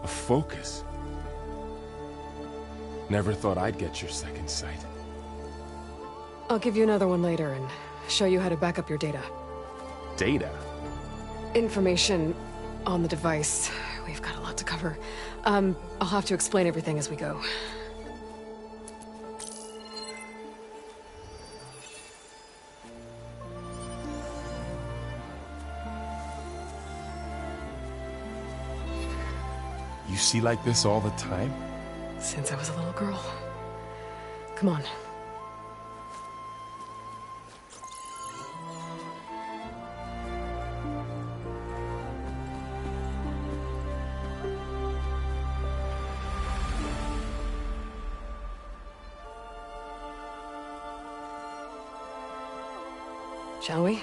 A focus? Never thought I'd get your second sight. I'll give you another one later and show you how to back up your data. Data? Information on the device. We've got a lot to cover. I'll have to explain everything as we go. You see like this all the time? Since I was a little girl. Come on. Shall we?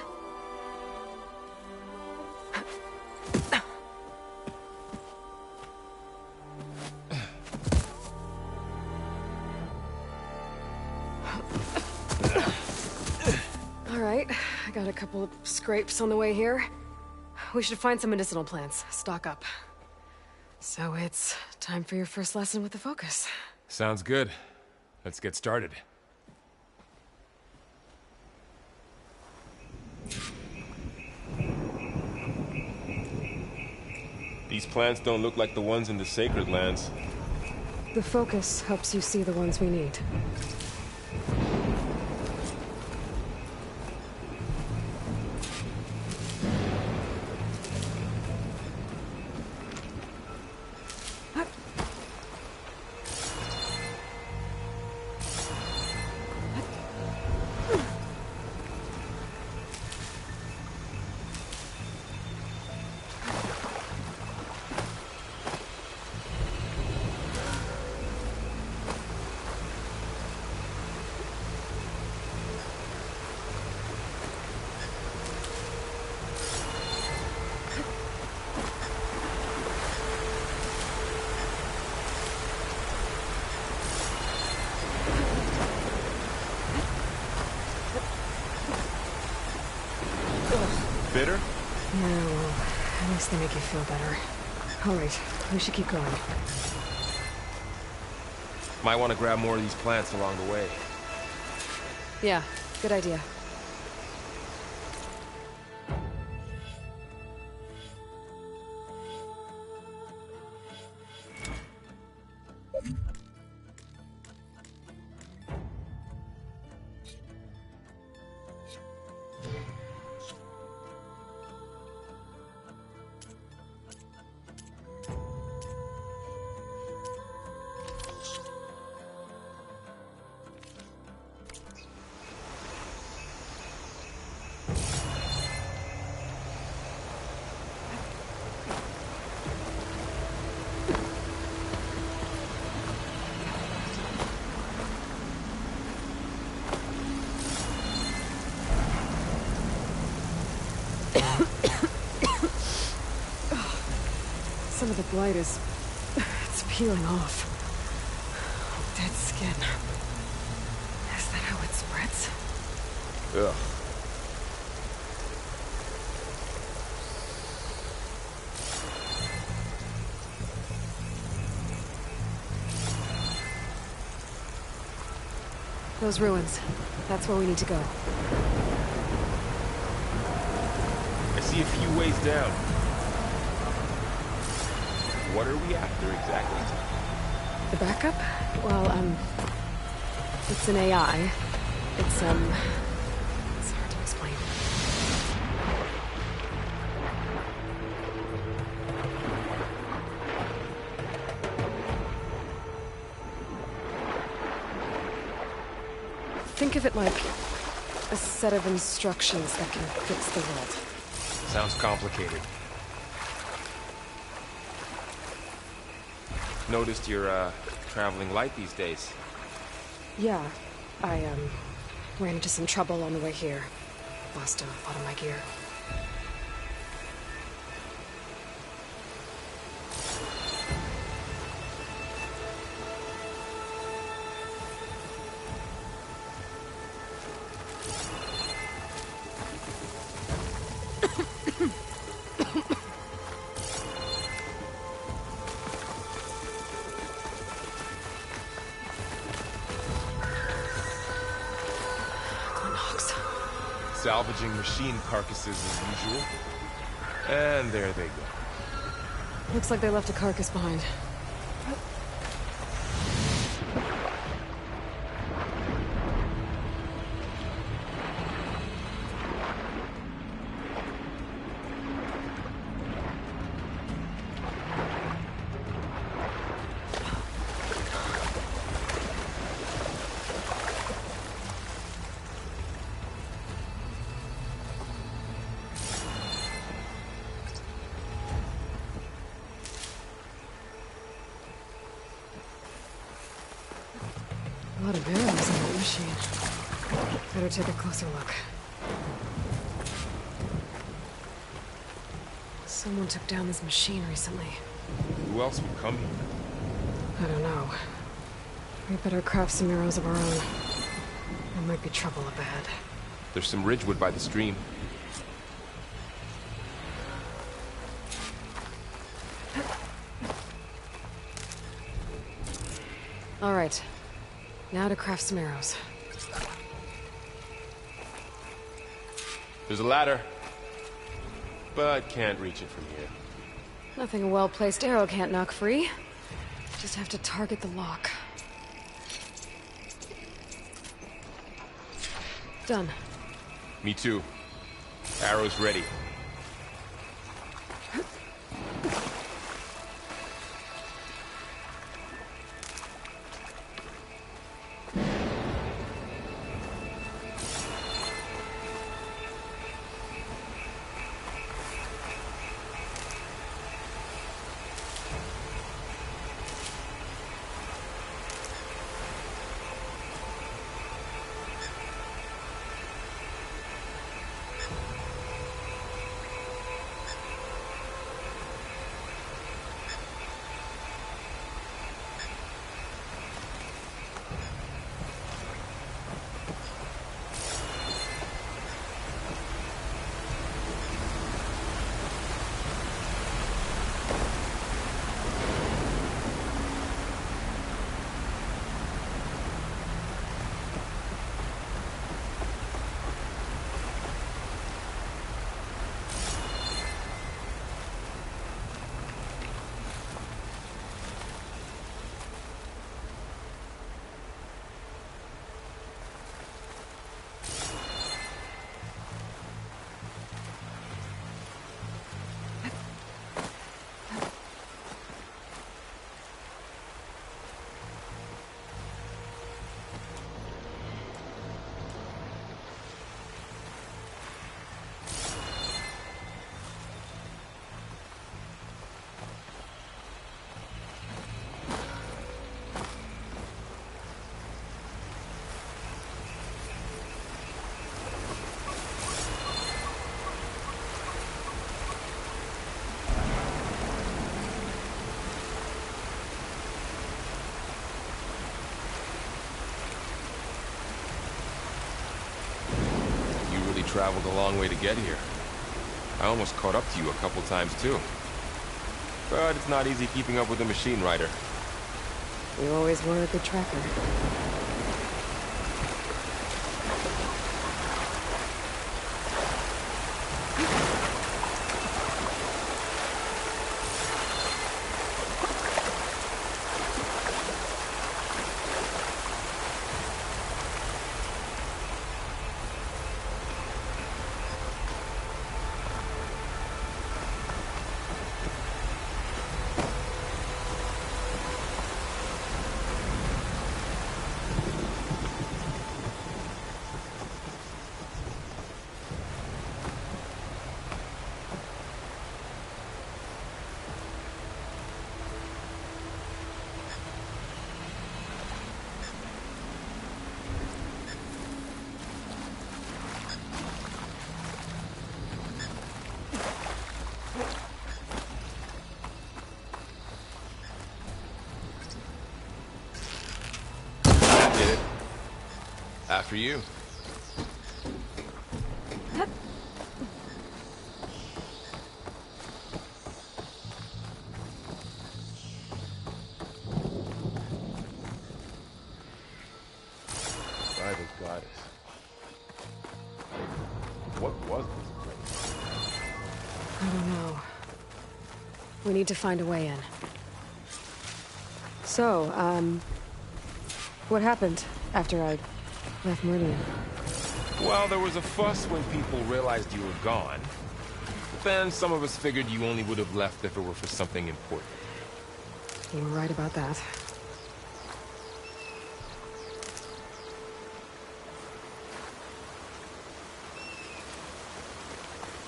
All right, I got a couple of scrapes on the way here. We should find some medicinal plants, stock up. So it's time for your first lesson with the focus. Sounds good. Let's get started. These plants don't look like the ones in the Sacred Lands. The focus helps you see the ones we need. Bitter? Yeah, well, at least they make you feel better. All right, we should keep going. Might want to grab more of these plants along the way. Yeah, good idea. Some of the blight is... it's peeling off. Dead skin. Is that how it spreads? Ugh. Those ruins. That's where we need to go. I see a few ways down. What are we after exactly? The backup? Well, it's an AI. It's hard to explain. Think of it like a set of instructions that can fix the world. Sounds complicated. Noticed you're, traveling light these days. Yeah, I, ran into some trouble on the way here. Lost a lot of my gear. salvaging machine carcasses as usual. And there they go. Looks like they left a carcass behind. A lot of arrows in that machine. Better take a closer look. Someone took down this machine recently. Who else would come here? I don't know. We better craft some arrows of our own. There might be trouble up ahead. There's some ridgewood by the stream. All right. Now to craft some arrows. There's a ladder, but can't reach it from here. Nothing a well-placed arrow can't knock free. Just have to target the lock. Done. Me too. Arrows ready. Traveled a long way to get here. I almost caught up to you a couple times too. But it's not easy keeping up with a machine rider. You always were a good tracker. After you. By the goddess. We need to find a way in. So, what happened after I left Meridian? Well, there was a fuss when people realized you were gone. But then some of us figured you only would have left if it were for something important. You were right about that.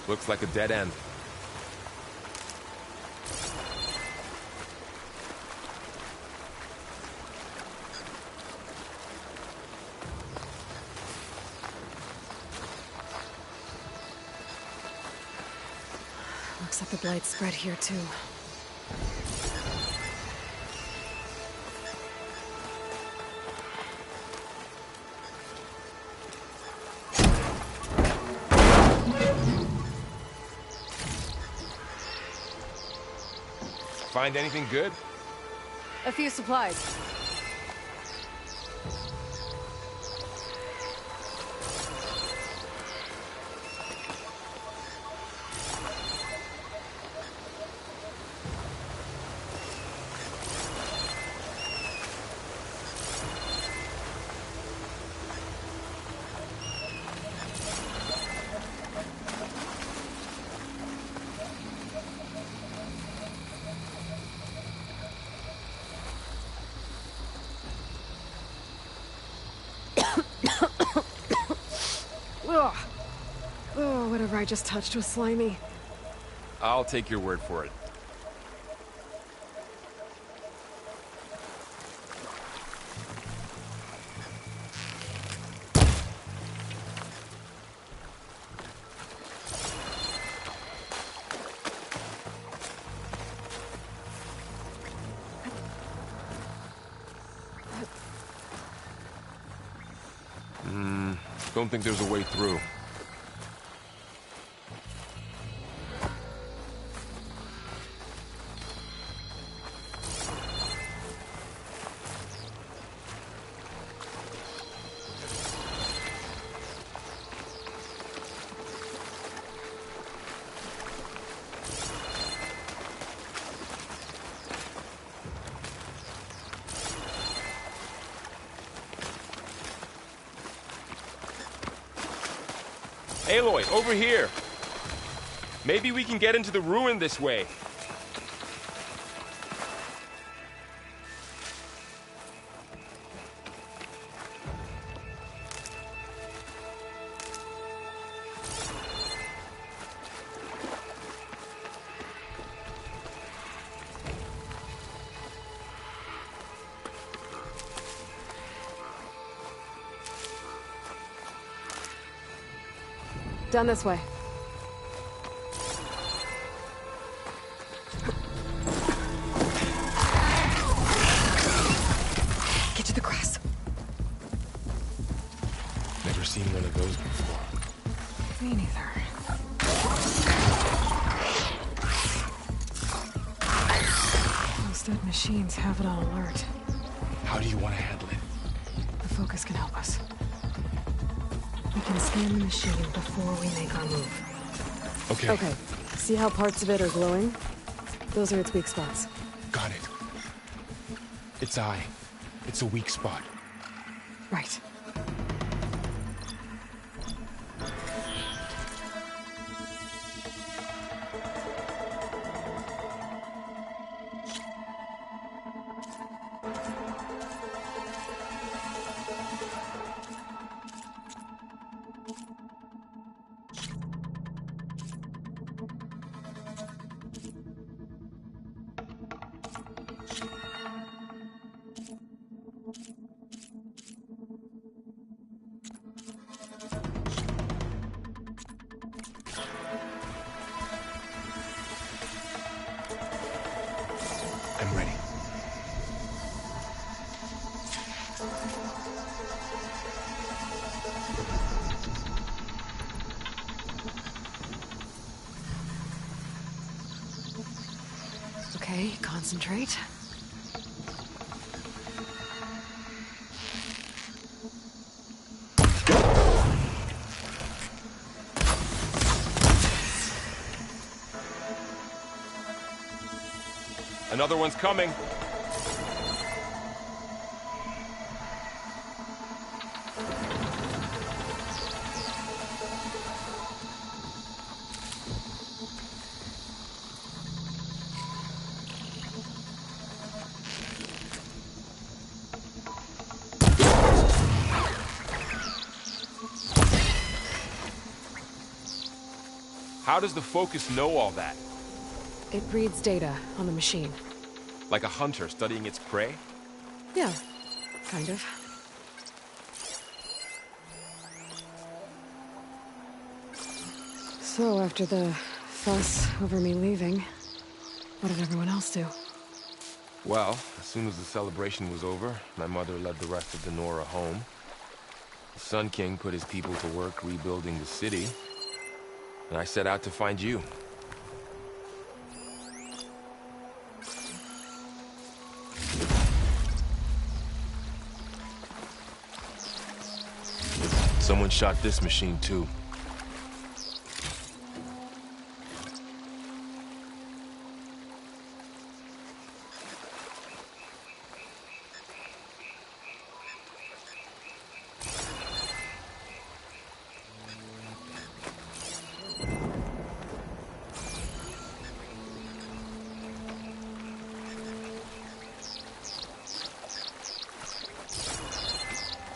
Looks like a dead end. Looks like the blight spread here too. Find anything good? A few supplies. Ugh. Oh, whatever I just touched was slimy. I'll take your word for it. Don't think there's a way through. Aloy, over here! Maybe we can get into the ruin this way. Down this way. Get to the grass. Never seen one of those before. Me neither. Those dead machines have it on alert. How do you want to handle it? The focus can help us. We can scan the machine before we make our move. Okay. Okay. See how parts of it are glowing? Those are its weak spots. Got it. Its eye. It's a weak spot. Right. I'm ready. Okay, concentrate. Another one's coming. How does the Focus know all that? It reads data on the machine. Like a hunter studying its prey? Yeah, kind of. So, after the fuss over me leaving, what did everyone else do? Well, as soon as the celebration was over, my mother led the rest of the Nora home. The Sun King put his people to work rebuilding the city, and I set out to find you. Someone shot this machine too.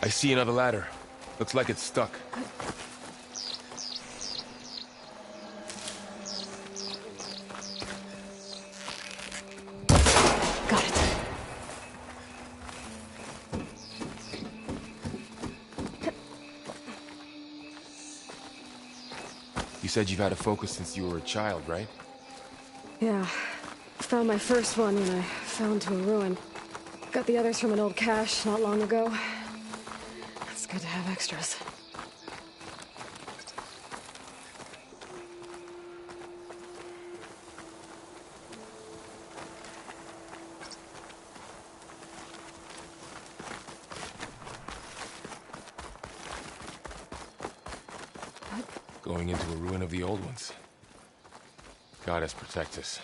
I see another ladder. Looks like it's stuck. Got it. You said you've had a Focus since you were a child, right? Yeah. Found my first one when I fell into a ruin. Got the others from an old cache not long ago. It's good to have extras. Going into a ruin of the old ones. Goddess protect us.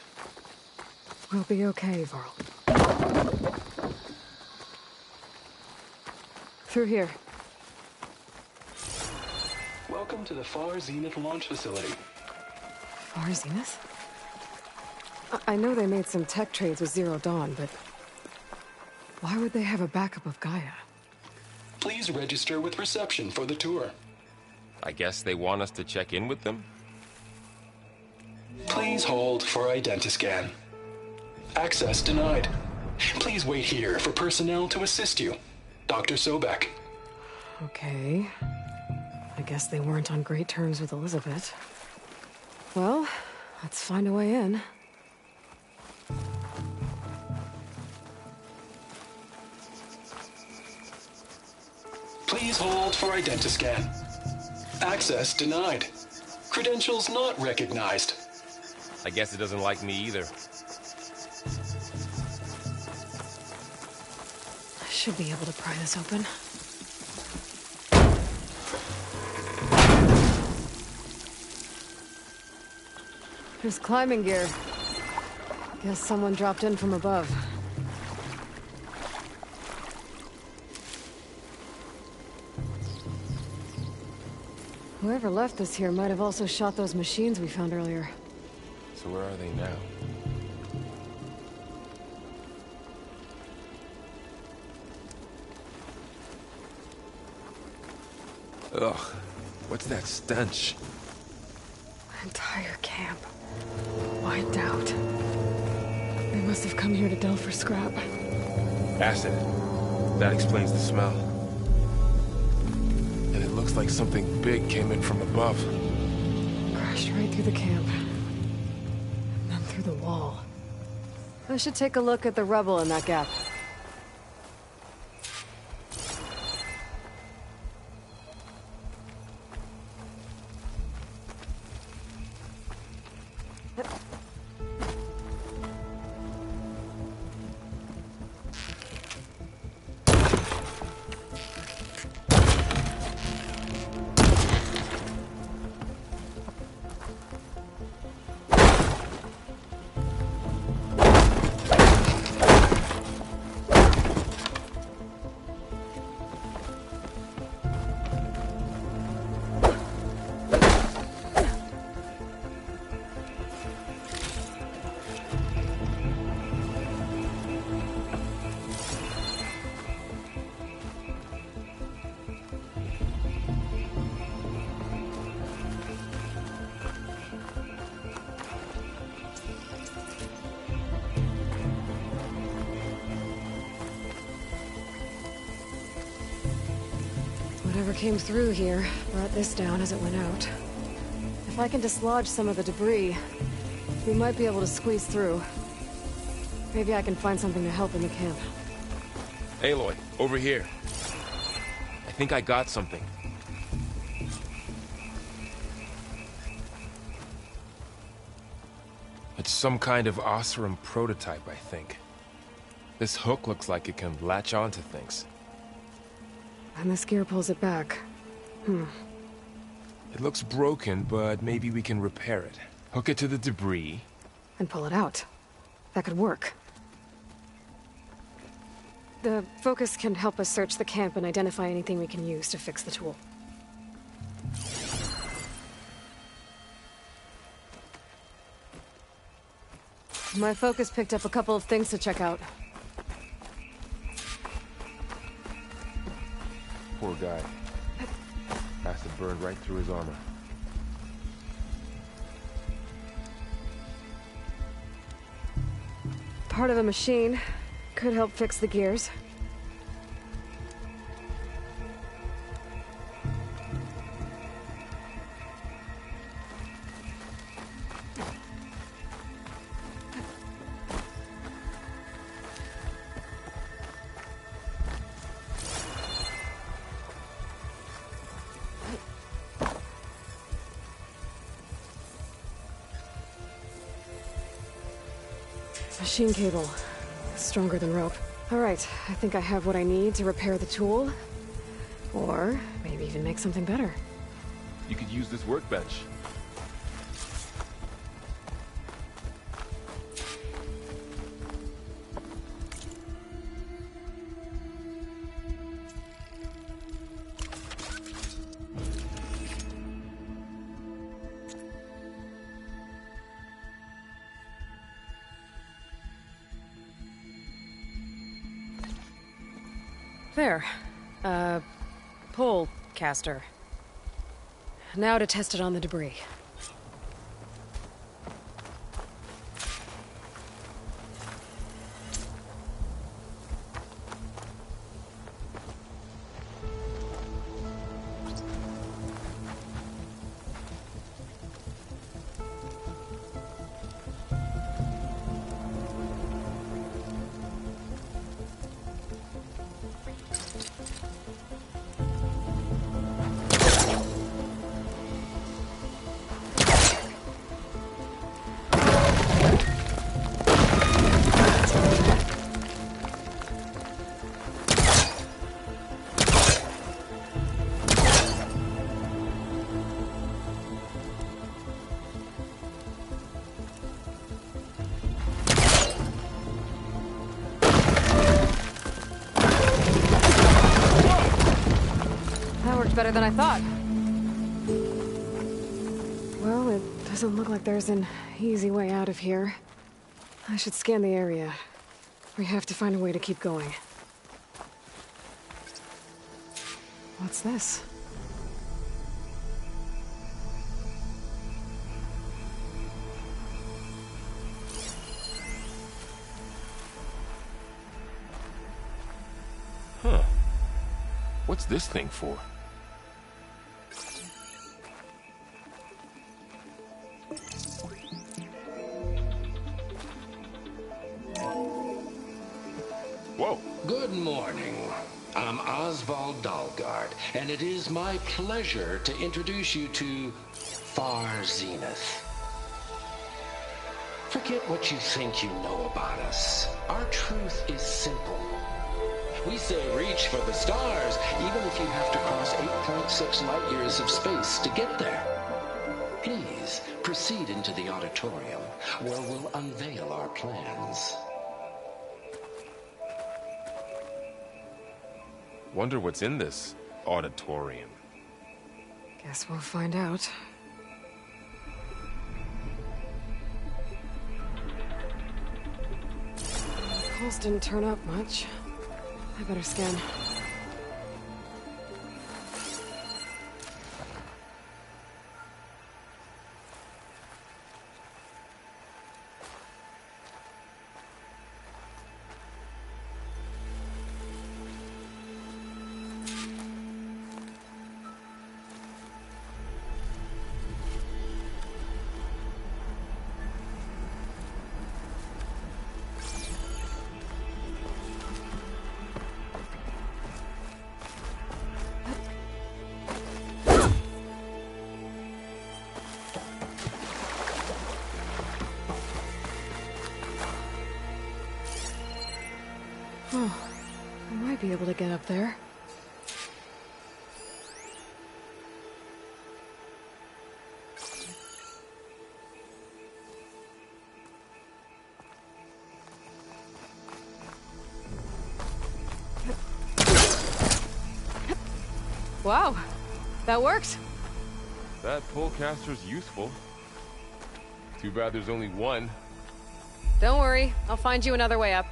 We'll be okay, Varl. Through here. Welcome to the Far Zenith launch facility. Far Zenith? I know they made some tech trades with Zero Dawn, but why would they have a backup of Gaia? Please register with reception for the tour. I guess they want us to check in with them? Please hold for identiscan. Access denied. Please wait here for personnel to assist you. Dr. Sobek. Okay. I guess they weren't on great terms with Elizabeth. Well, let's find a way in. Please hold for identiscan. Access denied. Credentials not recognized. I guess it doesn't like me either. I should be able to pry this open. There's climbing gear. Guess someone dropped in from above. Whoever left this here might have also shot those machines we found earlier. So where are they now? Ugh, what's that stench? Entire camp. Wiped out. They must have come here to delve for scrap. Acid. That explains the smell. And it looks like something big came in from above. Crashed right through the camp. And then through the wall. I should take a look at the rubble in that gap. Whatever came through here brought this down as it went out. If I can dislodge some of the debris, we might be able to squeeze through. Maybe I can find something to help in the camp. Aloy, over here. I think I got something. It's some kind of Oseram prototype, I think. This hook looks like it can latch onto things. And this gear pulls it back. It looks broken, but maybe we can repair it. Hook it to the debris. And pull it out. That could work. The focus can help us search the camp and identify anything we can use to fix the tool. My focus picked up a couple of things to check out. Poor guy. Acid burned right through his armor. Part of a machine. Could help fix the gears. Machine cable. Stronger than rope. All right, I think I have what I need to repair the tool. Or maybe even make something better. You could use this workbench. There. Pole caster. Now to test it on the debris. Better than I thought. Well, it doesn't look like there's an easy way out of here. I should scan the area. We have to find a way to keep going. What's this? Huh. What's this thing for? Whoa. Good morning. I'm Oswald Dalgard, and it is my pleasure to introduce you to Far Zenith. Forget what you think you know about us. Our truth is simple. We say reach for the stars, even if you have to cross 8.6 light years of space to get there. Please proceed into the auditorium, where we'll unveil our plans. Wonder what's in this auditorium. Guess we'll find out. Pulse didn't turn up much. I better scan. Oh, I might be able to get up there. Wow, that worked. That pullcaster's useful. Too bad there's only one. Don't worry, I'll find you another way up.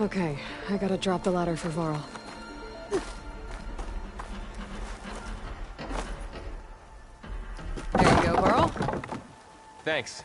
Okay, I gotta drop the ladder for Varl. There you go, Varl. Thanks.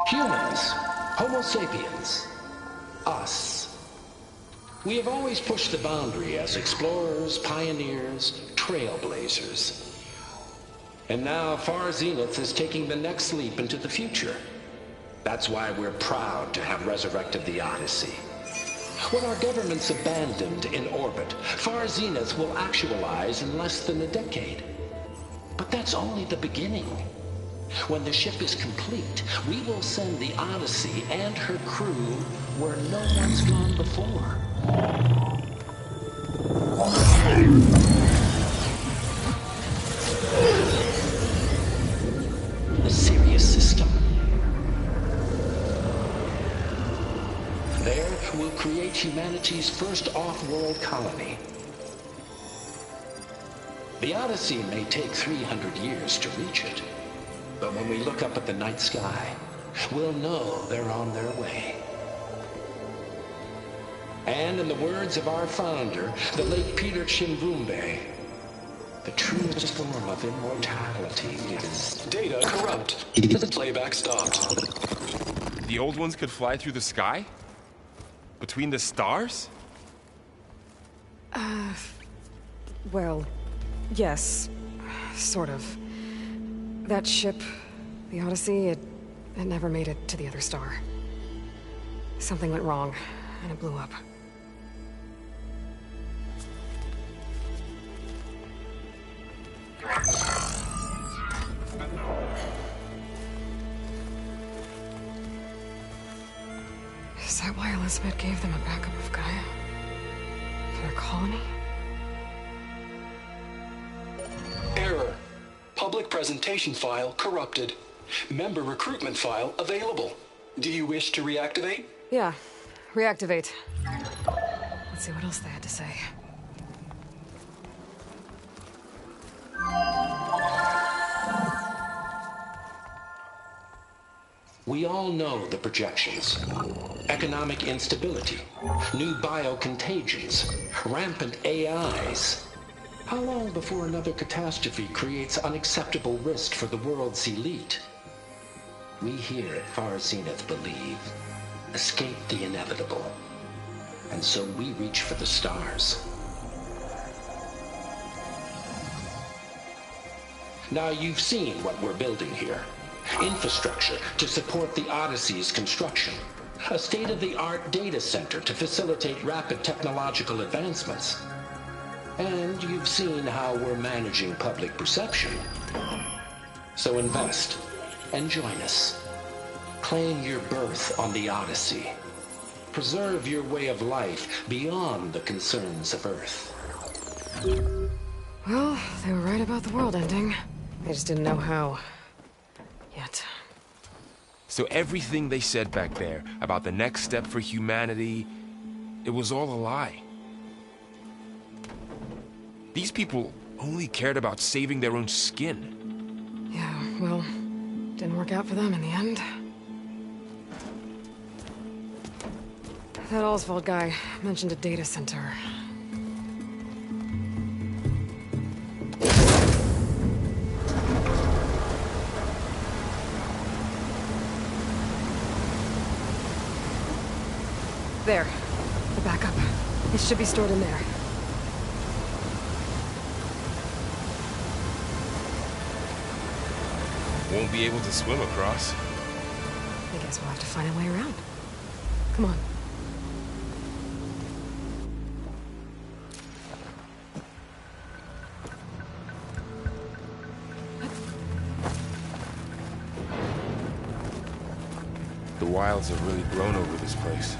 Humans, Homo sapiens, us. We have always pushed the boundary as explorers, pioneers, trailblazers. And now Far Zenith is taking the next leap into the future. That's why we're proud to have resurrected the Odyssey. When our government's abandoned in orbit, Far Zenith will actualize in less than a decade. But that's only the beginning. When the ship is complete, we will send the Odyssey and her crew where no one's gone before. The Sirius system. There, we'll create humanity's first off-world colony. The Odyssey may take 300 years to reach it. But when we look up at the night sky, we'll know they're on their way. And in the words of our founder, the late Peter Chimbumbe, the truest form of immortality is... Data corrupt. Playback stopped. The old ones could fly through the sky? Between the stars? Well, yes. Sort of. That ship, the Odyssey, it never made it to the other star. Something went wrong, and it blew up. Is that why Elizabeth gave them a backup of Gaia? For their colony? Error. Public presentation file corrupted. Member recruitment file available. Do you wish to reactivate? Yeah. Reactivate. Let's see what else they had to say. We all know the projections. Economic instability, new biocontagions, rampant AIs. How long before another catastrophe creates unacceptable risk for the world's elite? We here at Far Zenith believe, escape the inevitable. And so we reach for the stars. Now you've seen what we're building here. Infrastructure to support the Odyssey's construction. A state-of-the-art data center to facilitate rapid technological advancements. And you've seen how we're managing public perception. So invest and join us. Claim your berth on the Odyssey. Preserve your way of life beyond the concerns of Earth. Well, they were right about the world ending. They just didn't know how. Yet. So everything they said back there about the next step for humanity, it was all a lie. These people only cared about saving their own skin. Yeah, well, didn't work out for them in the end. That Oswald guy mentioned a data center. There. The backup. It should be stored in there. Won't be able to swim across. I guess we'll have to find a way around. Come on. The wilds have really grown over this place.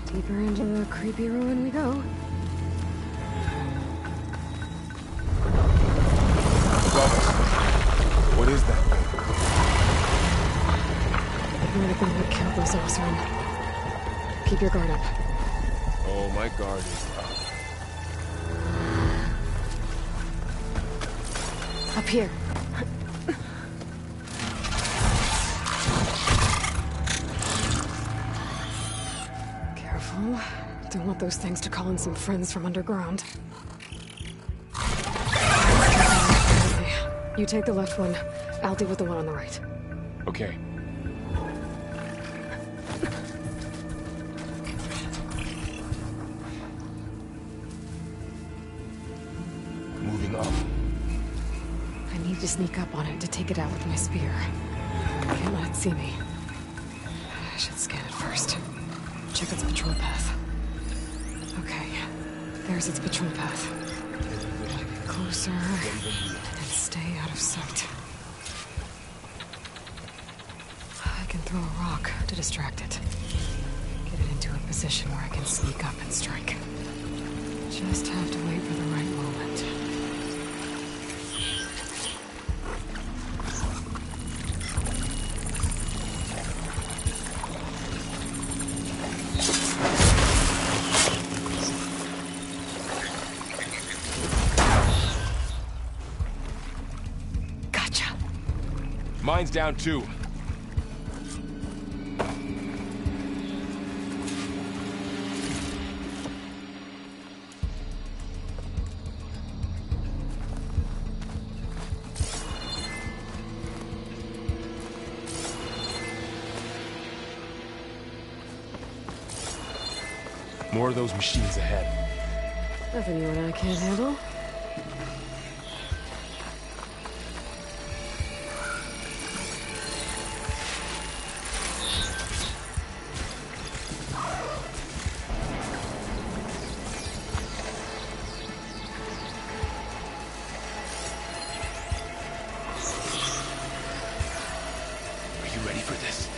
Deeper into the creepy ruin we go. What is that thing? It might have been what killed those Oseram. Keep your guard up. Oh, my guard is up. Up here. Careful. Don't want those things to call in some friends from underground. You take the left one. I'll deal with the one on the right. Okay. Moving up. I need to sneak up on it to take it out with my spear. Can't let it see me. I should scan it first. Check its patrol path. Okay. There's its patrol path. Get closer and stay out of sight. I can throw a rock to distract it. Get it into a position where I can sneak up and strike. Just have to wait for the right moment. Gotcha. Mine's down too. More of those machines ahead. Nothing you and I can't handle. Are you ready for this?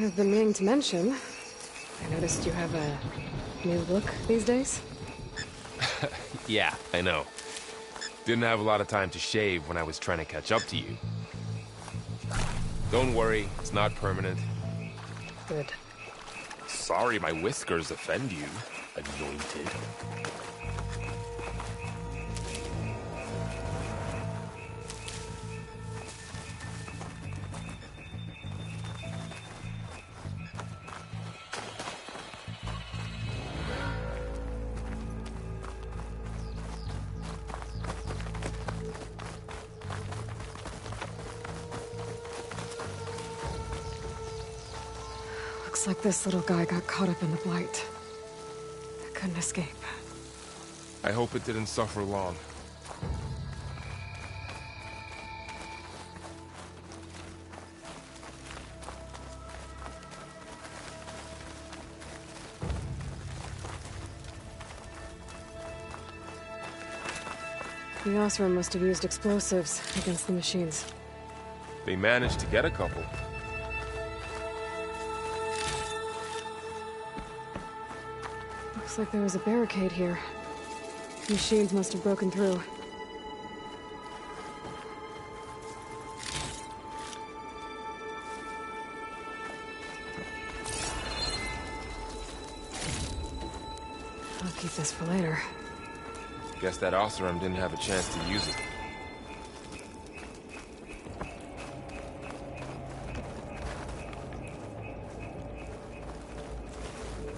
I've been meaning to mention, I noticed you have a new look these days. Yeah, I know. Didn't have a lot of time to shave when I was trying to catch up to you. Don't worry, it's not permanent. Good. Sorry my whiskers offend you, anointed. Looks like this little guy got caught up in the Blight. Couldn't escape. I hope it didn't suffer long. The Oseram must have used explosives against the machines. They managed to get a couple. Looks like there was a barricade here. Machines must have broken through. I'll keep this for later. Guess that Oseram didn't have a chance to use it.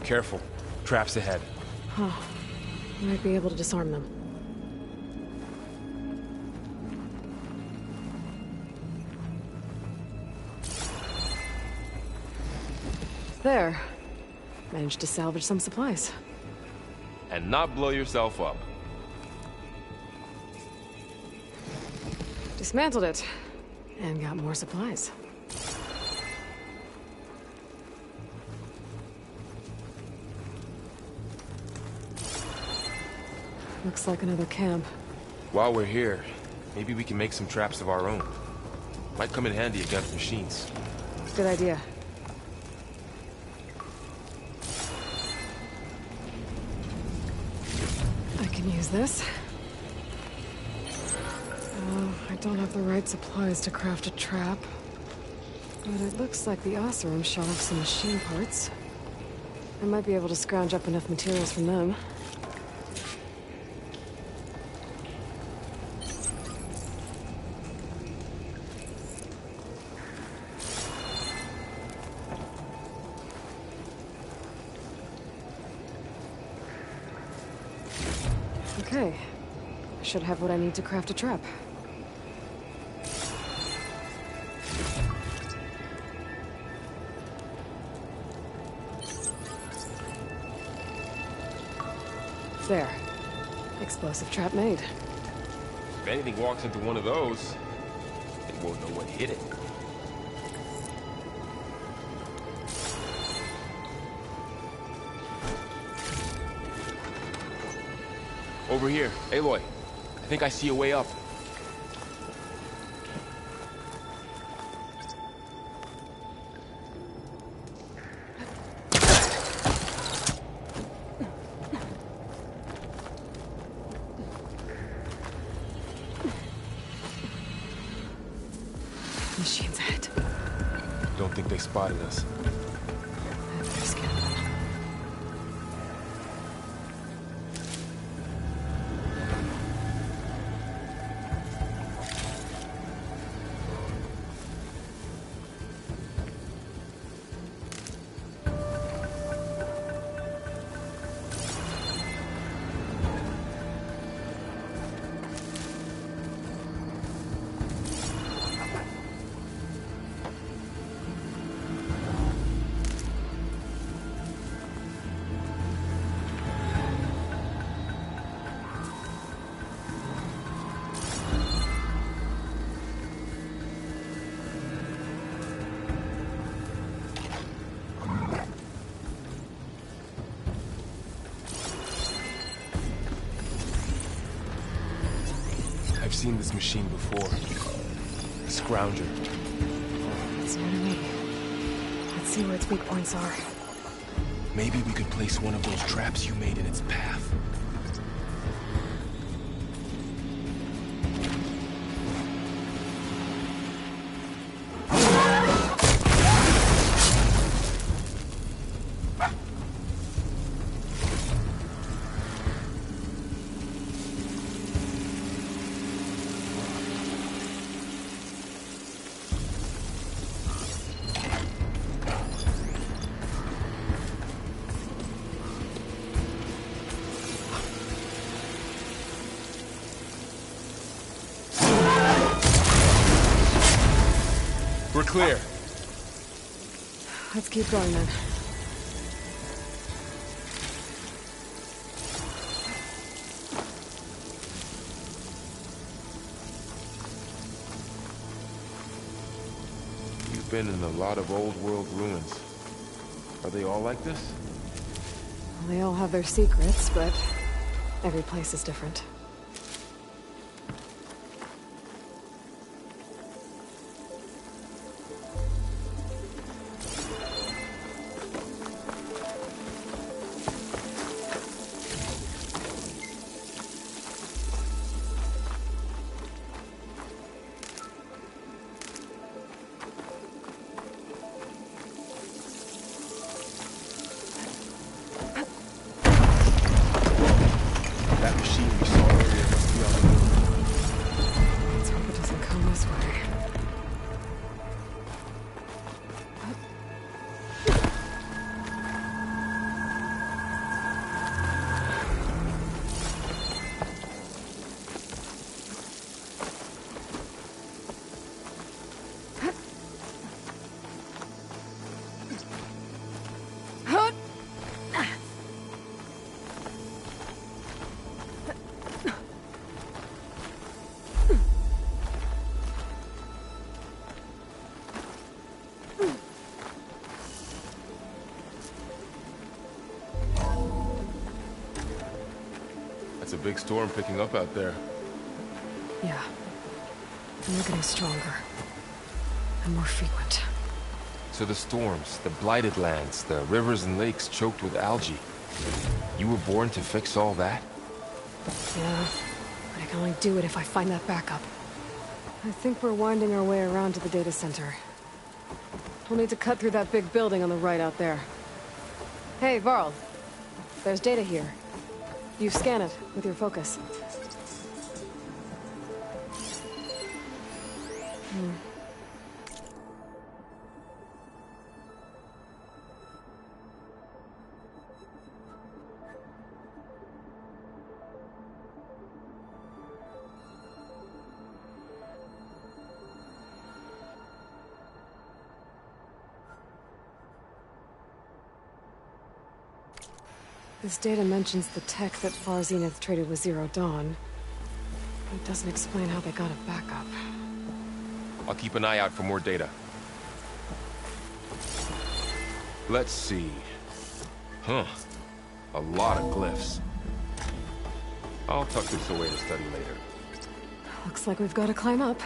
Careful. Traps ahead. Huh. Might be able to disarm them. There. Managed to salvage some supplies. And not blow yourself up. Dismantled it. And got more supplies. Looks like another camp. While we're here, maybe we can make some traps of our own. Might come in handy against machines. Good idea. I can use this. Oh, I don't have the right supplies to craft a trap. But it looks like the Oseram shot off some machine parts. I might be able to scrounge up enough materials from them. Okay. I should have what I need to craft a trap. There. Explosive trap made. If anything walks into one of those, they won't know what hit it. Over here, Aloy. I think I see a way up. Machines ahead. Don't think they spotted us. I better scan them. I've seen this machine before. A scrounger. It's near to me. Let's See where its weak points are. Maybe we could place one of those traps you made in its path. We're clear. Let's keep going then. You've been in a lot of old world ruins. Are they all like this? Well, they all have their secrets, but every place is different. That machine we saw earlier must be on the move. Let's hope it doesn't come this way. It's a big storm picking up out there. Yeah. And they're getting stronger. And more frequent. So the storms, the blighted lands, the rivers and lakes choked with algae. You were born to fix all that? Yeah. But I can only do it if I find that backup. I think we're winding our way around to the data center. We'll need to cut through that big building on the right out there. Hey, Varl. There's data here. You scan it with your focus. This data mentions the tech that Far Zenith traded with Zero Dawn. It doesn't explain how they got a backup. I'll keep an eye out for more data. Let's see. Huh. A lot of glyphs. I'll tuck this away to study later. Looks like we've got to climb up.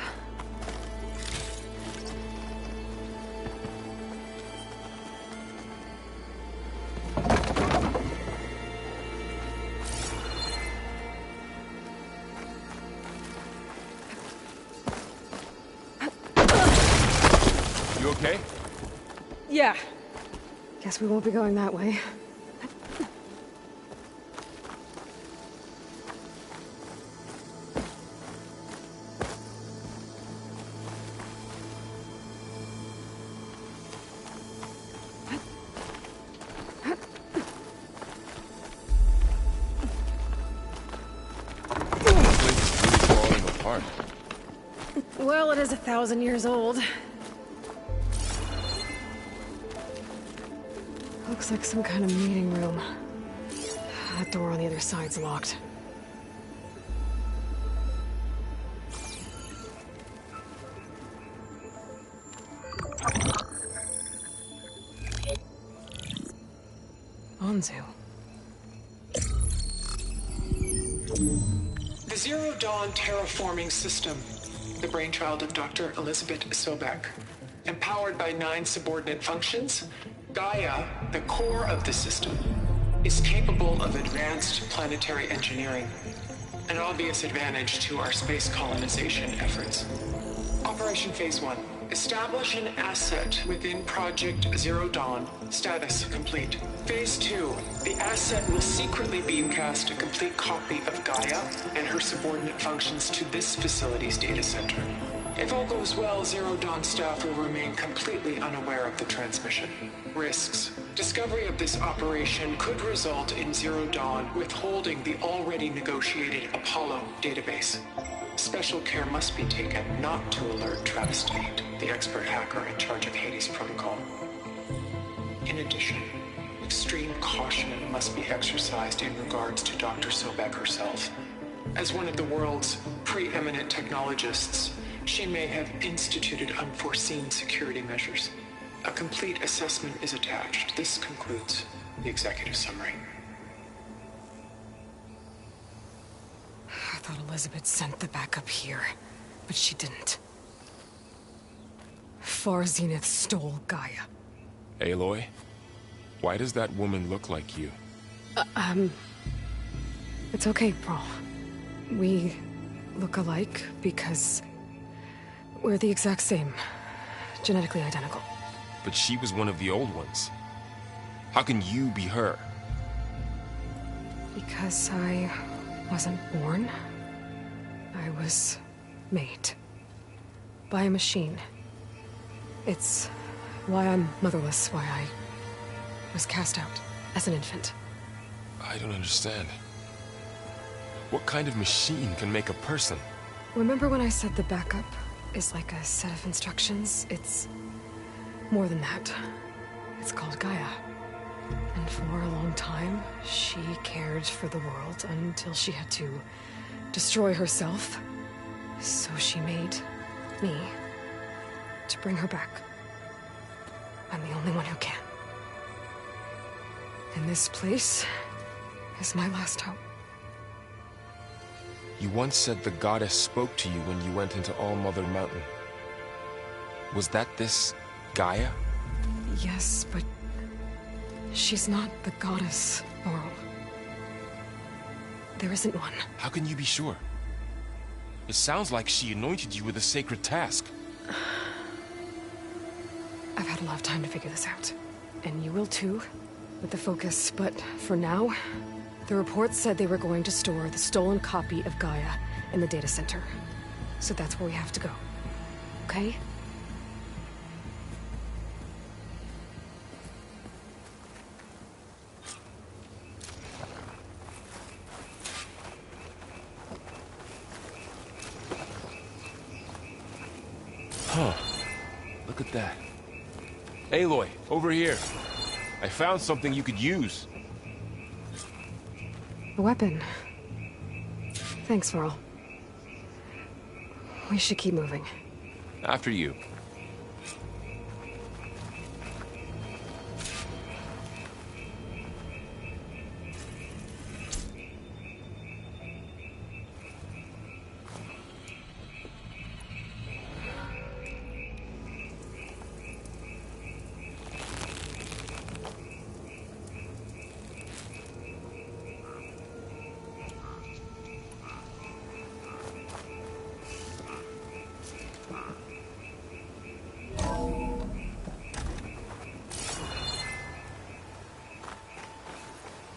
You okay? Yeah. Guess we won't be going that way. This place is really falling apart. Well, it is 1,000 years old. Looks like some kind of meeting room. That door on the other side's locked. Anzu. The Zero Dawn terraforming system, the brainchild of Dr. Elizabeth Sobek. Empowered by 9 subordinate functions, Gaia, the core of the system, is capable of advanced planetary engineering, an obvious advantage to our space colonization efforts. Operation Phase 1. Establish an asset within Project Zero Dawn. Status complete. Phase 2. The asset will secretly beamcast a complete copy of Gaia and her subordinate functions to this facility's data center. If all goes well, Zero Dawn staff will remain completely unaware of the transmission. Risks. Discovery of this operation could result in Zero Dawn withholding the already negotiated Apollo database. Special care must be taken not to alert Travis Tate, the expert hacker in charge of Hades Protocol. In addition, extreme caution must be exercised in regards to Dr. Sobek herself. As one of the world's preeminent technologists, she may have instituted unforeseen security measures. A complete assessment is attached. This concludes the executive summary. I thought Elizabeth sent the backup here, but she didn't. Far Zenith stole Gaia. Aloy? Why does that woman look like you? It's okay, Pearl. We look alike because we're the exact same. Genetically identical. But she was one of the old ones. How can you be her? Because I wasn't born. I was made. By a machine. It's why I'm motherless, why I was cast out as an infant. I don't understand. What kind of machine can make a person? Remember when I said the backup is like a set of instructions? It's more than that. It's called Gaia. And for a long time, she cared for the world until she had to destroy herself. So she made me to bring her back. I'm the only one who can. And this place is my last hope. You once said the goddess spoke to you when you went into All Mother Mountain. Was that this Gaia? Yes, but she's not the goddess, Laurel. There isn't one. How can you be sure? It sounds like she anointed you with a sacred task. I've had a lot of time to figure this out. And you will too, with the focus. But for now, the reports said they were going to store the stolen copy of Gaia in the data center. So that's where we have to go. Okay? Huh. Look at that. Aloy, over here. I found something you could use. A weapon. Thanks, Varl. We should keep moving. After you.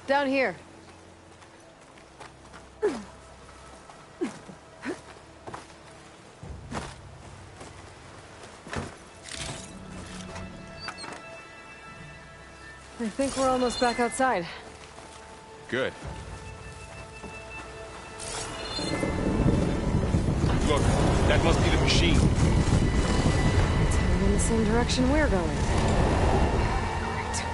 Down here. I think we're almost back outside. Good. Look, that must be the machine. It's heading in the same direction we're going. Great.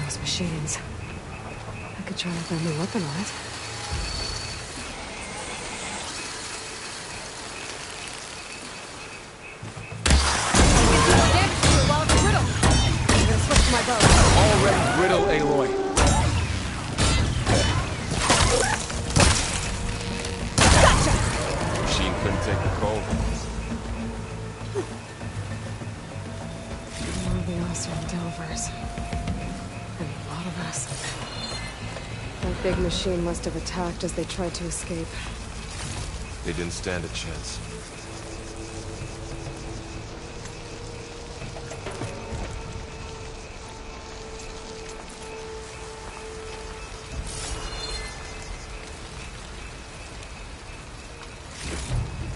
Those machines. I could try out their new weapon on it. Already brittle, Aloy. One of the Oseram Delvers. And a lot of acid. That big machine must have attacked as they tried to escape. They didn't stand a chance.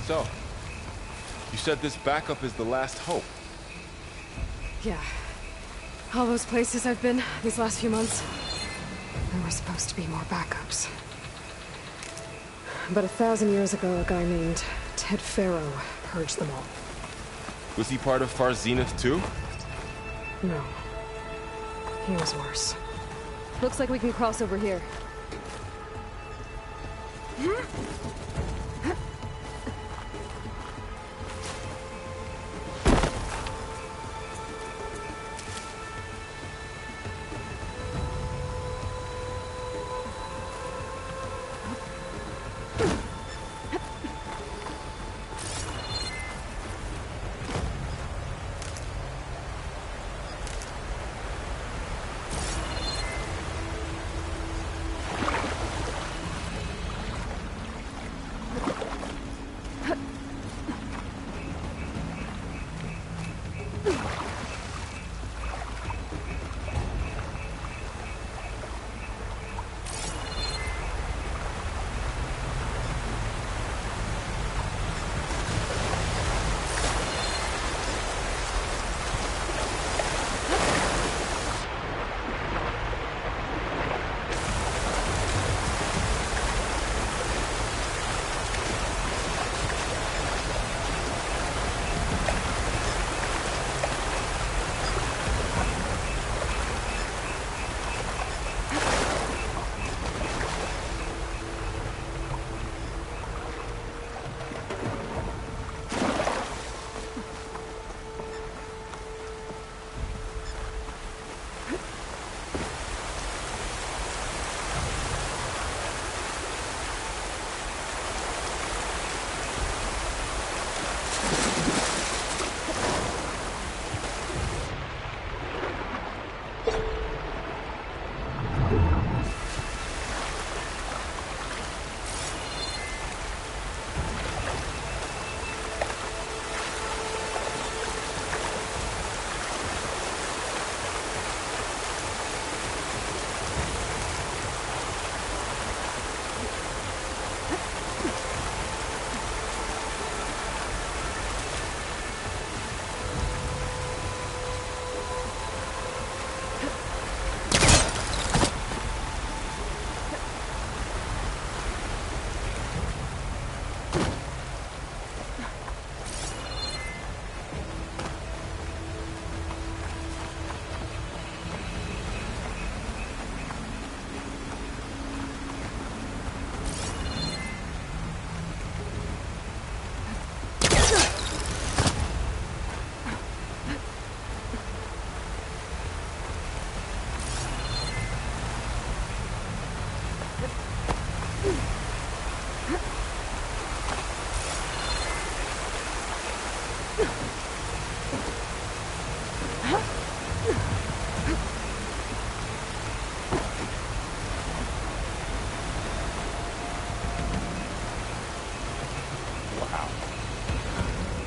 So, you said this backup is the last hope. Yeah. All those places I've been these last few months, there were supposed to be more backups. But 1,000 years ago, a guy named Ted Faro purged them all. Was he part of Far Zenith too? No. He was worse. Looks like we can cross over here.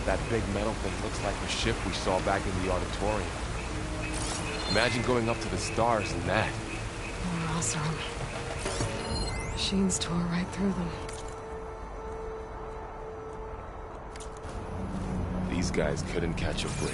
That big metal thing looks like the ship we saw back in the auditorium. Imagine going up to the stars in that. More Oseram. Machines tore right through them. These guys couldn't catch a break.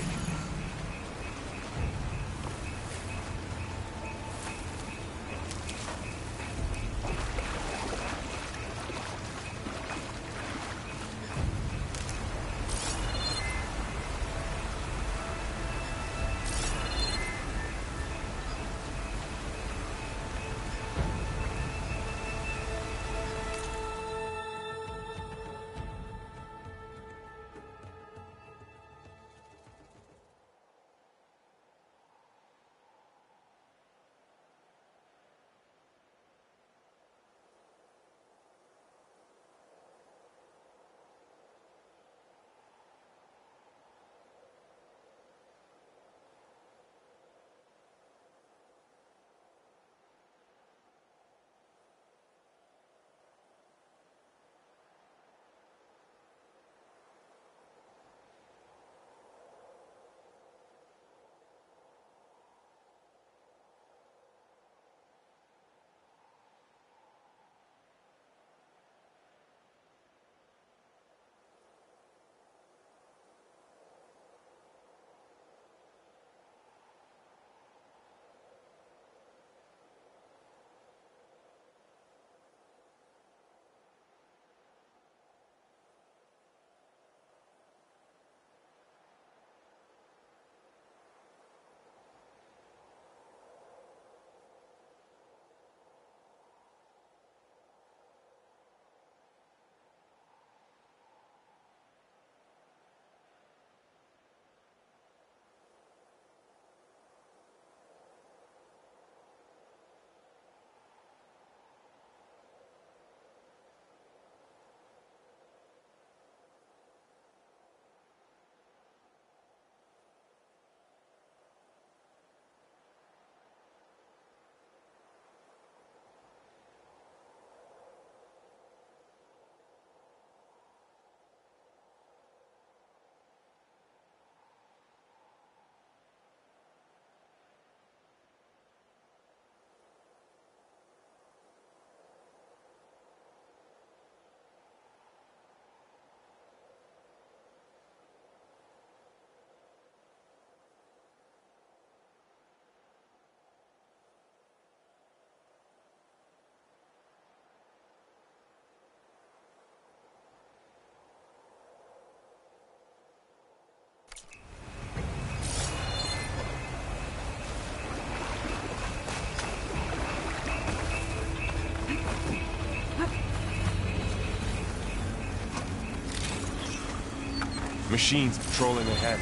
Machines patrolling ahead.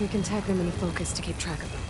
We can tag them in the focus to keep track of them.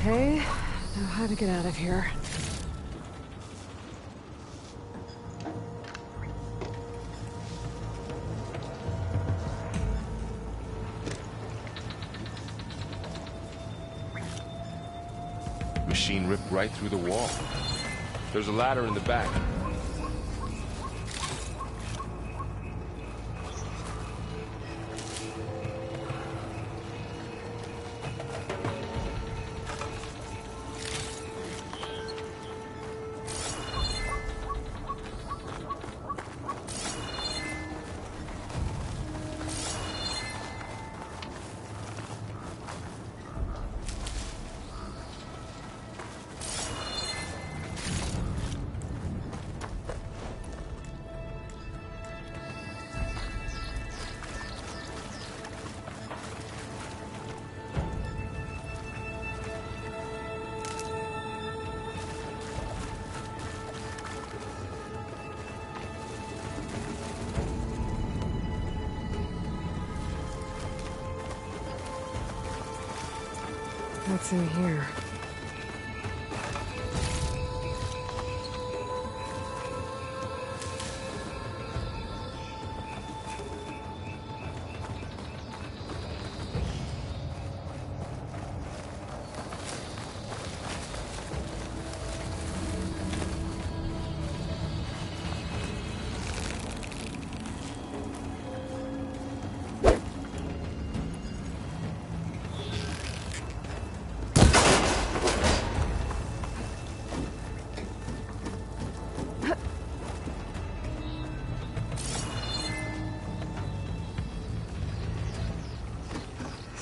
Okay, now how to get out of here. Machine ripped right through the wall. There's a ladder in the back. What's in here?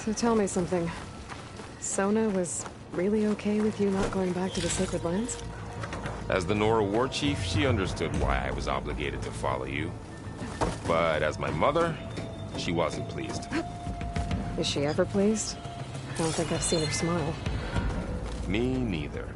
So tell me something. Sona was really okay with you not going back to the Sacred Lands? As the Nora war chief, she understood why I was obligated to follow you. But as my mother, she wasn't pleased. Is she ever pleased? I don't think I've seen her smile. Me neither.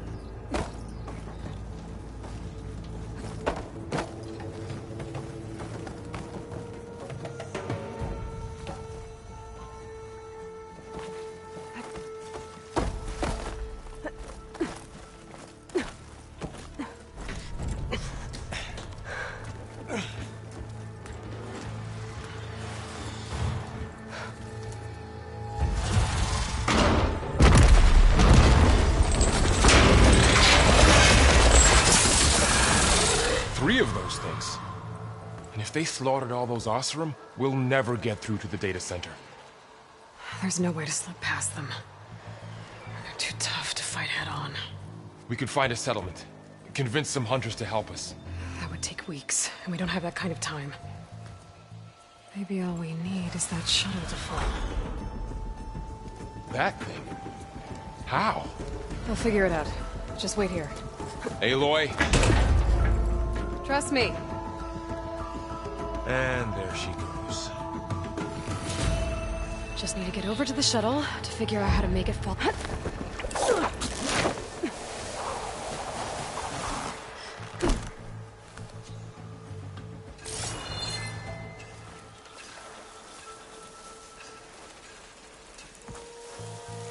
of those things. And if they slaughtered all those Oseram, we'll never get through to the data center. There's no way to slip past them. They're too tough to fight head-on. We could find a settlement. Convince some hunters to help us. That would take weeks, and we don't have that kind of time. Maybe all we need is that shuttle to fall. That thing? How? I'll figure it out. Just wait here. Aloy. Trust me. And there she goes. Just need to get over to the shuttle to figure out how to make it fall.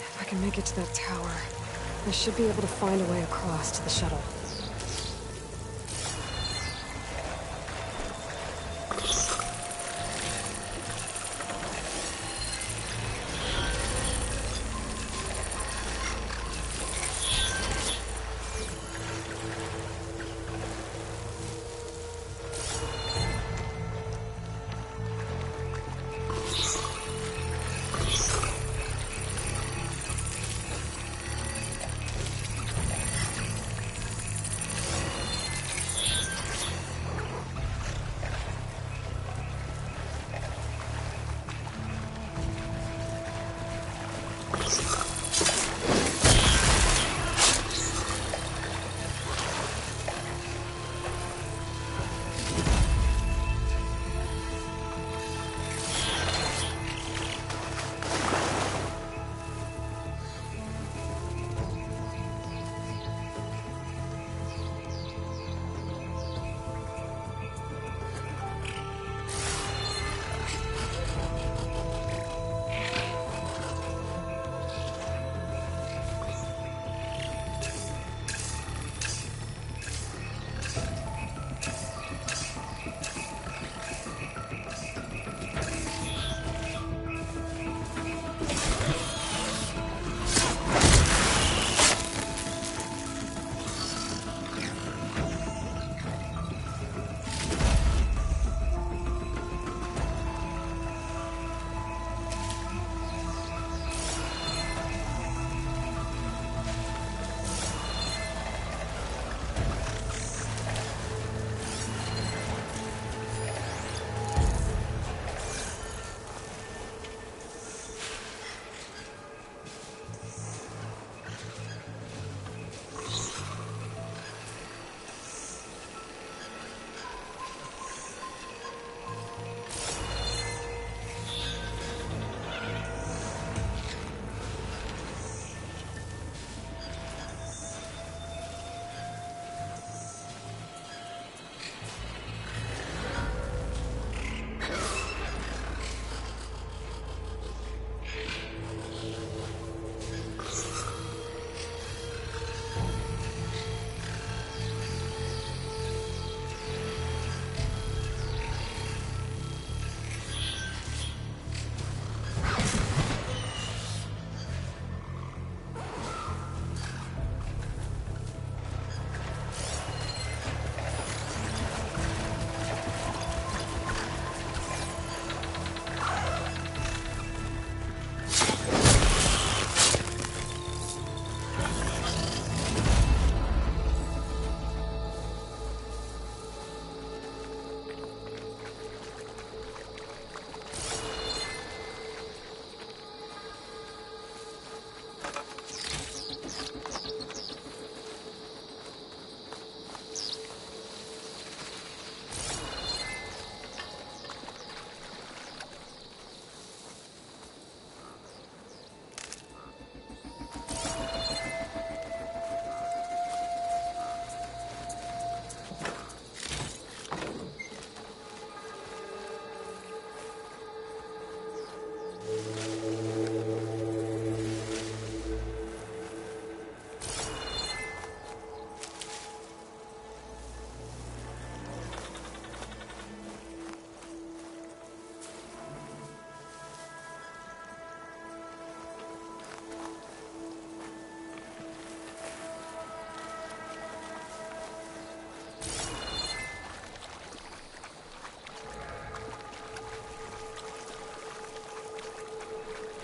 If I can make it to that tower, I should be able to find a way across to the shuttle.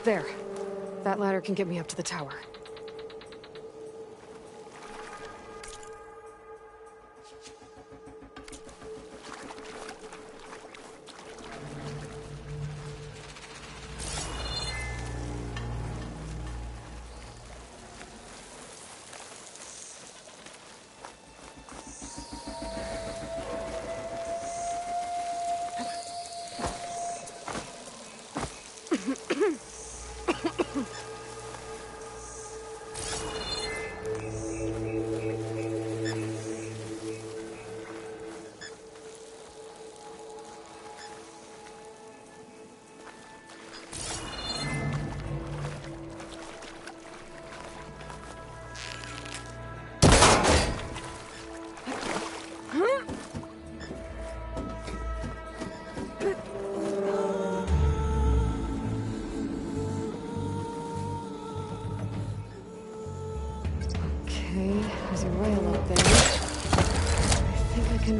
There. That ladder can get me up to the tower.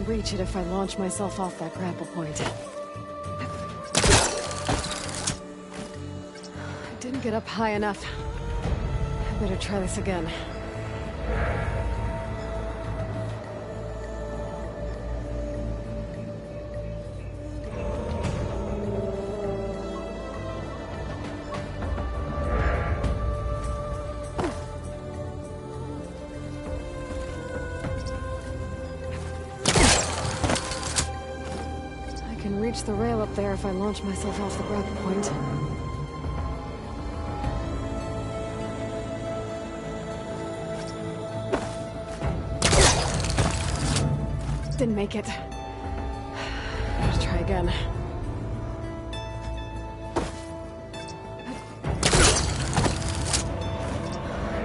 Reach it if I launch myself off that grapple point. I didn't get up high enough. I better try this again. The rail up there if I launch myself off the grapple point. Didn't make it. Let's try again.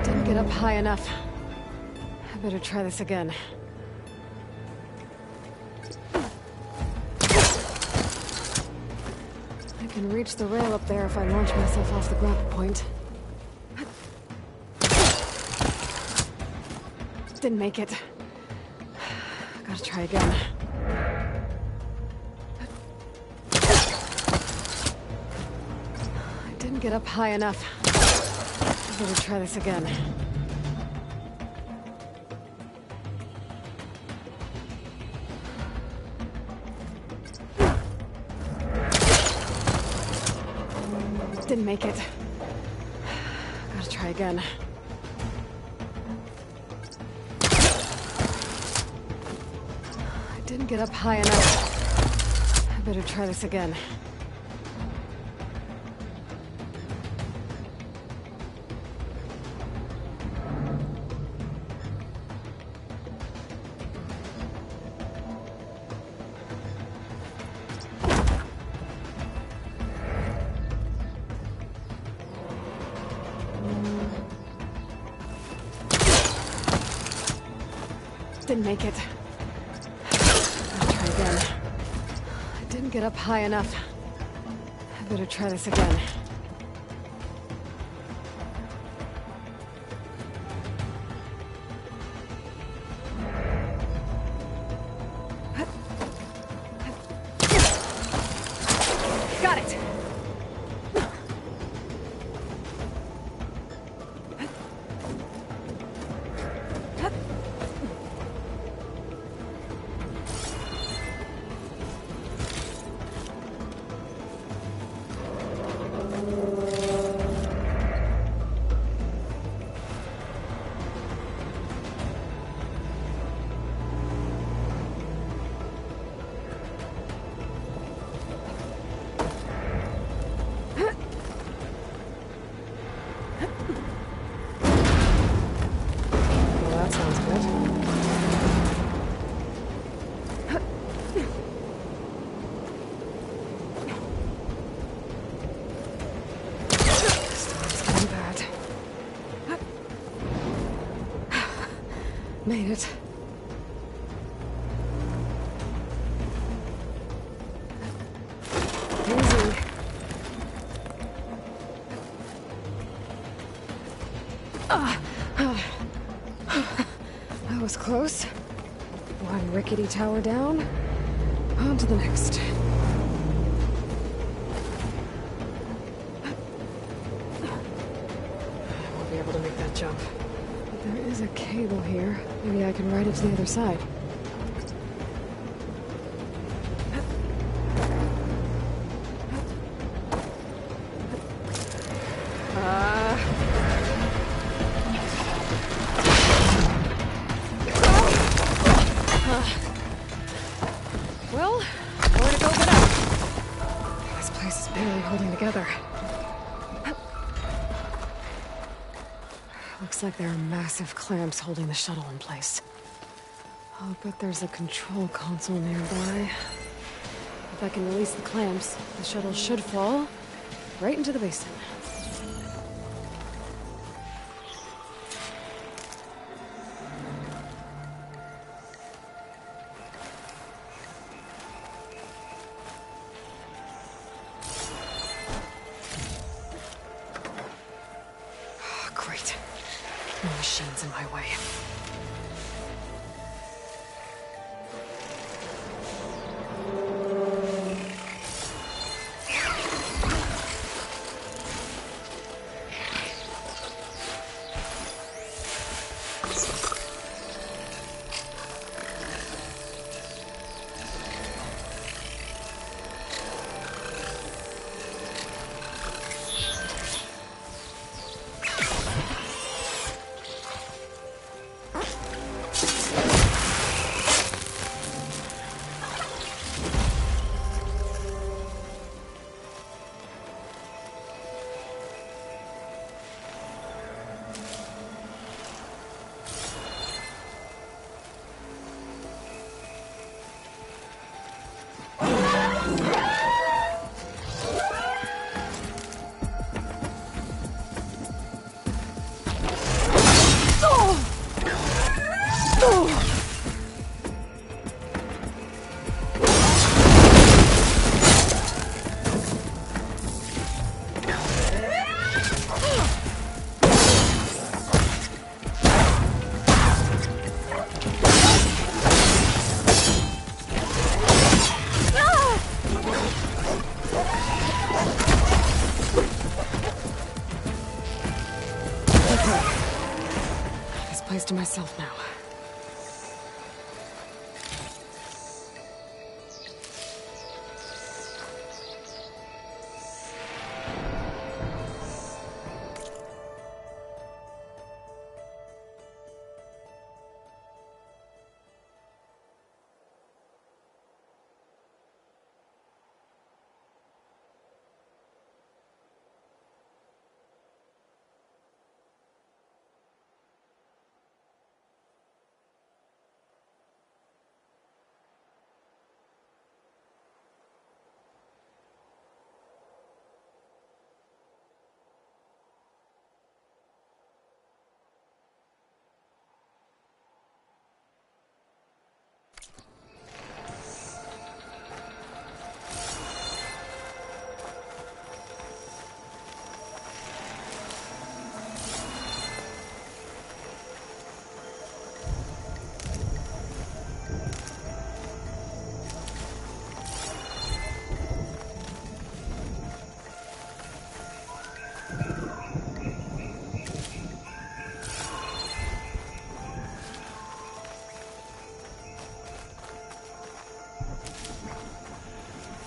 Didn't get up high enough. I better try this again. I can reach the rail up there if I launch myself off the grapple point. Didn't make it. Gotta try again. I didn't get up high enough. I better try this again. Didn't make it. Gotta try again. I didn't get up high enough. I better try this again. Didn't make it. I'll try again. I didn't get up high enough. I better try this again. Got it! Made it. Easy. That was close. One rickety tower down. On to the next. cable here. Maybe I can ride it to the other side. Well, where to go but up? This place is barely holding together. Looks like there are massive clamps holding the shuttle in place. I'll bet there's a control console nearby. If I can release the clamps, the shuttle should fall right into the basin. Great. No machines in my way. To myself now.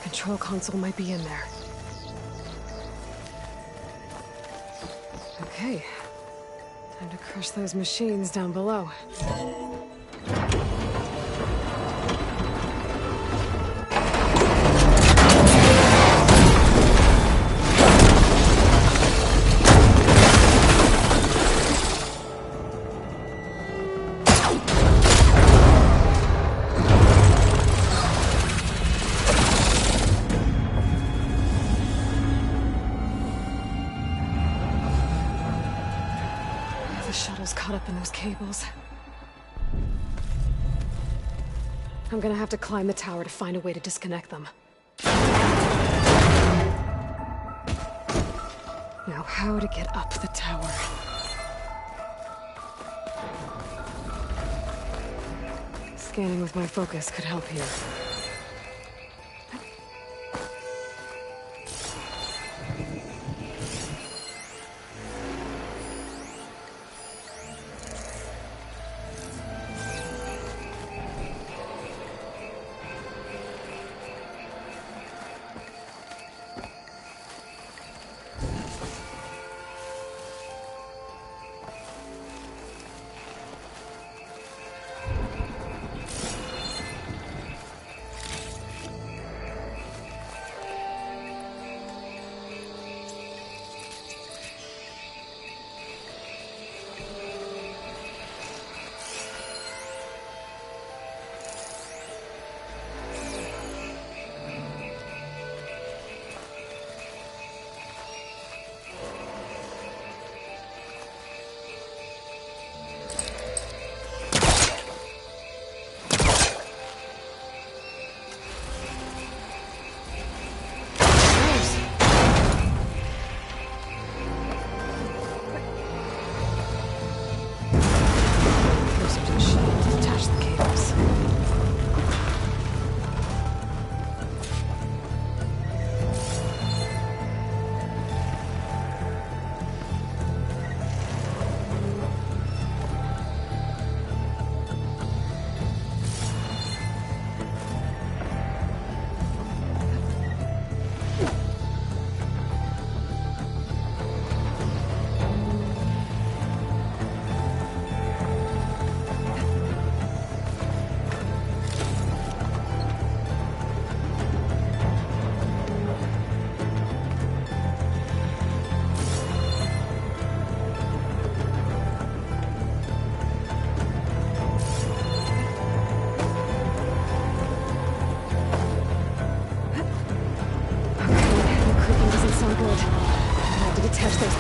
Control console might be in there. Okay. Time to crush those machines down below. Caught up in those cables. I'm gonna have to climb the tower to find a way to disconnect them. Now, how to get up the tower? Scanning with my focus could help here.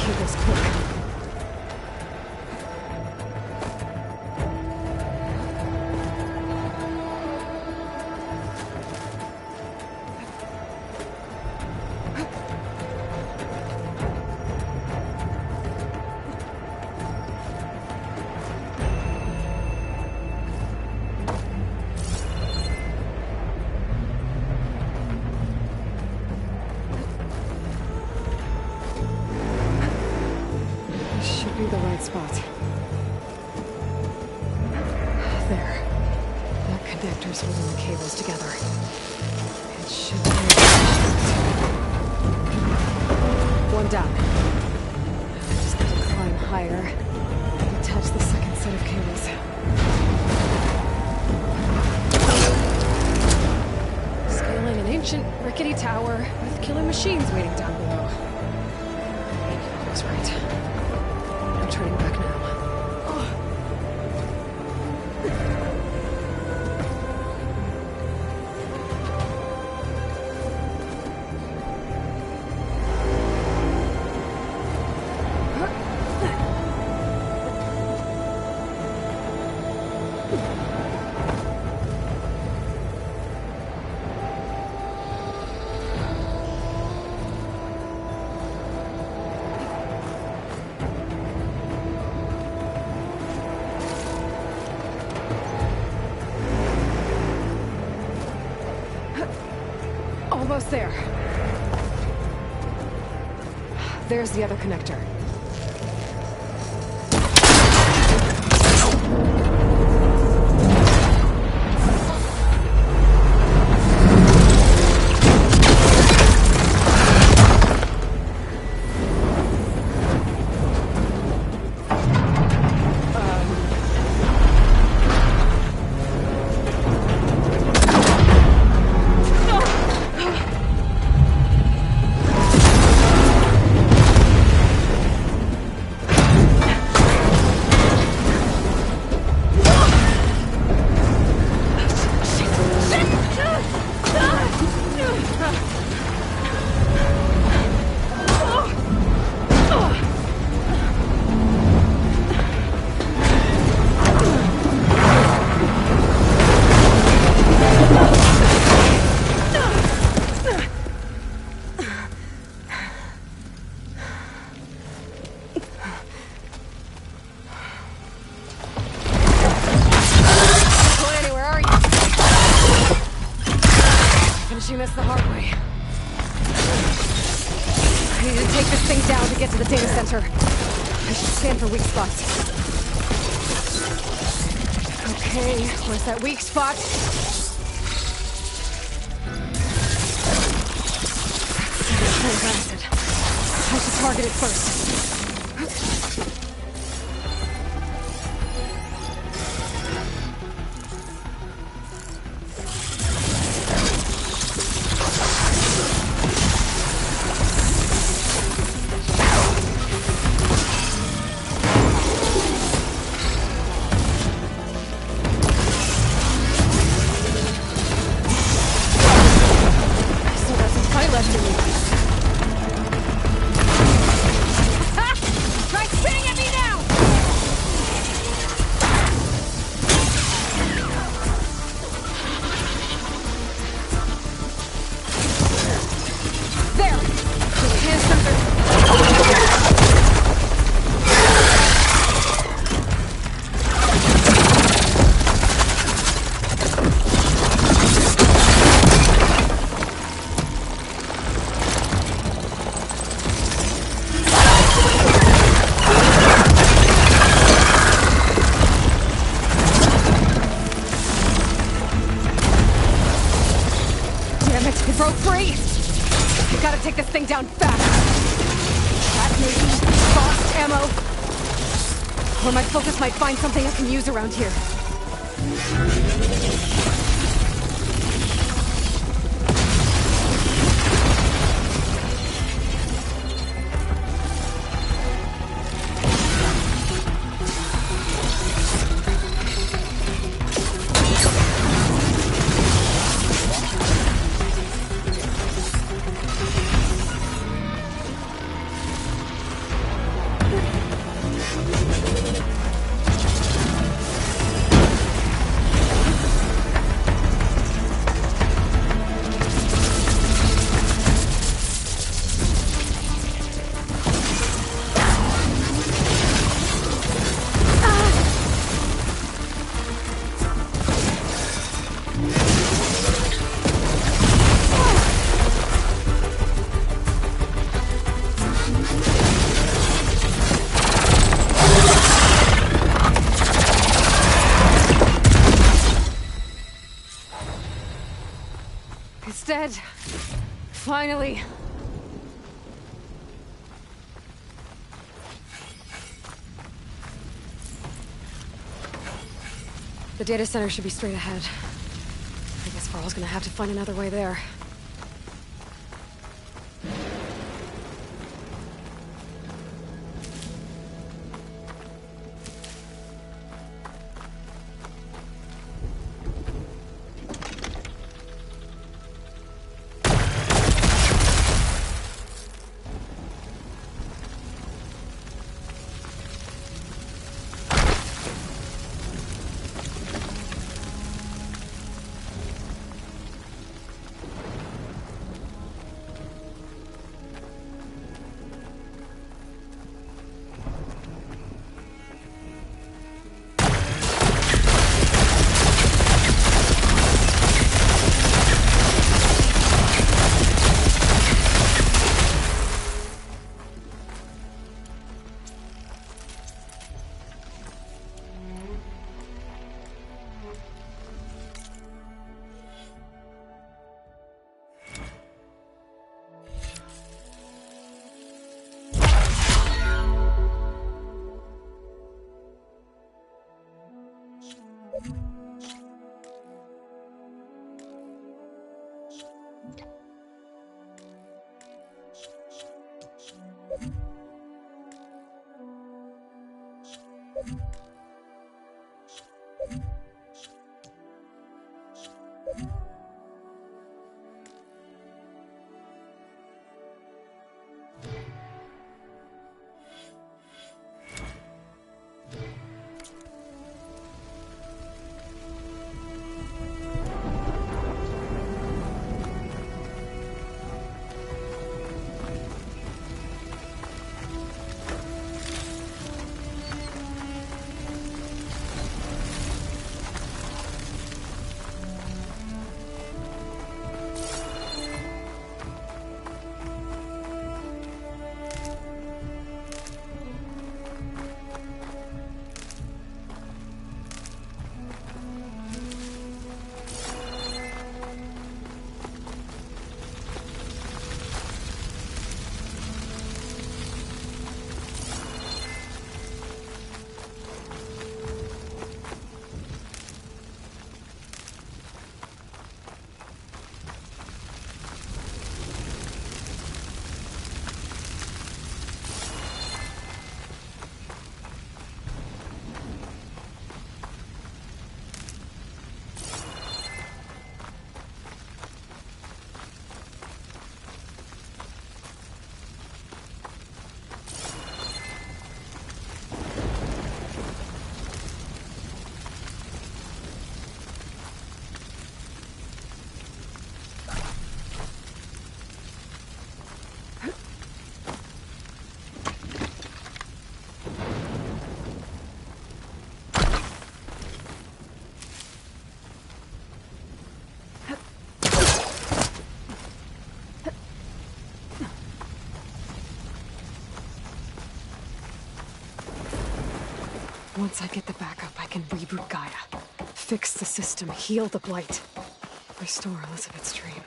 cables quick. Should be the right spot. There. That connector's holding the cables together. It should be... One down. I just need to climb higher and attach the second set of cables. Scaling an ancient, rickety tower with killer machines waiting down below. I was right. I'm turning back now. Almost there. There's the other connector. Finishing this the hard way. I need to take this thing down to get to the data center. I should scan for weak spots. Okay, where's that weak spot? Acid. I should target it first. It broke free! I gotta take this thing down fast! That maybe lost ammo? Or my focus might find something I can use around here. It's dead. Finally. The data center should be straight ahead. I guess Varl's gonna have to find another way there. Once I get the backup, I can reboot Gaia. Fix the system, heal the Blight. Restore Elizabeth's dream.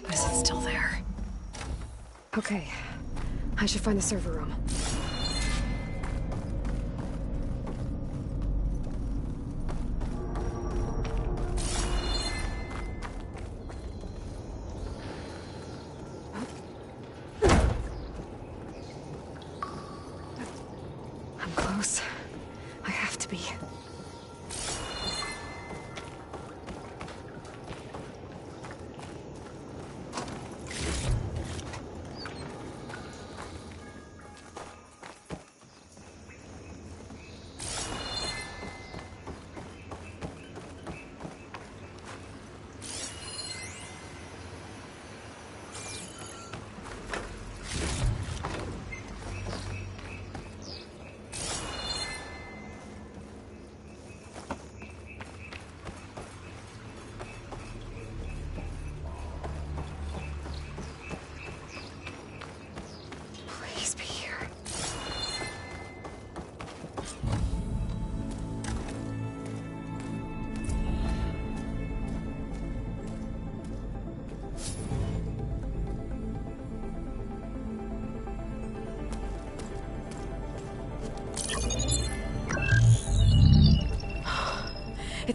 But is it still there? Okay. I should find the server room. I'm close. I have to be.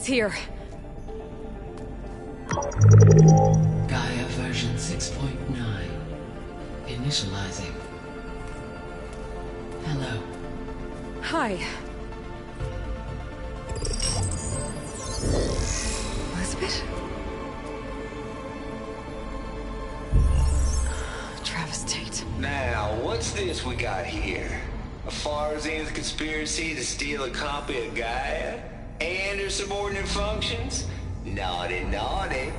It's here. Gaia version 6.9. Initializing. Hello. Hi. Elizabeth? Travis Tate. Now, what's this we got here? A Farzian's conspiracy to steal a copy of Gaia? And her subordinate functions? Naughty, naughty.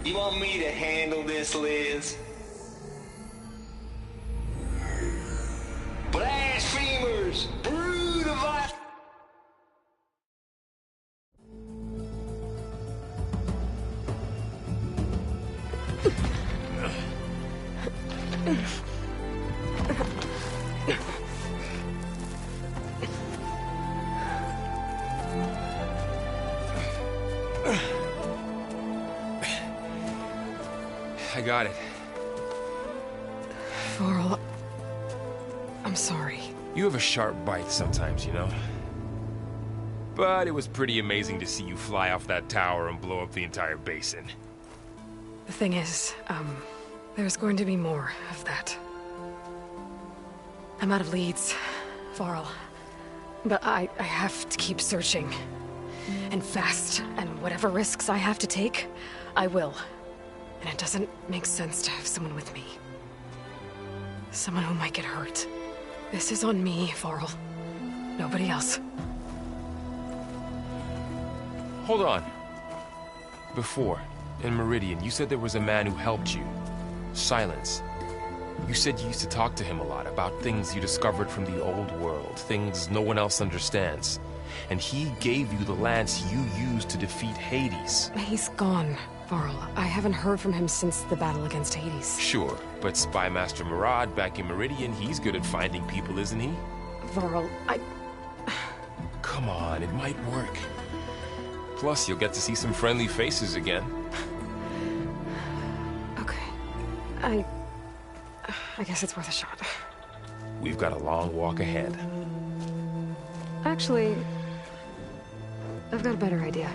You want me to handle this, Liz? Blasphemers! Brood of violence! I got it. Varl, I'm sorry. You have a sharp bite sometimes, you know? But it was pretty amazing to see you fly off that tower and blow up the entire basin. The thing is, there's going to be more of that. I'm out of leads, Varl. But I have to keep searching. And fast. And whatever risks I have to take, I will. And it doesn't make sense to have someone with me. Someone who might get hurt. This is on me, Varl. Nobody else. Hold on. Before, in Meridian, you said there was a man who helped you. Silence. You said you used to talk to him a lot about things you discovered from the old world, things no one else understands. And he gave you the lance you used to defeat Hades. He's gone, Varl. I haven't heard from him since the battle against Hades. Sure, but Spy Master Murad back in Meridian, he's good at finding people, isn't he? Varl, Come on, it might work. Plus, you'll get to see some friendly faces again. Okay. I guess it's worth a shot. We've got a long walk ahead. Actually, I've got a better idea.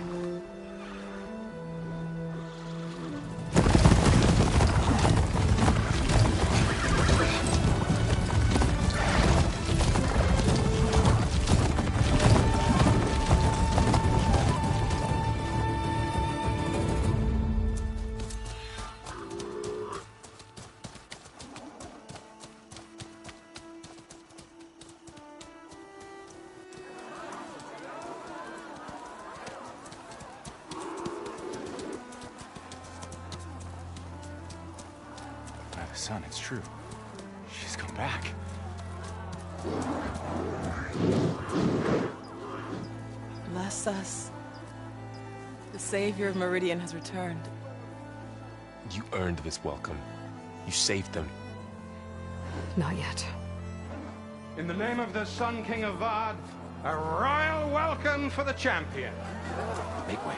Son, it's true. She's come back. Bless us. The Savior of Meridian has returned. You earned this welcome. You saved them. Not yet. In the name of the Sun King of Vard, a royal welcome for the champion. Make way.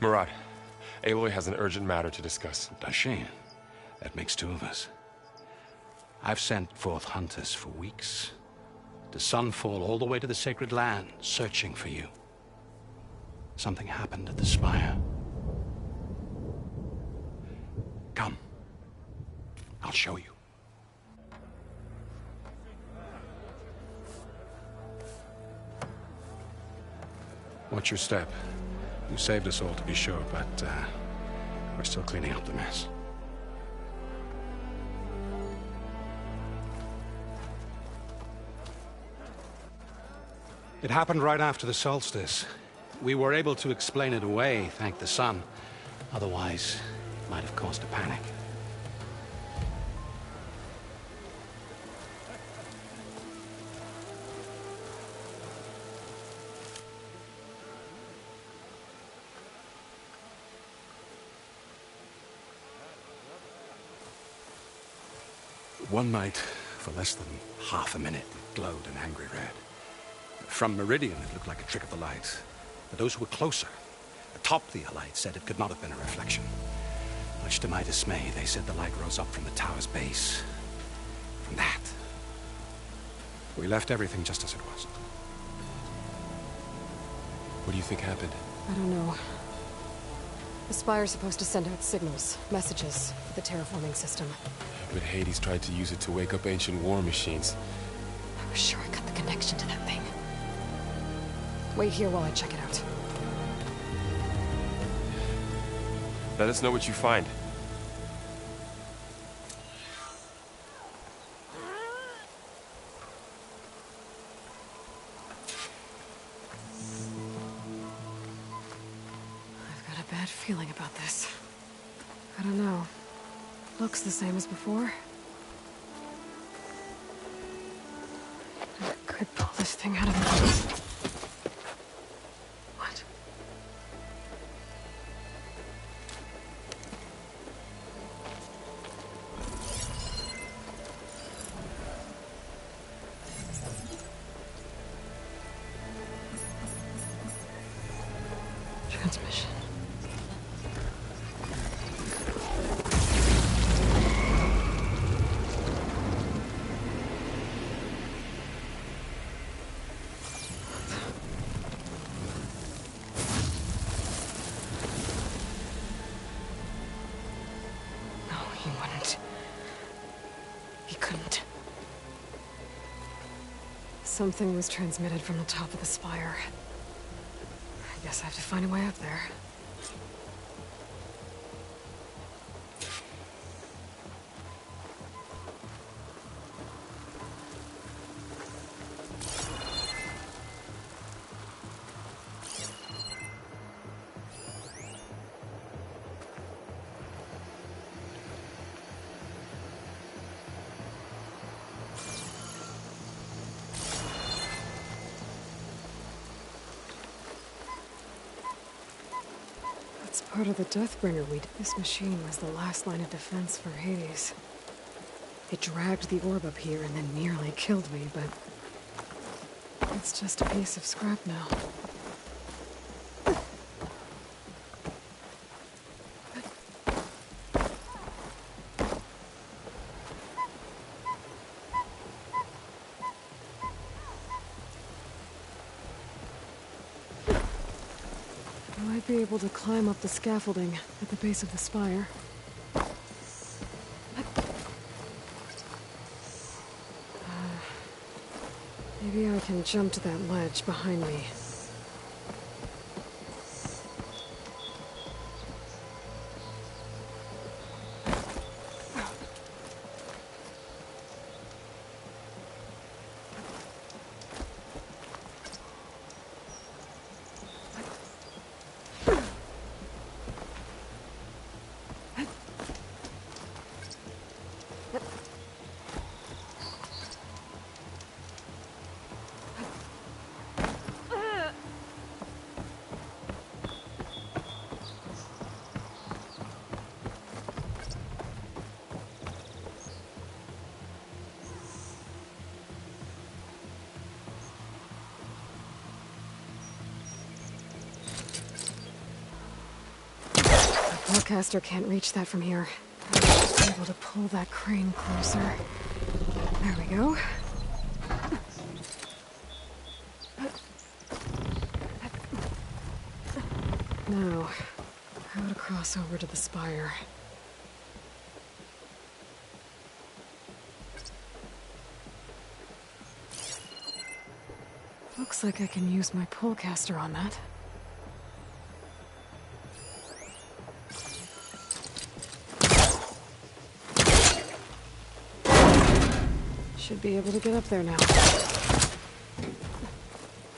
Murad, Aloy has an urgent matter to discuss. Dashane, that makes two of us. I've sent forth hunters for weeks. To Sunfall, all the way to the Sacred Land, searching for you. Something happened at the Spire. Come. I'll show you. Watch your step. You saved us all, to be sure, but we're still cleaning up the mess. It happened right after the solstice. We were able to explain it away, thank the sun. Otherwise, it might have caused a panic. One night, for less than half a minute, it glowed an angry red. From Meridian, it looked like a trick of the light. But those who were closer, atop the light, said it could not have been a reflection. Much to my dismay, they said the light rose up from the tower's base. From that. We left everything just as it was. What do you think happened? I don't know. The Spire's supposed to send out signals, messages, for the terraforming system. But Hades tried to use it to wake up ancient war machines. I was sure I got the connection to that thing. Wait here while I check it out. Let us know what you find. I've got a bad feeling about this. I don't know. Looks the same as before. I could pull this thing out of the... What? Transmission. No, he wouldn't. He couldn't. Something was transmitted from the top of the spire. I guess I have to find a way up there. It's part of the Deathbringer This machine was the last line of defense for Hades. It dragged the orb up here and then nearly killed me, but... it's just a piece of scrap now. I might be able to climb up the scaffolding at the base of the spire. Maybe I can jump to that ledge behind me. Hellcaster can't reach that from here. I'll be able to pull that crane closer. There we go. Now, how to cross over to the spire. Looks like I can use my pullcaster on that. Should be able to get up there now.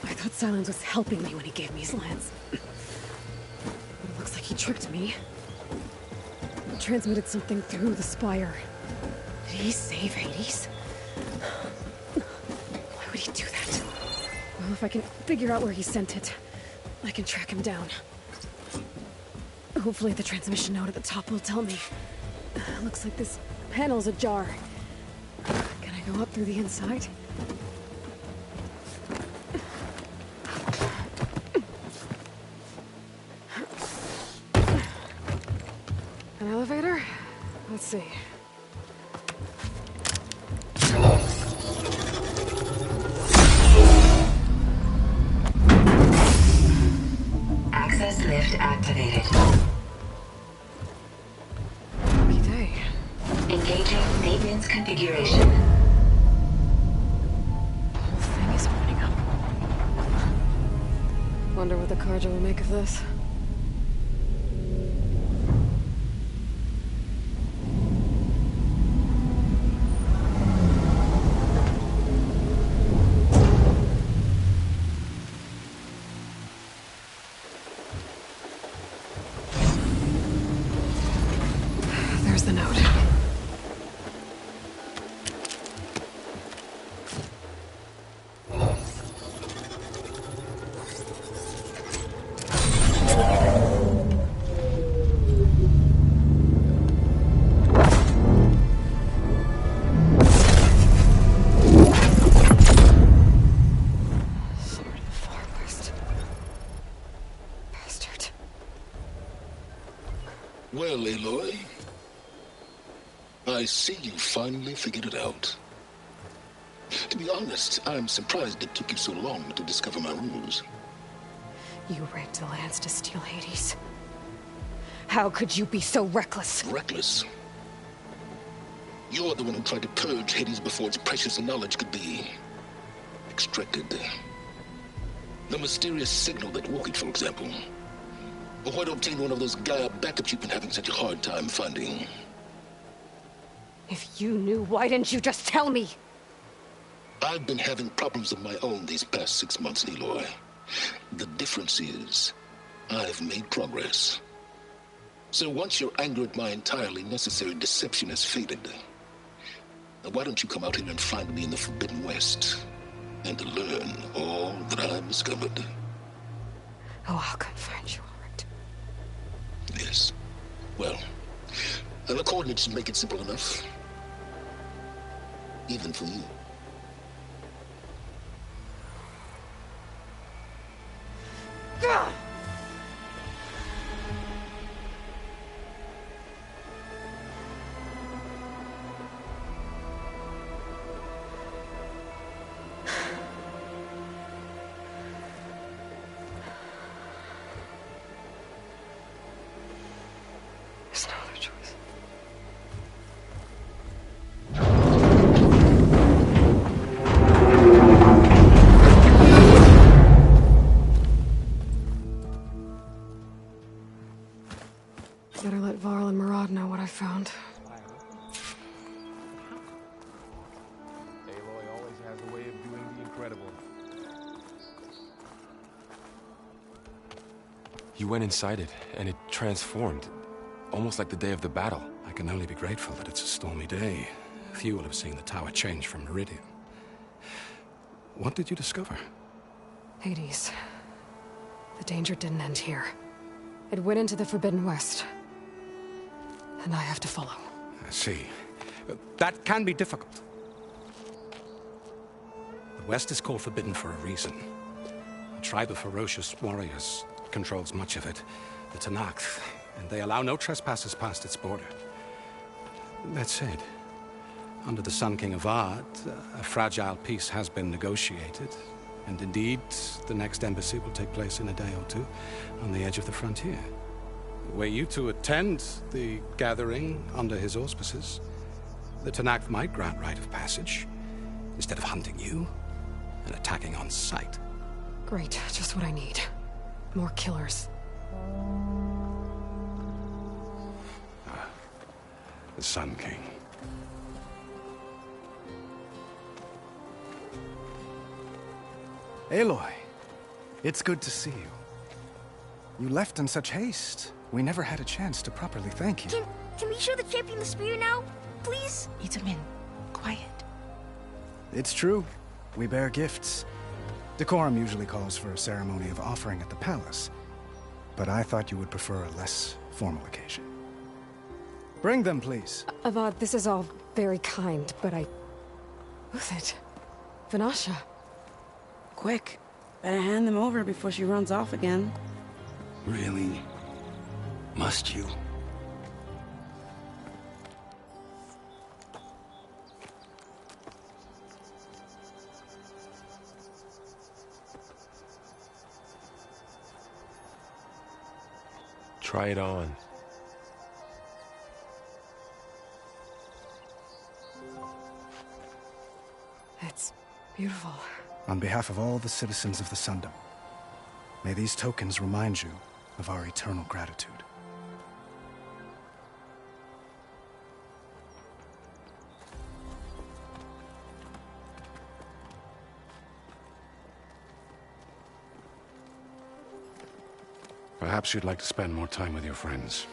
I thought Silence was helping me when he gave me his lance. But it looks like he tricked me. Transmitted something through the spire. Did he save Hades? Why would he do that? Well, if I can figure out where he sent it, I can track him down. Hopefully the transmission node at the top will tell me. Looks like this panel's ajar. Go up through the inside. An elevator? Let's see. activated. Lucky day. Engaging maintenance configuration. The whole thing is opening up. Wonder what the Carja will make of this. There's the note. Sword of Far West. Bastard. Well, Aloy, I see you finally figured it out. To be honest, I'm surprised it took you so long to discover my rules. You raped the lands to steal Hades. How could you be so reckless? Reckless? You're the one who tried to purge Hades before its precious knowledge could be extracted. The mysterious signal that woke it, for example. Or why to obtain one of those Gaia backups you've been having such a hard time finding. If you knew, why didn't you just tell me? I've been having problems of my own these past 6 months, Aloy. The difference is, I've made progress. So once your anger at my entirely necessary deception has faded, why don't you come out here and find me in the Forbidden West, and learn all that I've discovered? Oh, I'll come find you, all right. Yes. Well, the coordinates make it simple enough. Even for you. Gah! There's no other choice. Better let Varl and Murad know what I found. Aloy always has a way of doing the incredible. You went inside it, and it transformed. Almost like the day of the battle. I can only be grateful that it's a stormy day. Few will have seen the tower change from Meridian. What did you discover? Hades. The danger didn't end here. It went into the Forbidden West. And I have to follow. I see. That can be difficult. The West is called Forbidden for a reason. A tribe of ferocious warriors controls much of it. The Tenakth, and they allow no trespassers past its border. That said, under the Sun King Avad, a fragile peace has been negotiated. And indeed, the next embassy will take place in a day or two on the edge of the frontier. Were you to attend the gathering under his auspices, the Tenakth might grant right of passage, instead of hunting you and attacking on sight. Great, just what I need. More killers. The Sun King. Aloy, it's good to see you. You left in such haste. We never had a chance to properly thank you. Can we show the champion the spear now? Please? Itamin, quiet. It's true. We bear gifts. Decorum usually calls for a ceremony of offering at the palace. But I thought you would prefer a less formal occasion. Bring them, please. Avad, this is all very kind, but Who's it? Vanasha. Quick. Better hand them over before she runs off again. Really? Must you? Try it on. It's beautiful. On behalf of all the citizens of the Sundom, may these tokens remind you of our eternal gratitude. Perhaps you'd like to spend more time with your friends.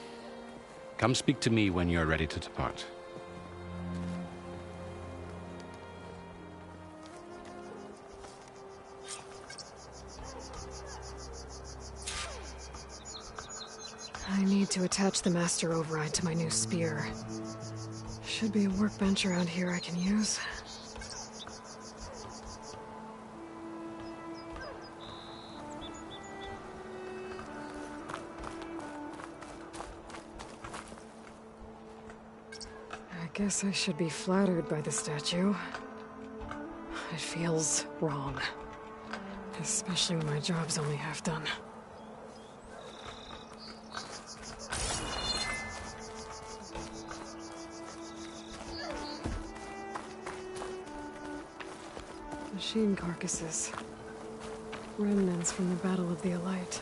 Come speak to me when you're ready to depart. I need to attach the Master Override to my new spear. Should be a workbench around here I can use. I guess I should be flattered by the statue. It feels wrong. Especially when my job's only half done. Machine carcasses. Remnants from the Battle of the Elite.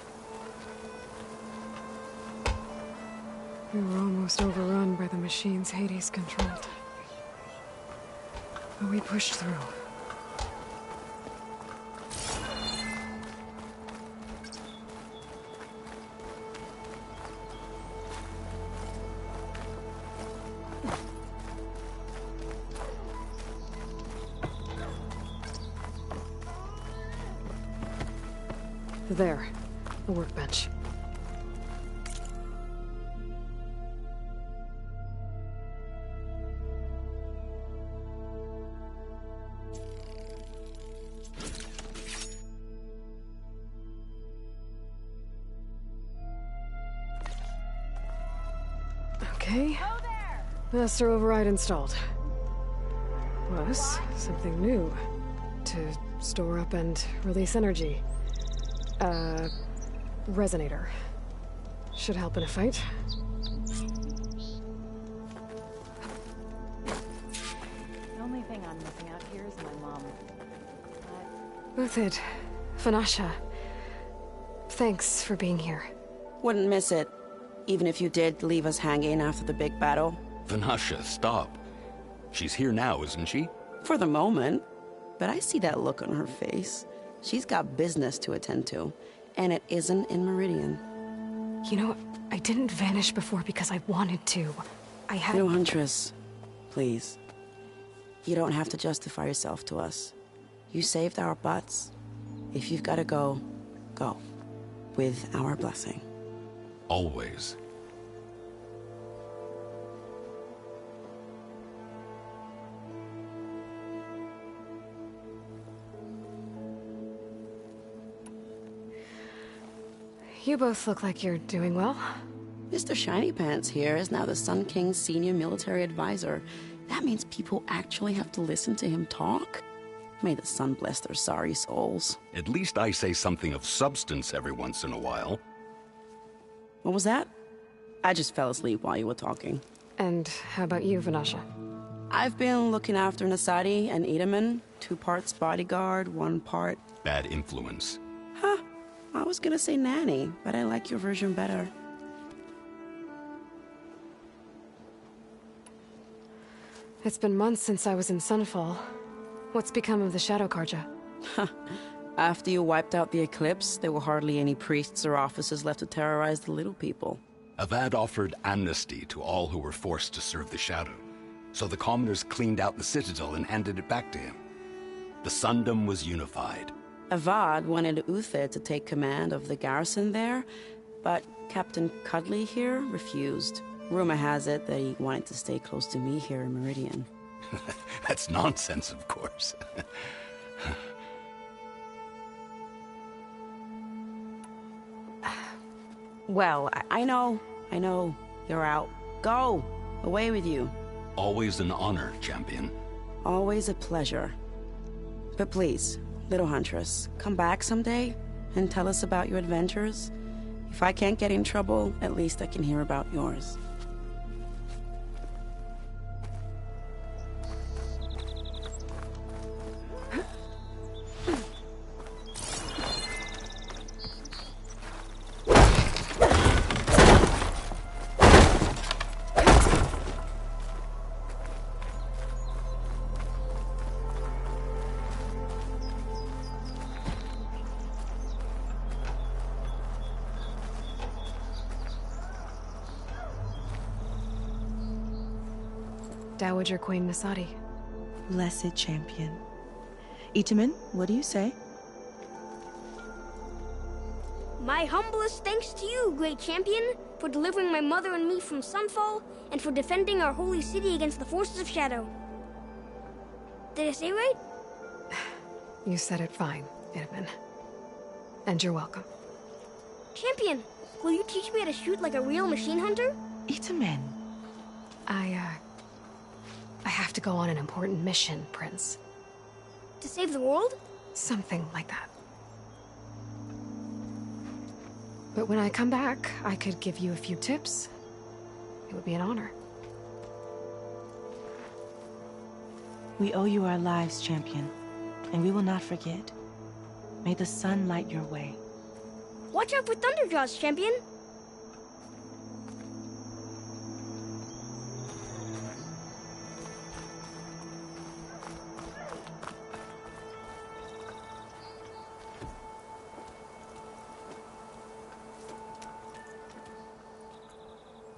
We were almost overrun by the machines Hades controlled. But we pushed through. There, a workbench. Okay. Master Override installed. Plus, something new. To store up and release energy. Resonator. Should help in a fight. The only thing I'm missing out here is my mom. Uthid. Vanasha. Thanks for being here. Wouldn't miss it. Even if you did leave us hanging after the big battle. Vanasha, stop. She's here now, isn't she? For the moment. But I see that look on her face. She's got business to attend to. And it isn't in Meridian. You know, I didn't vanish before because I wanted to. I had... No, Huntress. Please. You don't have to justify yourself to us. You saved our butts. If you've got to go, go. With our blessing. Always. You both look like you're doing well. Mr. Shiny Pants here is now the Sun King's senior military advisor. That means people actually have to listen to him talk? May the sun bless their sorry souls. At least I say something of substance every once in a while. What was that? I just fell asleep while you were talking. And how about you, Vanasha? I've been looking after Nasadi and Edaman. 2 parts bodyguard, 1 part... Bad influence. Huh. I was gonna say nanny, but I like your version better. It's been months since I was in Sunfall. What's become of the Shadow Carja? After you wiped out the Eclipse, there were hardly any priests or officers left to terrorize the little people. Avad offered amnesty to all who were forced to serve the Shadow, so the commoners cleaned out the Citadel and handed it back to him. The Sundom was unified. Avad wanted Uthid to take command of the garrison there, but Captain Cudley here refused. Rumor has it that he wanted to stay close to me here in Meridian. That's nonsense, of course. Well, I know. You're out. Go! Away with you. Always an honor, champion. Always a pleasure. But please, little Huntress, come back someday and tell us about your adventures. If I can't get in trouble, at least I can hear about yours. Dowager Queen Nasadi. Blessed champion. Itamen, what do you say? My humblest thanks to you, great champion, for delivering my mother and me from Sunfall, and for defending our holy city against the forces of Shadow. Did I say right? You said it fine, Itamen. And you're welcome. Champion, will you teach me how to shoot like a real machine hunter? Itamen. I have to go on an important mission, Prince. To save the world? Something like that. But when I come back, I could give you a few tips. It would be an honor. We owe you our lives, champion, and we will not forget. May the sun light your way. Watch out for Thunderjaws, champion!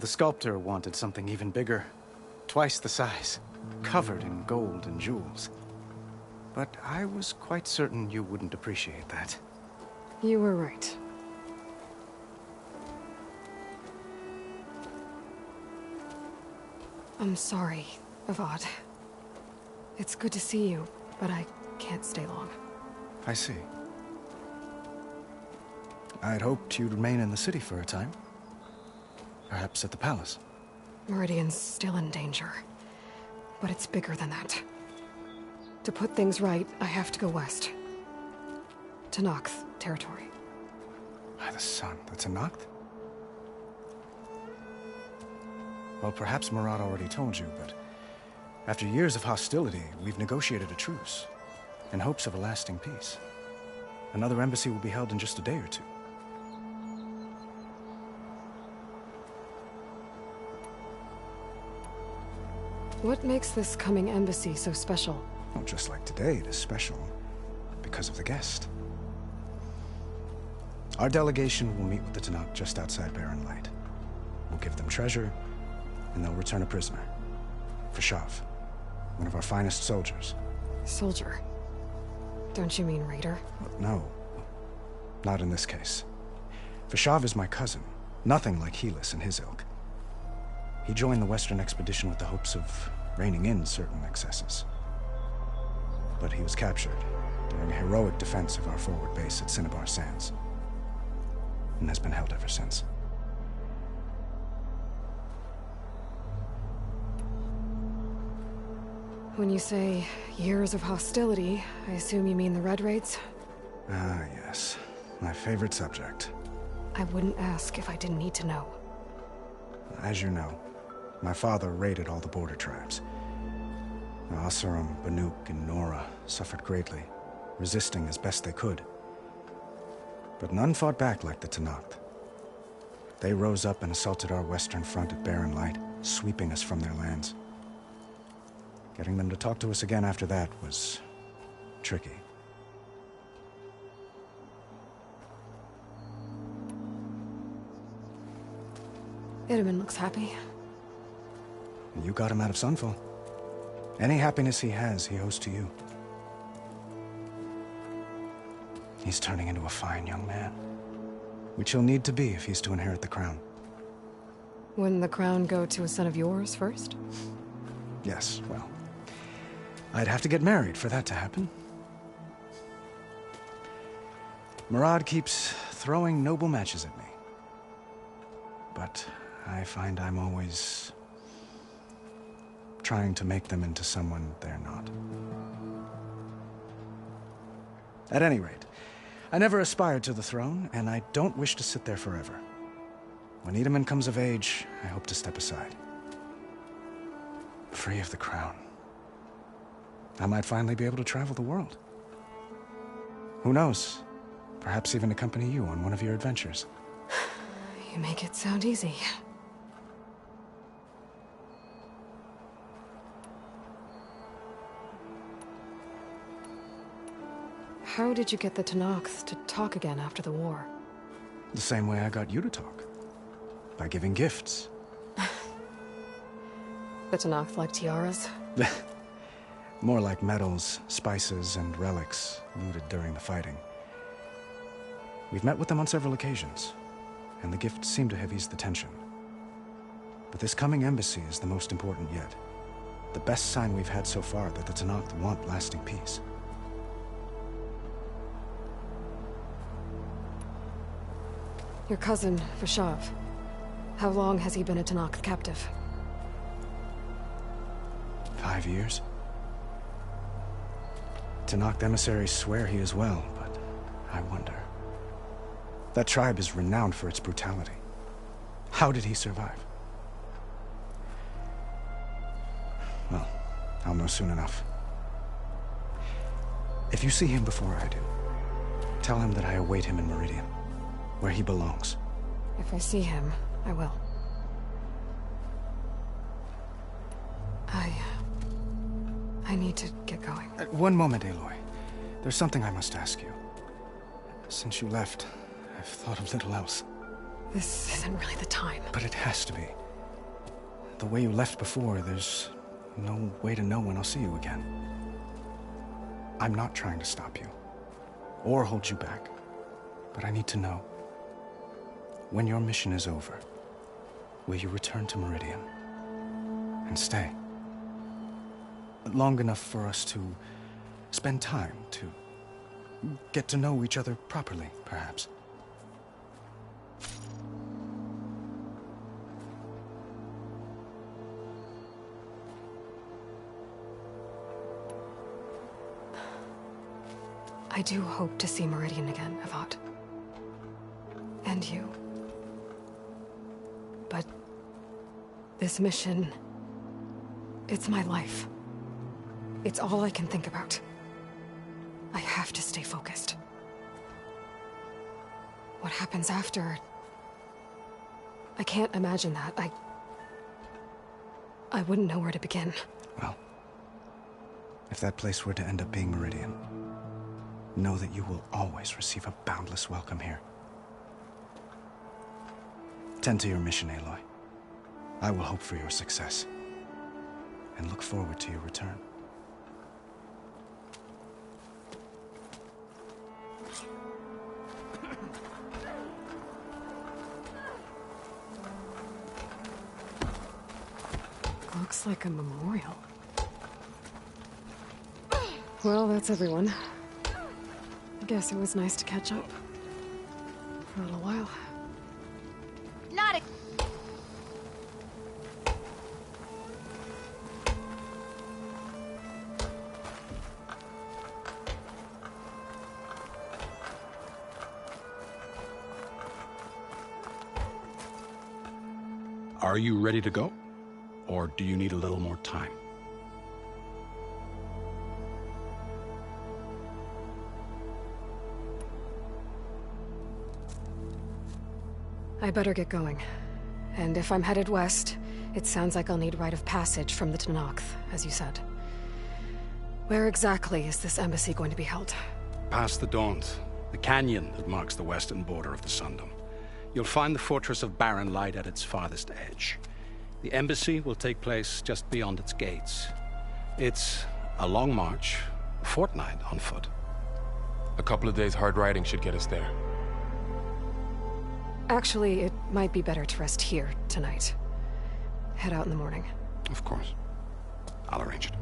The sculptor wanted something even bigger, twice the size, covered in gold and jewels. But I was quite certain you wouldn't appreciate that. You were right. I'm sorry, Avad. It's good to see you, but I can't stay long. I see. I'd hoped you'd remain in the city for a time. Perhaps at the palace. Meridian's still in danger. But it's bigger than that. To put things right, I have to go west. To Noct territory. By the sun, that's a Noct? Well, perhaps Murad already told you, but after years of hostility, we've negotiated a truce, in hopes of a lasting peace. Another embassy will be held in just a day or two. What makes this coming embassy so special? Well, just like today, it is special because of the guest. Our delegation will meet with the Tenakth just outside Barren Light. We'll give them treasure, and they'll return a prisoner. Fashav, one of our finest soldiers. Soldier? Don't you mean raider? No, not in this case. Fashav is my cousin, nothing like Helis and his ilk. He joined the Western expedition with the hopes of reining in certain excesses. But he was captured during a heroic defense of our forward base at Cinnabar Sands, and has been held ever since. When you say years of hostility, I assume you mean the Red Raids? Ah, yes. My favorite subject. I wouldn't ask if I didn't need to know. As you know, my father raided all the border tribes. Oseram, Banuk, and Nora suffered greatly, resisting as best they could. But none fought back like the Tenakth. They rose up and assaulted our western front at Barren Light, sweeping us from their lands. Getting them to talk to us again after that was tricky. Itamen looks happy. You got him out of Sunfall. Any happiness he has, he owes to you. He's turning into a fine young man, which he'll need to be if he's to inherit the crown. Wouldn't the crown go to a son of yours first? Yes, well, I'd have to get married for that to happen. Murad keeps throwing noble matches at me. But I find I'm always trying to make them into someone they're not. At any rate, I never aspired to the throne, and I don't wish to sit there forever. When Edaman comes of age, I hope to step aside. Free of the crown. I might finally be able to travel the world. Who knows? Perhaps even accompany you on one of your adventures. You make it sound easy. How did you get the Tenakth to talk again after the war? The same way I got you to talk. By giving gifts. The Tenakth like tiaras? More like medals, spices, and relics looted during the fighting. We've met with them on several occasions, and the gifts seem to have eased the tension. But this coming embassy is the most important yet. The best sign we've had so far that the Tenakth want lasting peace. Your cousin, Vashav. How long has he been a Tenakth captive? 5 years. Tenakth emissaries swear he is well, but I wonder. That tribe is renowned for its brutality. How did he survive? Well, I'll know soon enough. If you see him before I do, tell him that I await him in Meridian, where he belongs. If I see him, I will. I need to get going. One moment, Aloy. There's something I must ask you. Since you left, I've thought of little else. This isn't really the time. But it has to be. The way you left before, there's no way to know when I'll see you again. I'm not trying to stop you, or hold you back. But I need to know. When your mission is over, will you return to Meridian? And stay? Long enough for us to spend time, to get to know each other properly, perhaps. I do hope to see Meridian again, Avad. And you. But this mission, it's my life. It's all I can think about. I have to stay focused. What happens after? I can't imagine that. I wouldn't know where to begin. Well, if that place were to end up being Meridian, know that you will always receive a boundless welcome here. Tend to your mission, Aloy. I will hope for your success, and look forward to your return. Looks like a memorial. Well, that's everyone. I guess it was nice to catch up. For a little while. Not a... Are you ready to go? Or do you need a little more time? I better get going. And if I'm headed west, it sounds like I'll need rite of passage from the Tenakth, as you said. Where exactly is this embassy going to be held? Past the Daunt, the canyon that marks the western border of the Sundom. You'll find the fortress of Barren Light at its farthest edge. The embassy will take place just beyond its gates. It's a long march, a fortnight on foot. A couple of days hard riding should get us there. Actually, it might be better to rest here tonight. Head out in the morning. Of course. I'll arrange it.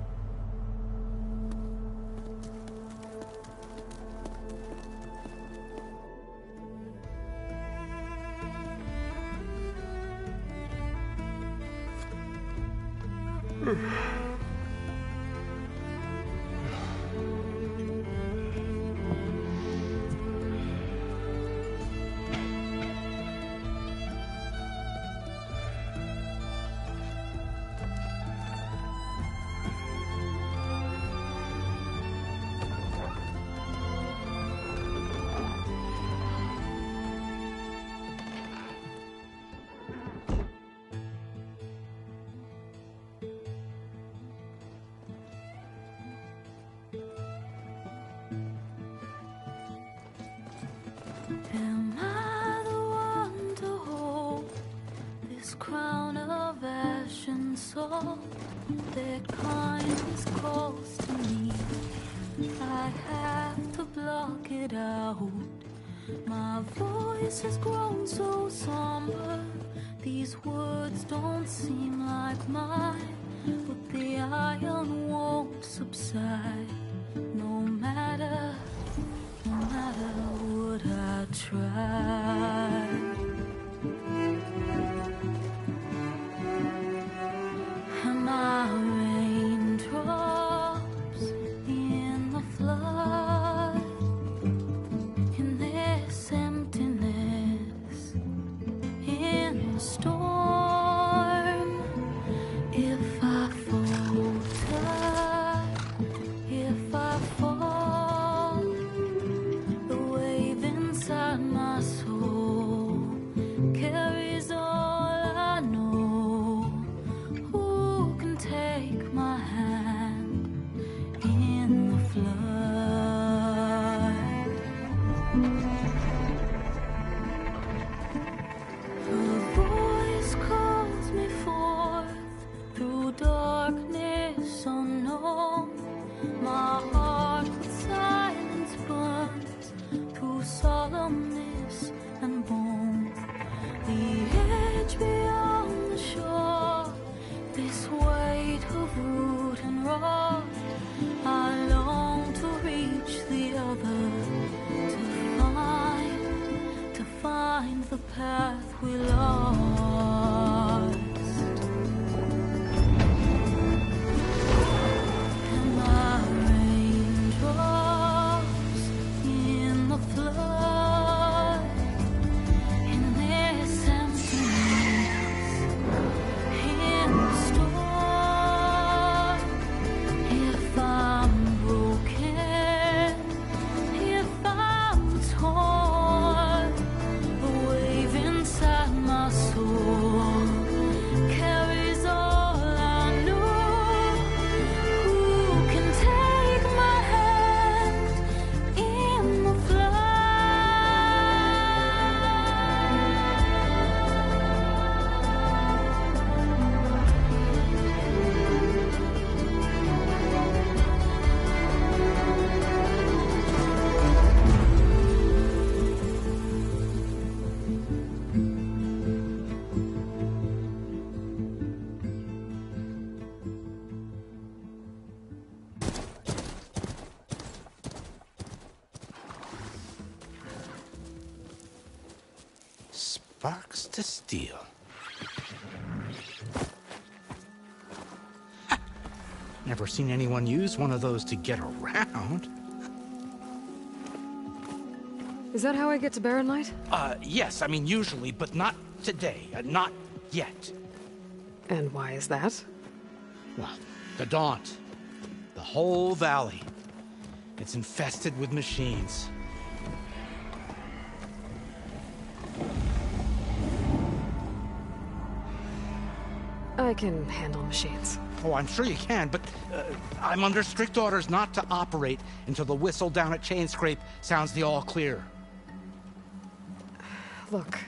all that kindness calls to me. I have to block it out. My voice has grown so somber. These words don't seem like mine, but the iron won't subside. No matter what I try. And my raindrops in the flood, in this emptiness, in the storm. If I falter, if I fall, the wave inside my soul carries all I know. Who can take my hand in the flood? The voice calls me forth through darkness unknown. My heart with silence burns through solemnness and bone. The edge beyond the shore, this weight of root and rock. I long to reach the other, to find the path we lost. And my raindrops in the flood, in this emptiness, in the storm. If I'm broken, if I'm torn, the wave inside my soul carries all I know. Who can take my hand in the Sparks to steel. Never seen anyone use one of those to get around. Is that how I get to Barren Light? Yes, I mean usually, but not today. Not yet. And why is that? Well, the Daunt. The whole valley. It's infested with machines. I can handle machines. Oh, I'm sure you can, but I'm under strict orders not to operate until the whistle down at Chainscrape sounds the all clear. Look,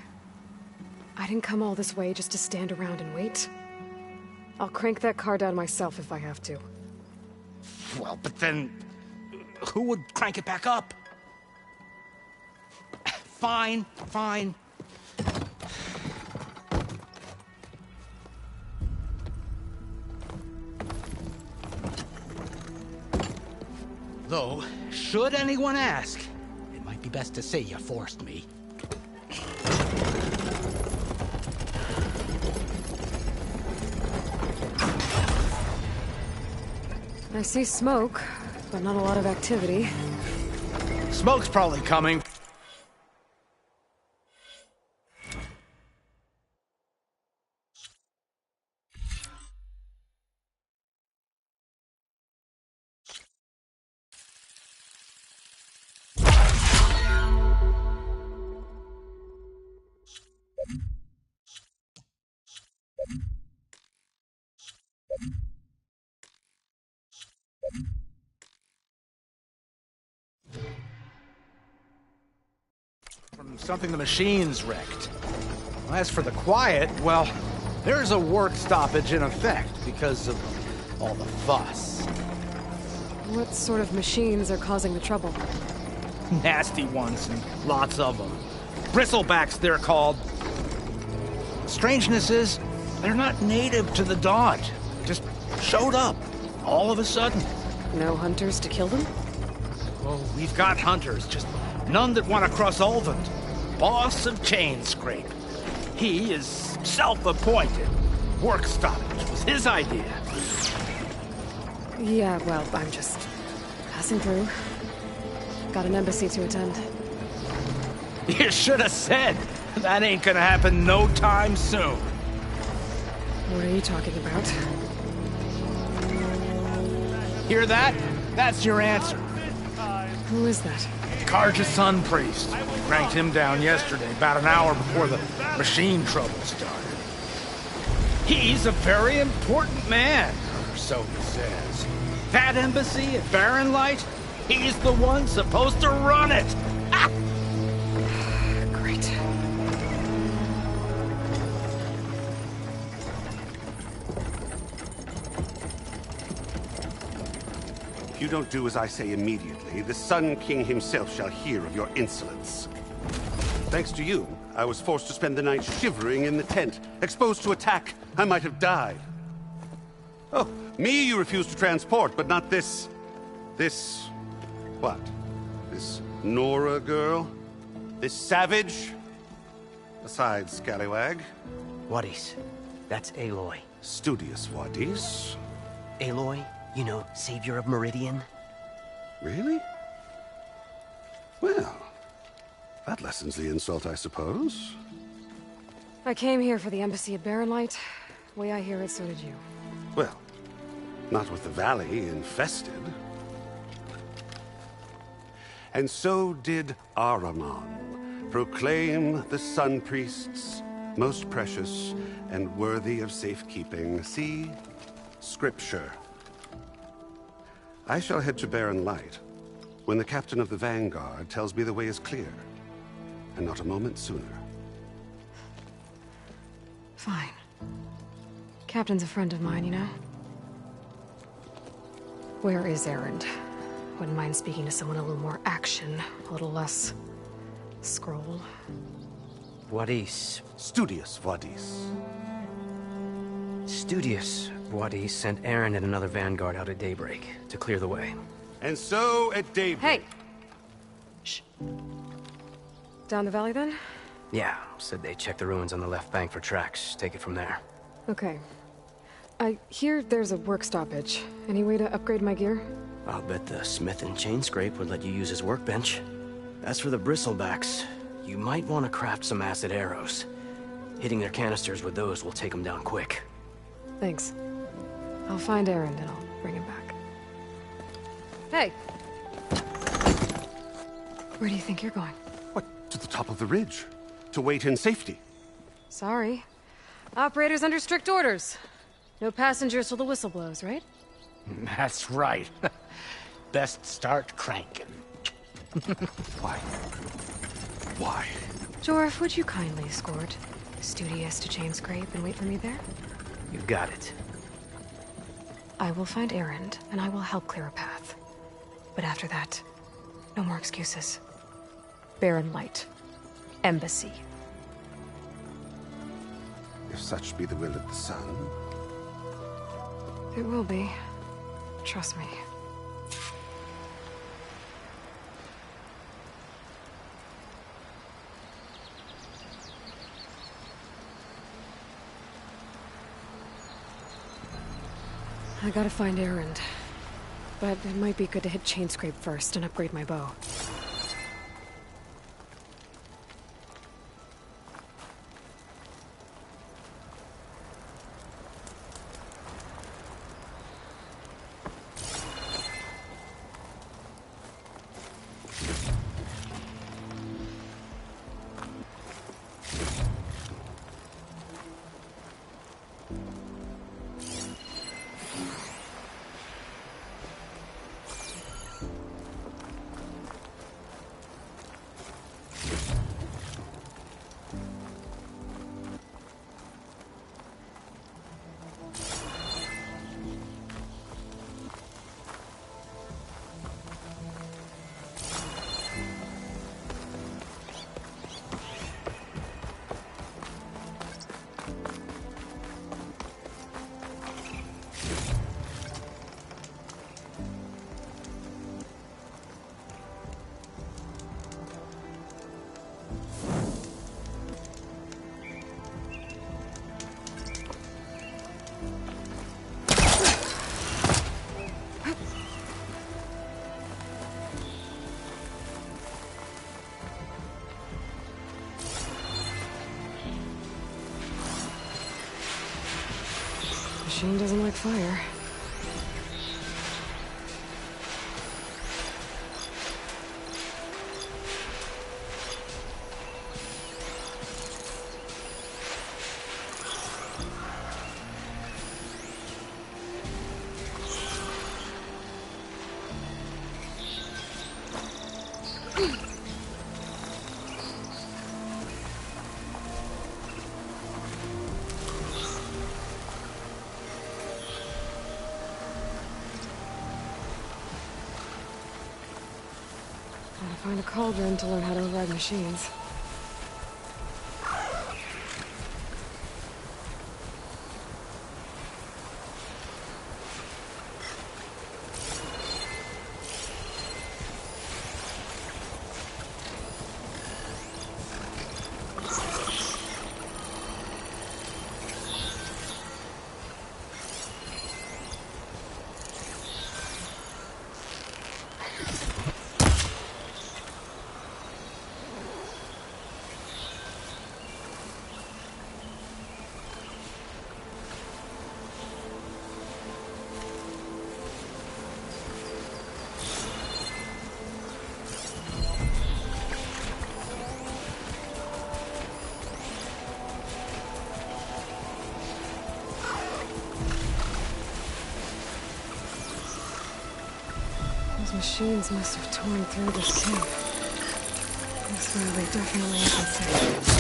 I didn't come all this way just to stand around and wait. I'll crank that car down myself if I have to. Well, but then who would crank it back up? Fine, fine. Though, should anyone ask, it might be best to say you forced me. I see smoke, but not a lot of activity. Smoke's probably coming. From something the machines wrecked. As for the quiet, well, There's a work stoppage in effect because of all the fuss. What sort of machines are causing the trouble? Nasty ones, and lots of them. Bristlebacks, they're called. Strangeness is, they're not native to the Dodge. Just showed up, all of a sudden. No hunters to kill them? Oh, we've got hunters, just none that want to cross Ulvund. Boss of Chainscrape. He is self-appointed. Work stoppage was his idea. Yeah, well, I'm just passing through. Got an embassy to attend. You should have said. That ain't gonna happen no time soon. What are you talking about? Hear that? That's your answer. Who is that? Karja's Sun Priest. Cranked him down yesterday, about an hour before the machine trouble started. He's a very important man, or so he says. That embassy at Barren Light, he's the one supposed to run it. Ah! Great. If you don't do as I say immediately, the Sun King himself shall hear of your insolence. Thanks to you, I was forced to spend the night shivering in the tent. Exposed to attack, I might have died. Oh, me you refuse to transport, but not this... what? This Nora girl? This savage? Besides, scallywag. Wadis. That's Aloy. Studious Wadis. Aloy, you know, savior of Meridian. Really? Well, that lessens the insult, I suppose. I came here for the embassy at Barren Light. Way I hear it, so did you. Well, not with the valley infested. And so did Ahriman proclaim the Sun Priests most precious and worthy of safekeeping. See? Scripture. I shall head to Barren Light when the captain of the Vanguard tells me the way is clear, and not a moment sooner. Fine. Captain's a friend of mine, you know? Where is Erend? Wouldn't mind speaking to someone a little more action, a little less... scroll. Wadis. Studious Wadis. Studious Wadis sent Erend and another Vanguard out at daybreak to clear the way. And so at daybreak... Hey! Shh. Down the valley, then? Yeah, said they checked the ruins on the left bank for tracks. Take it from there. Okay. I hear there's a work stoppage. Any way to upgrade my gear? I'll bet the smith in Chainscrape would let you use his workbench. As for the Bristlebacks, you might want to craft some acid arrows. Hitting their canisters with those will take them down quick. Thanks. I'll find Erend and I'll bring him back. Hey! Where do you think you're going? What, to the top of the ridge? To wait in safety? Sorry. Operator's under strict orders. No passengers till the whistle blows, right? That's right. Best start cranking. Why? Why? Jorf, would you kindly escort Studious to Chainscrape and wait for me there? You got it. I will find Erend, and I will help clear a path. But after that, no more excuses. Barren Light. Embassy. If such be the will of the sun. It will be. Trust me. I gotta find Erend. But it might be good to hit Chainscrape first and upgrade my bow. Machine doesn't like fire. Find a cauldron to learn how to ride machines. Machines must have torn through this cave. This way they definitely have safe.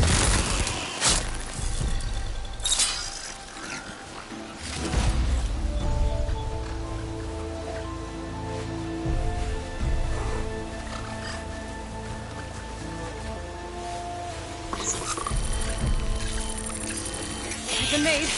Like a maid.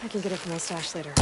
I can get it from my stash later.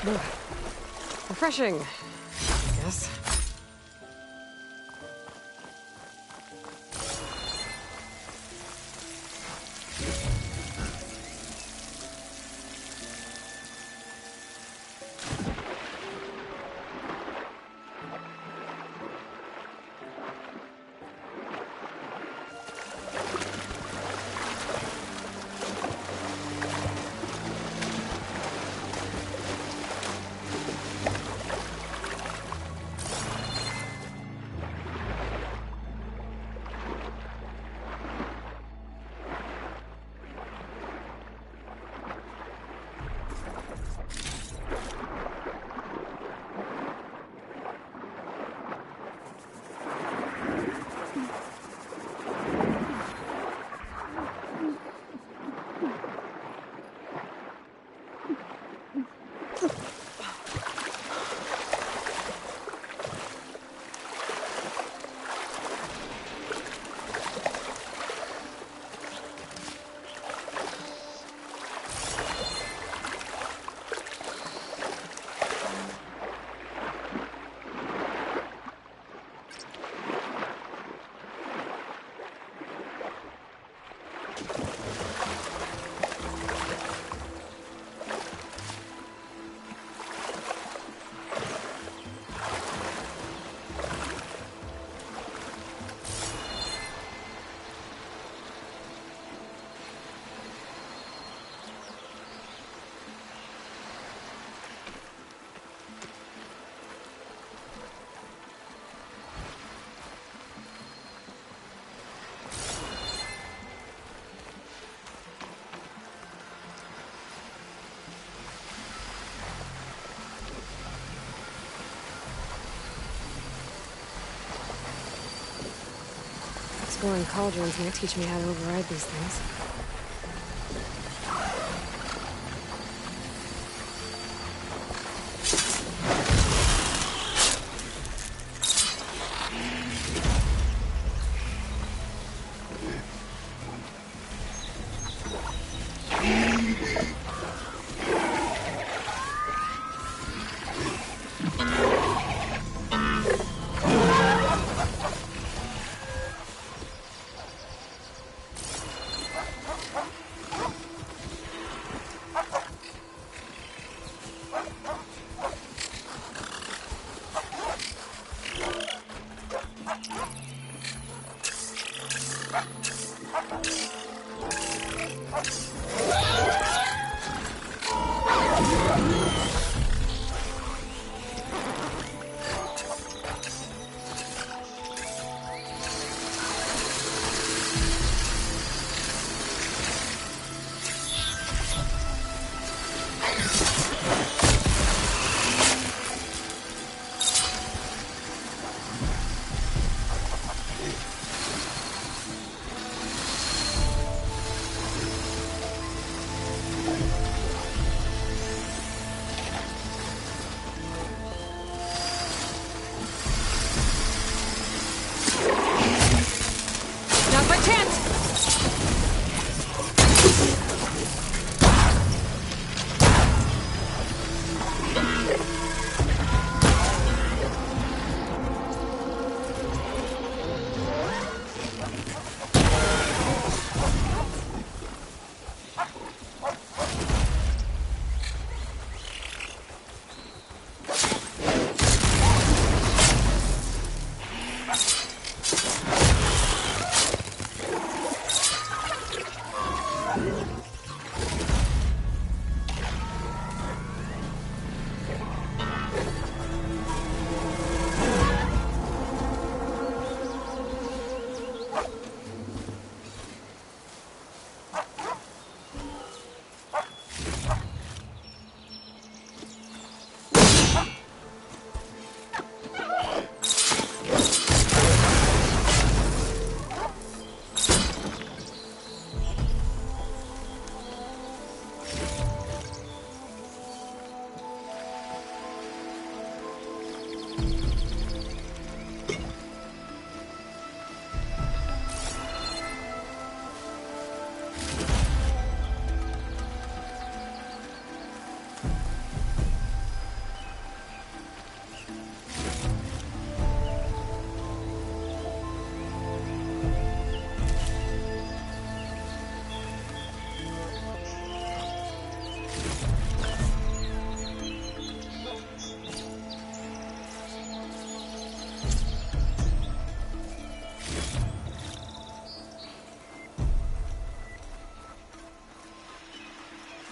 Refreshing, I guess. Exploring cauldrons might teach me how to override these things.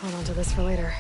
Hold on to this for later.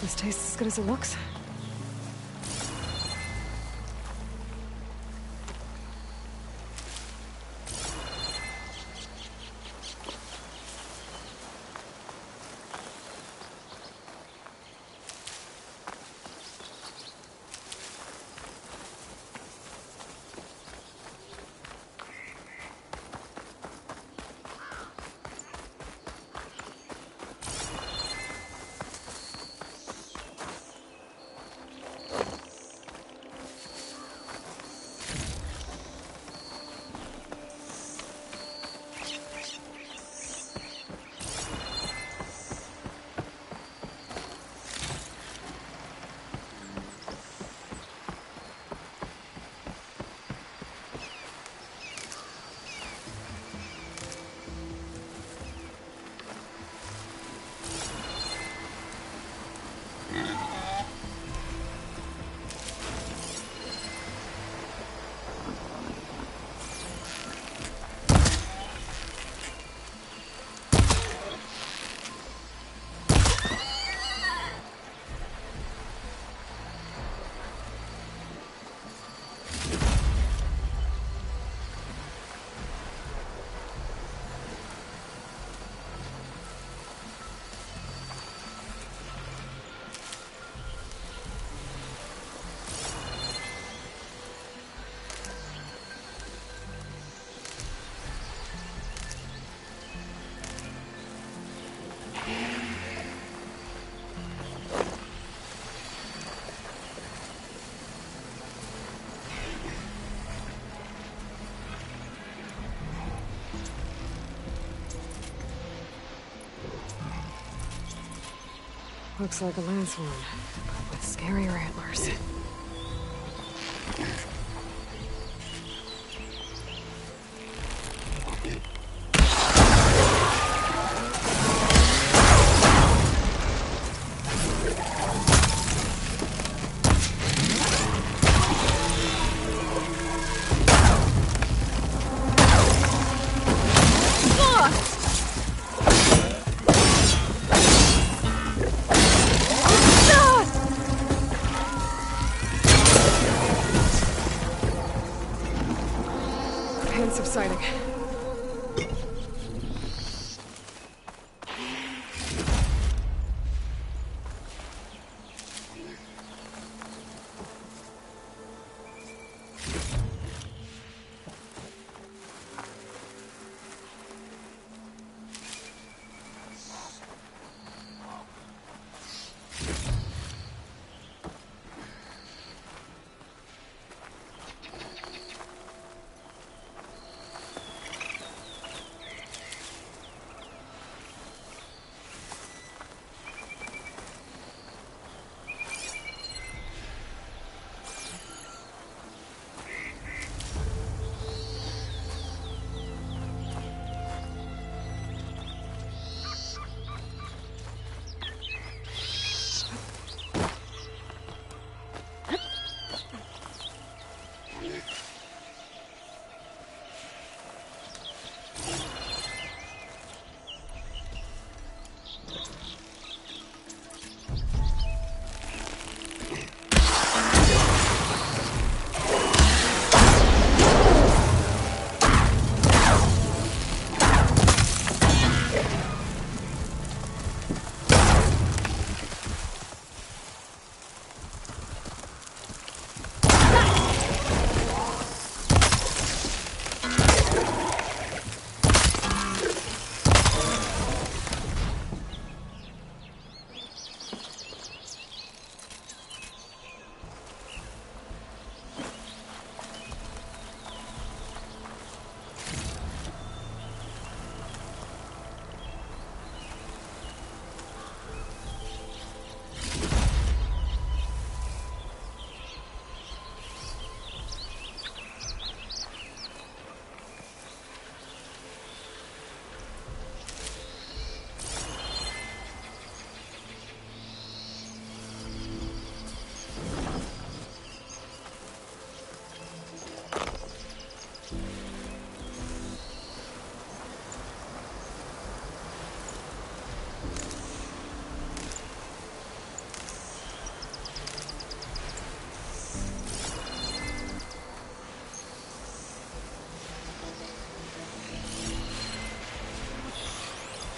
This tastes as good as it looks. Looks like a lance one, but with scarier antlers. Pain subsiding.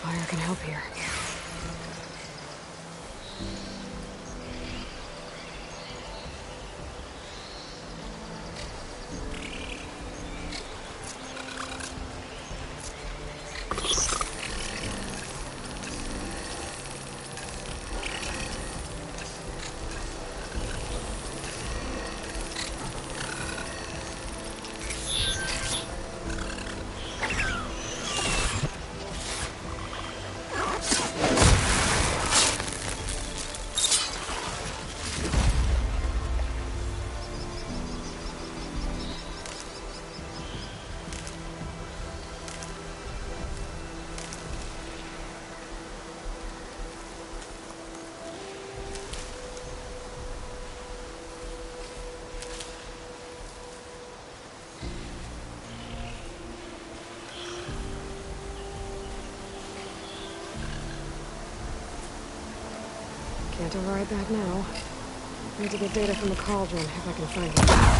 Fire can help here. Can't override that now. Need to get data from the cauldron, if I can find it.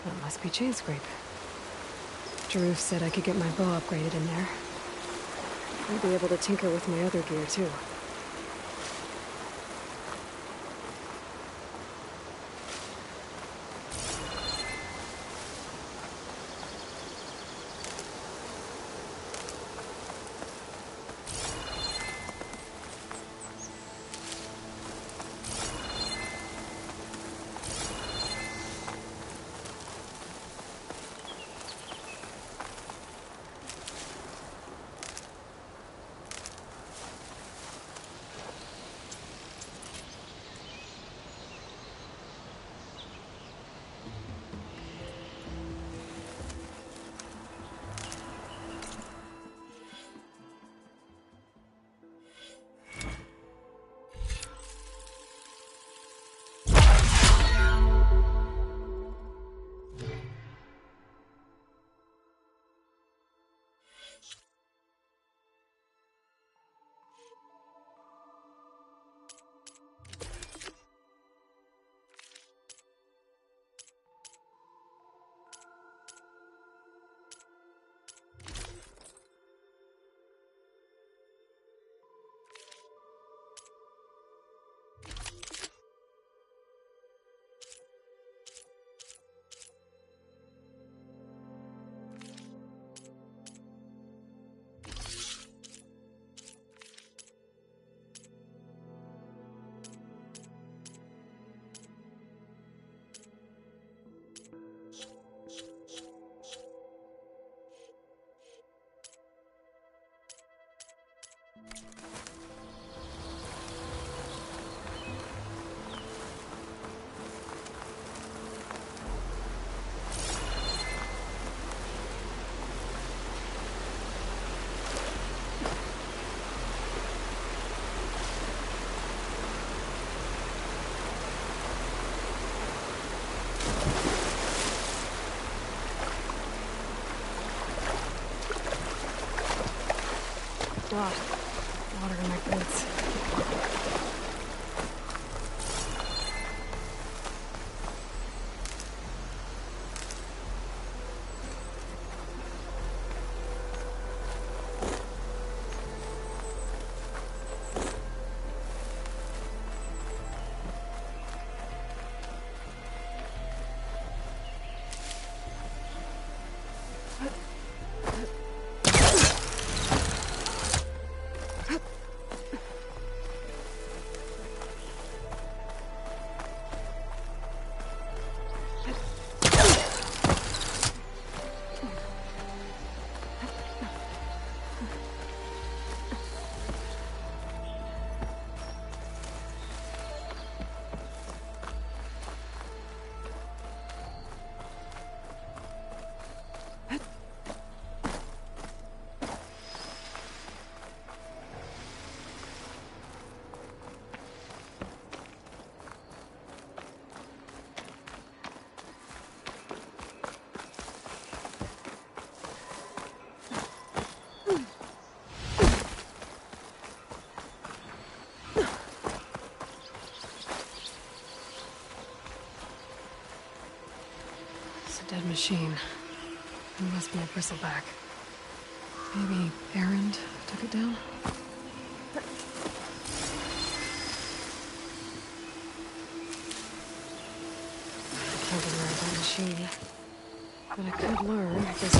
That must be Chainscrape. Jaruf said I could get my bow upgraded in there. I'll be able to tinker with my other gear, too. Water in my boots. Dead machine. It must be a bristleback. Maybe Erend took it down? I can't get around that machine. But I could learn this.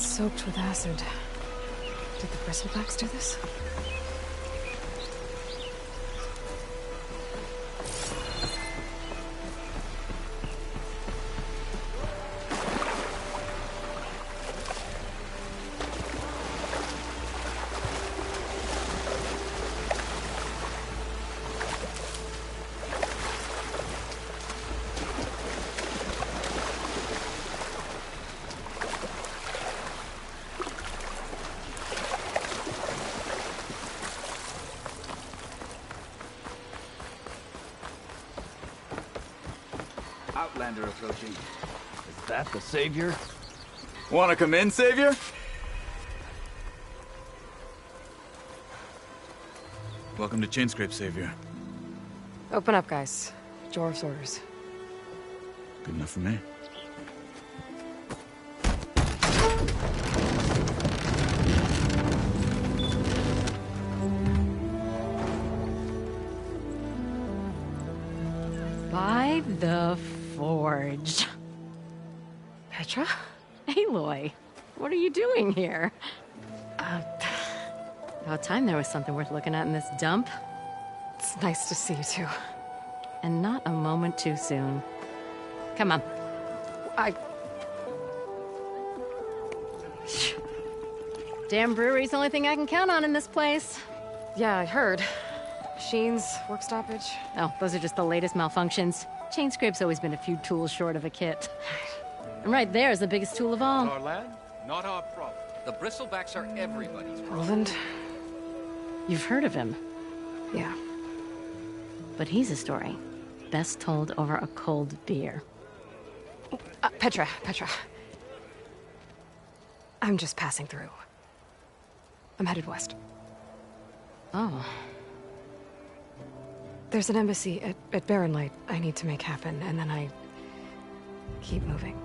It's soaked with acid. Did the bristlebacks do this? Outlander approaching. Is that the Savior? Want to come in, Savior? Welcome to Chainscrape, Savior. Open up, guys. Jorv's orders. Good enough for me. By the Forge. Petra? Aloy, what are you doing here? About time there was something worth looking at in this dump. It's nice to see you too. And not a moment too soon. Come on. Damn brewery's the only thing I can count on in this place. Yeah, I heard. Machines, work stoppage. Oh, those are just the latest malfunctions. Chainscrape's always been a few tools short of a kit. And right there is the biggest tool of all. Our land, not our problem. The bristlebacks are everybody's problem. Roland? You've heard of him. Yeah. But he's a story best told over a cold beer. Petra. I'm just passing through. I'm headed west. Oh. There's an embassy at Barren Light I need to make happen, and then I keep moving.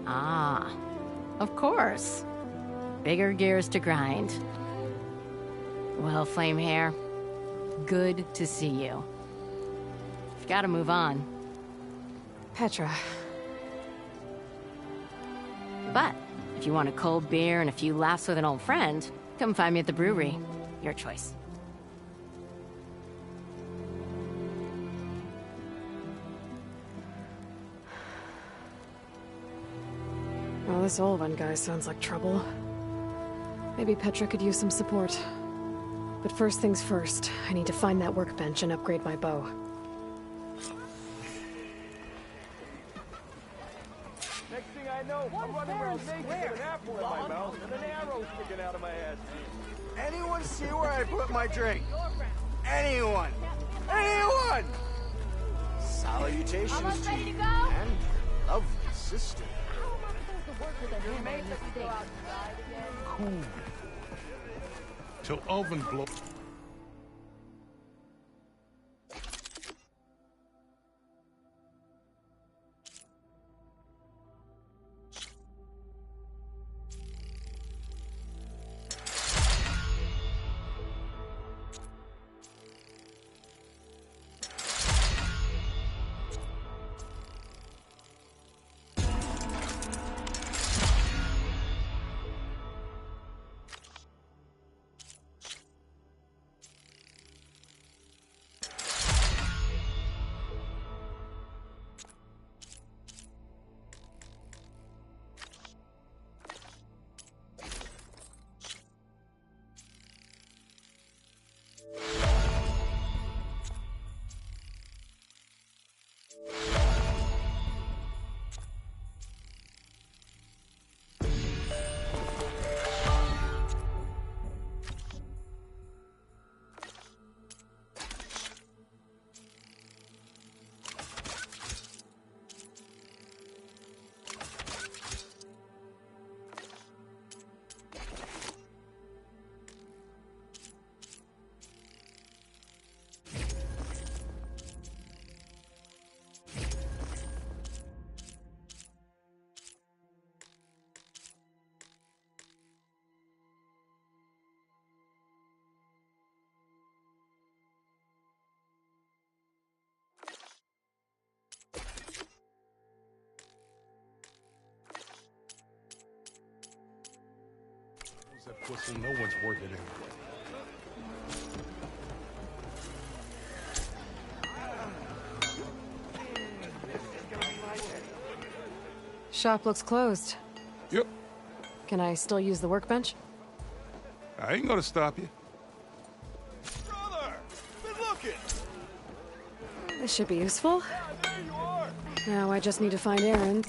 Ah, of course. Bigger gears to grind. Well, Flamehair, good to see you. You've got to move on. Petra. But if you want a cold beer and a few laughs with an old friend, come find me at the brewery. Your choice. Well, this Olvan guy sounds like trouble. Maybe Petra could use some support. But first things first, I need to find that workbench and upgrade my bow. Next thing I know, I'm running around naked with an apple in my mouth and an arrow sticking out of my ass. Anyone see where I put my drink? Anyone? Anyone? Salutations to you and your lovely sister. Cool. Till oven blow. hassle. No one's worth it anyway. Shop looks closed. Yep. Can I still use the workbench? I ain't gonna stop you. Brother! Good looking! This should be useful. Now I just need to find Aaron.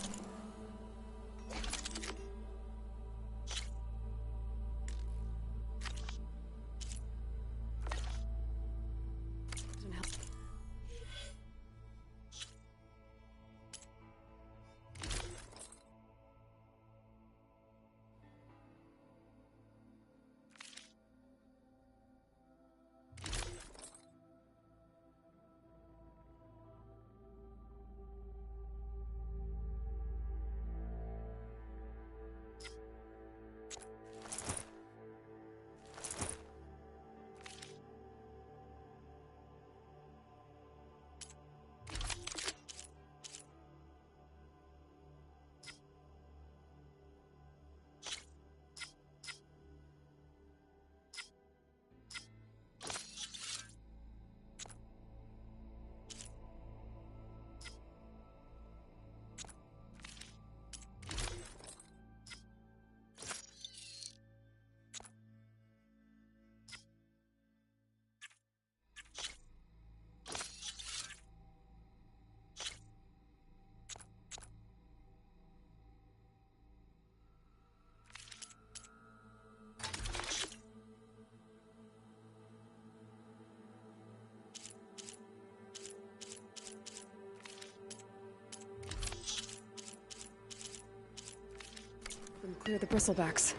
Clear the bristlebacks.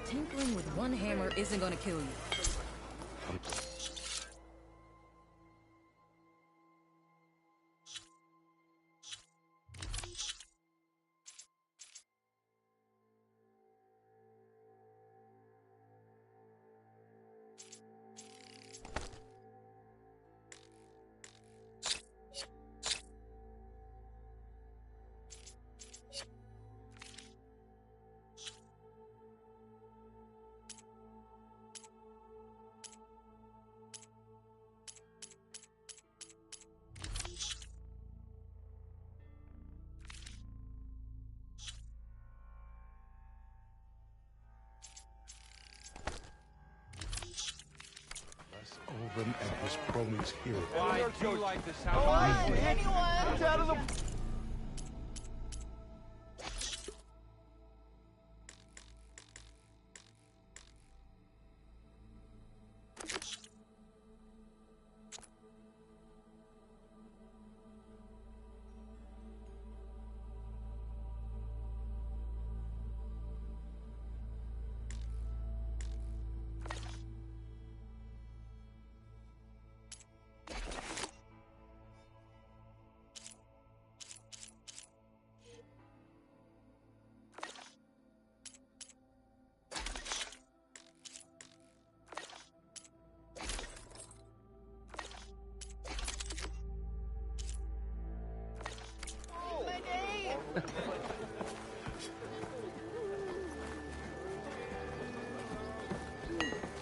Tinkering with one hammer isn't gonna kill you. Oben and his cronies hear it. Why do you like this house? Anyone? Get out of the...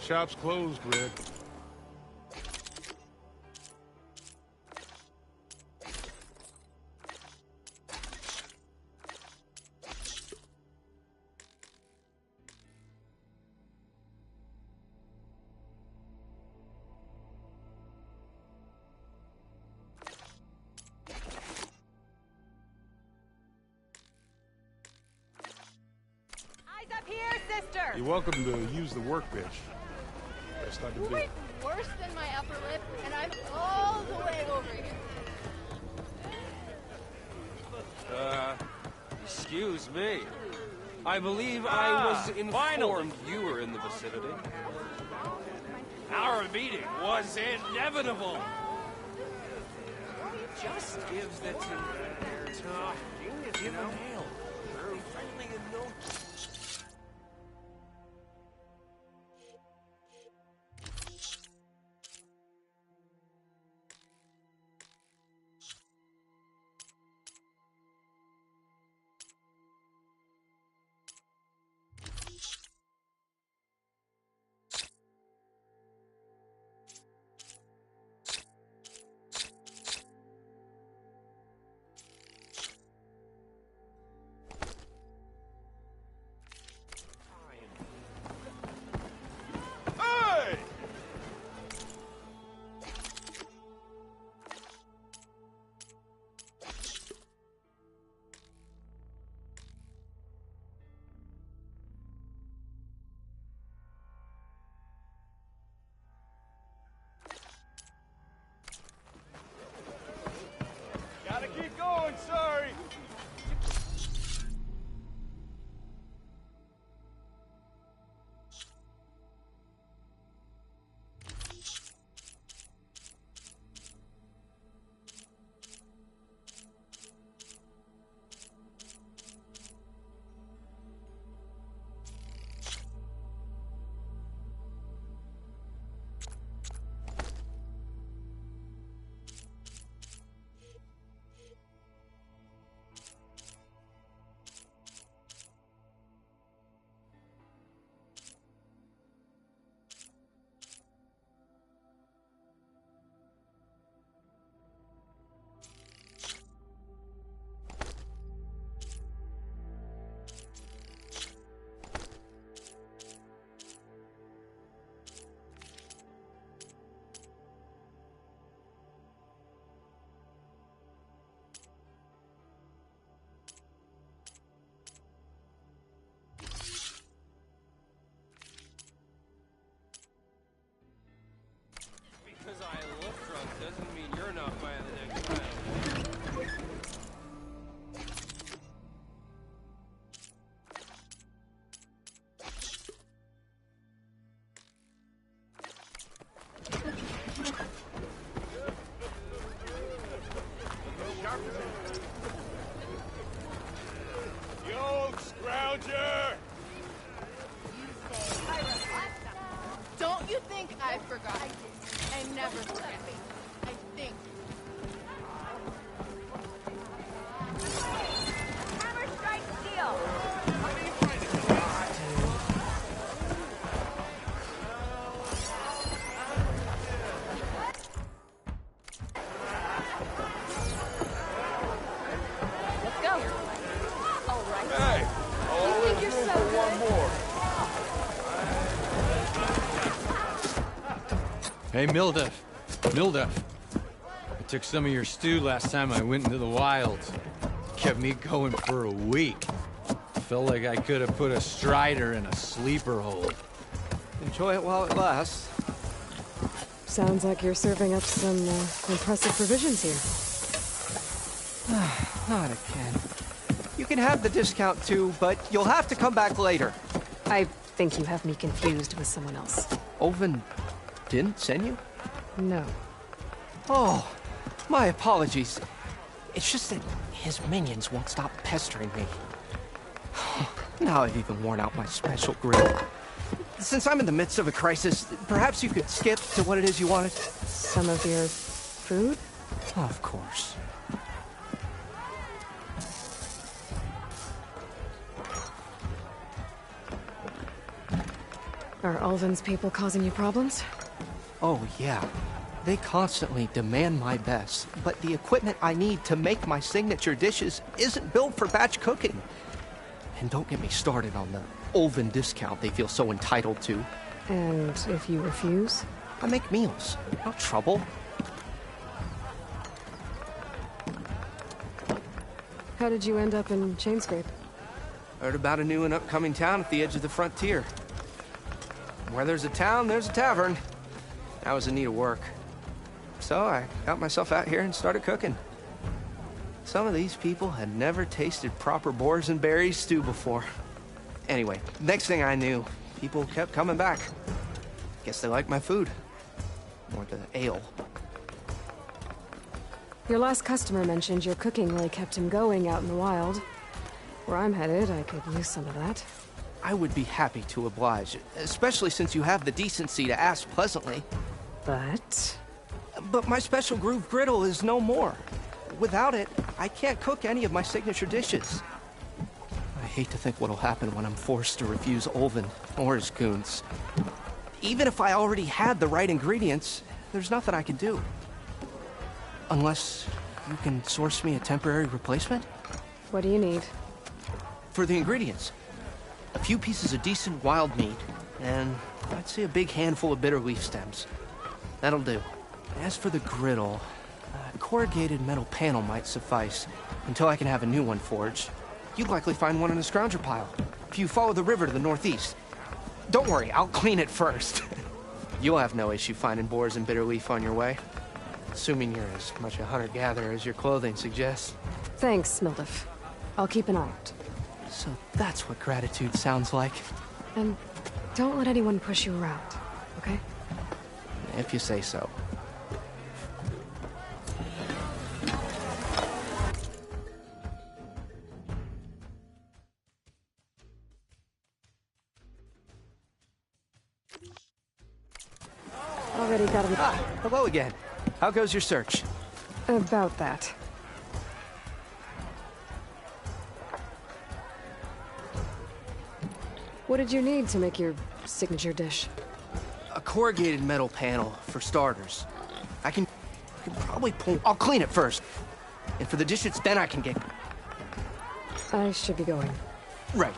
Shop's closed, Red. Eyes up here, sister! You're welcome to use the workbench. Best I can do. It's worse than my upper lip, and I'm all the way over here. Excuse me. I believe I was informed you were in the vicinity. Our meeting was inevitable. Just gives the team tough. You know? Very friendly and no. Yo, Scrounger! Don't you think I forgot? I never forget. I think. Hammer strike steel. Let's go. All right. Hey! You think you're so good? One more. Hey, Mildef. Mildef. I took some of your stew last time I went into the wilds. Kept me going for a week. Felt like I could have put a strider in a sleeper hold. Enjoy it while it lasts. Sounds like you're serving up some impressive provisions here. Not again. You can have the discount too, but you'll have to come back later. I think you have me confused with someone else. Oven didn't send you? No. Oh, my apologies. It's just that his minions won't stop pestering me. Now I've even worn out my special grill. Since I'm in the midst of a crisis, perhaps you could skip to what it is you wanted? Some of your food? Of course. Are Ulvin's people causing you problems? Oh, yeah. They constantly demand my best, but the equipment I need to make my signature dishes isn't built for batch cooking. And don't get me started on the Ulvin discount they feel so entitled to. And if you refuse? I make meals. No trouble. How did you end up in Chainscrape? Heard about a new and upcoming town at the edge of the frontier. Where there's a town, there's a tavern. I was in need of work. So I got myself out here and started cooking. Some of these people had never tasted proper boars and berries stew before. Anyway, next thing I knew, people kept coming back. Guess they liked my food. Or the ale. Your last customer mentioned your cooking really kept him going out in the wild. Where I'm headed, I could use some of that. I would be happy to oblige, especially since you have the decency to ask pleasantly. But my special groove griddle is no more. Without it, I can't cook any of my signature dishes. I hate to think what'll happen when I'm forced to refuse Ulvin or his goons. Even if I already had the right ingredients, there's nothing I can do. Unless you can source me a temporary replacement? What do you need? For the ingredients, a few pieces of decent wild meat, and I'd say a big handful of bitter leaf stems. That'll do. As for the griddle, a corrugated metal panel might suffice until I can have a new one forged. You'd likely find one in a scrounger pile, if you follow the river to the northeast. Don't worry, I'll clean it first. You'll have no issue finding boars and bitter leaf on your way. Assuming you're as much a hunter-gatherer as your clothing suggests. Thanks, Mildef. I'll keep an eye out. So that's what gratitude sounds like. And don't let anyone push you around, okay? If you say so. Already got him. Ah, hello again. How goes your search? About that. What did you need to make your signature dish? A corrugated metal panel, for starters. I can probably pull... I'll clean it first. And for the dishes, then I can get... I should be going. Right.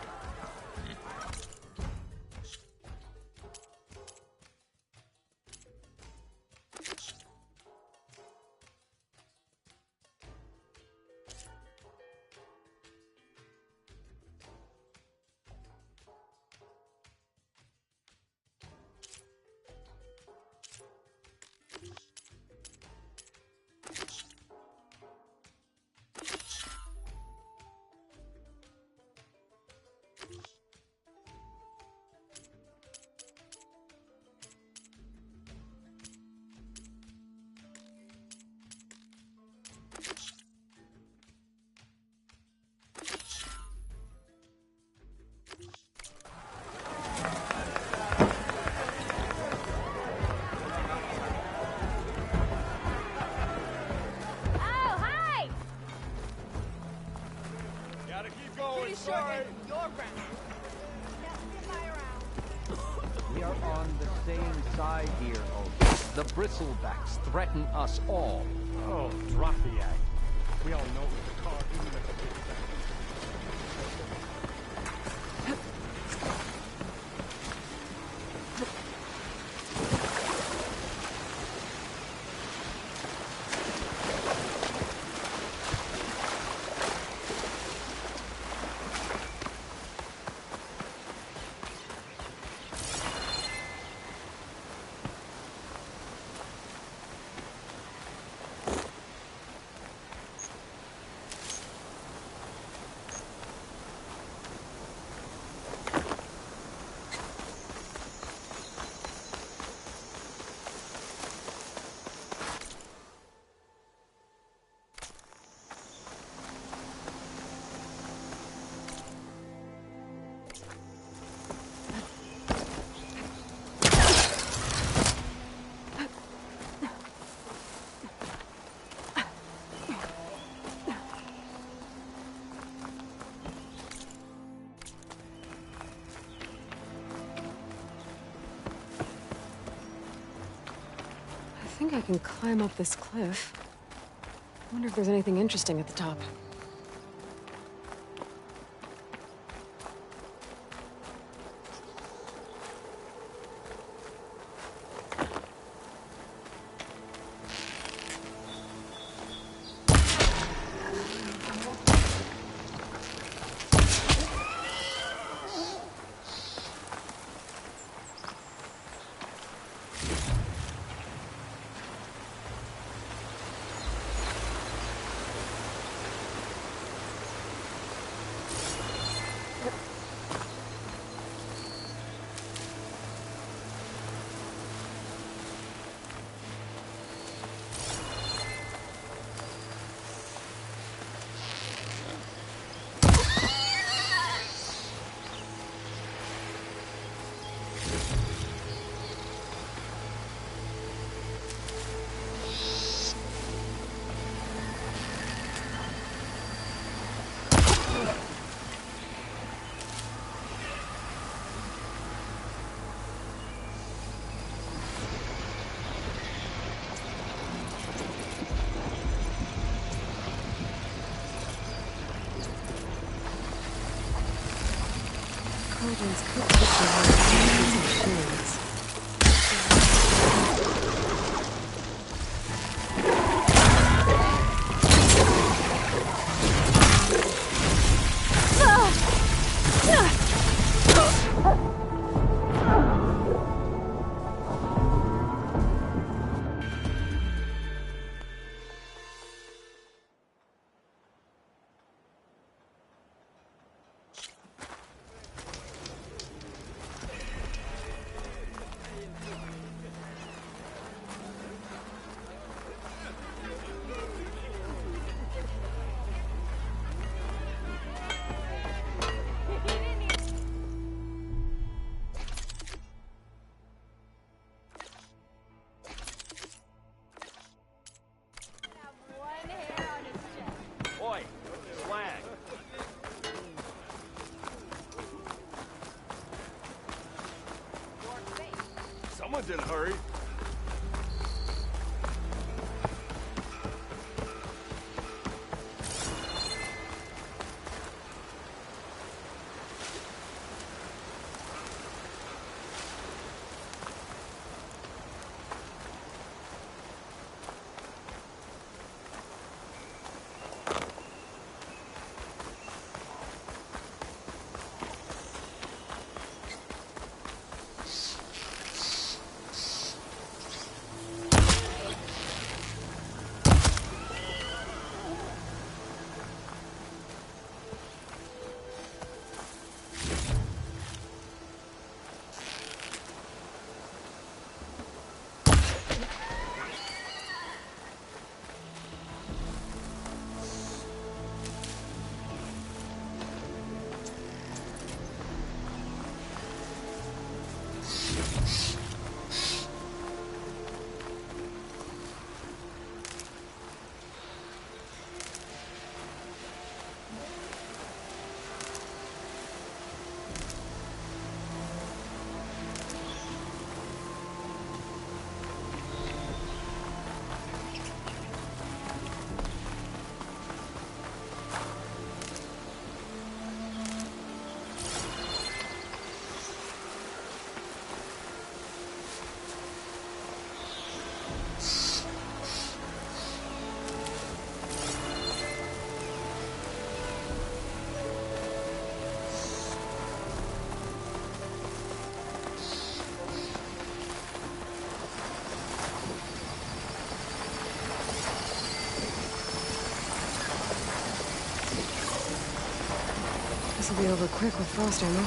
We are on the same side here, Odin. The Bristlebacks threaten us all. Oh, drop the act. We all know it's a car, even if it's a big thing. I think I can climb up this cliff. I wonder if there's anything interesting at the top. Guardians could put them on shields. Someone's in a hurry. This will be over quick with frost ammo.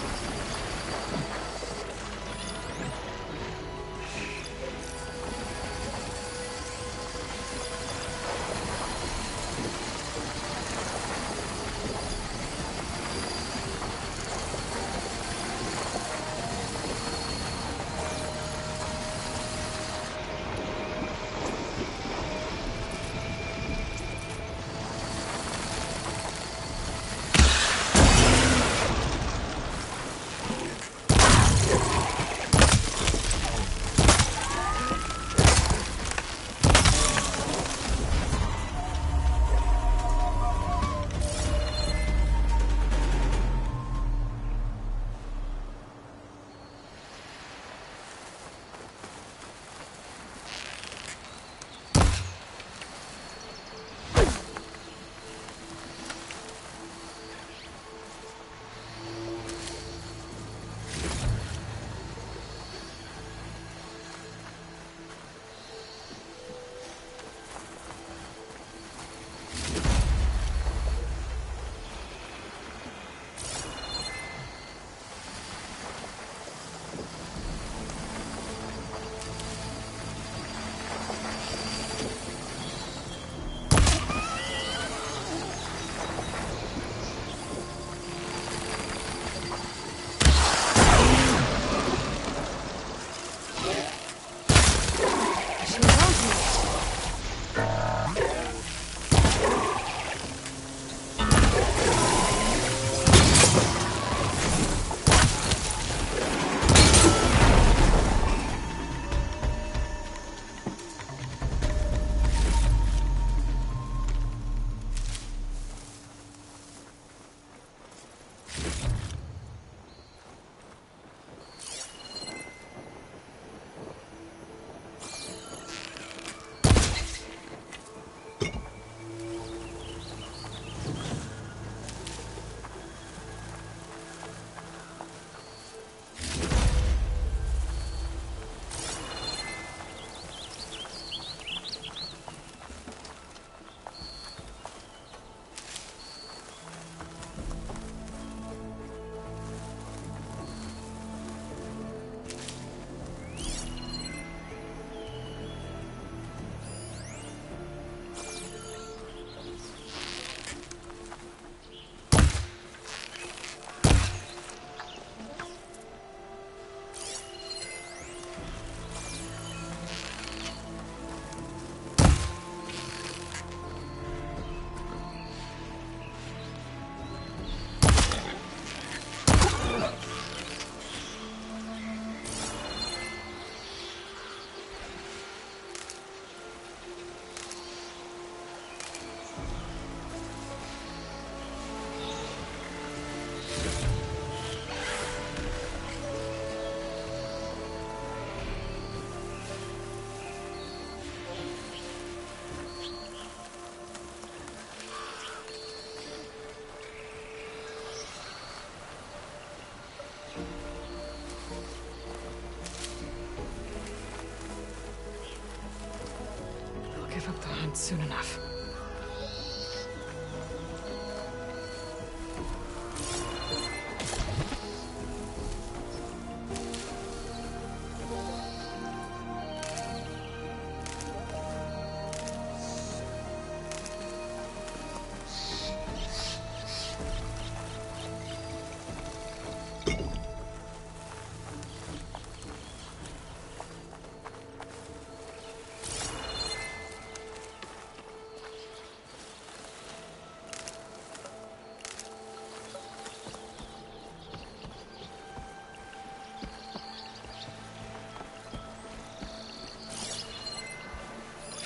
Give up the hunt soon enough.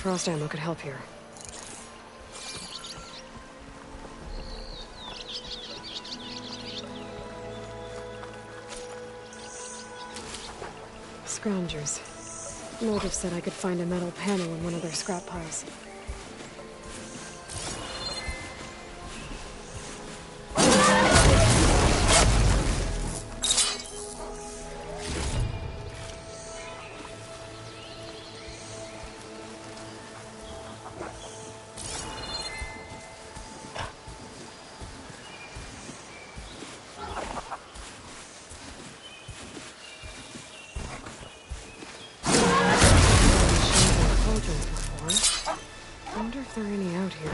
Frost ammo could help here. Scroungers. Motive said I could find a metal panel in one of their scrap piles. there any out here.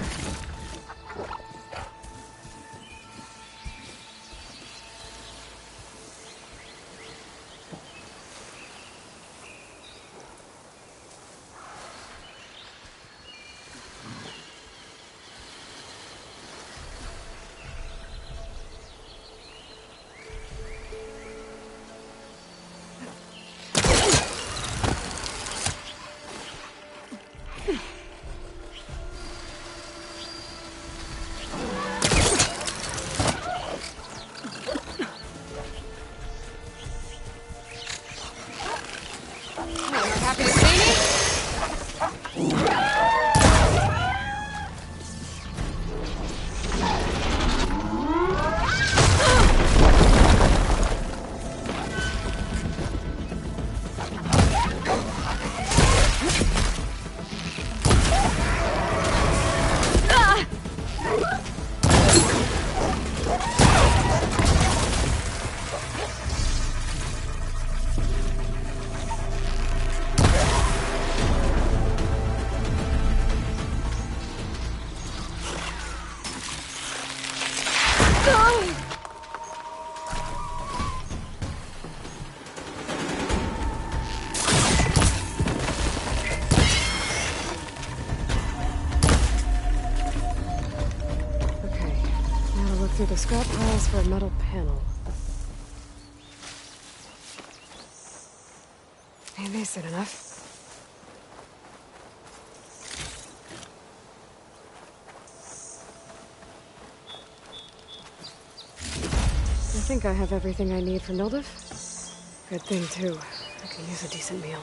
Through the scrap piles for a metal panel. Ain't decent enough. I think I have everything I need for Mildev. Good thing, too. I can use a decent meal.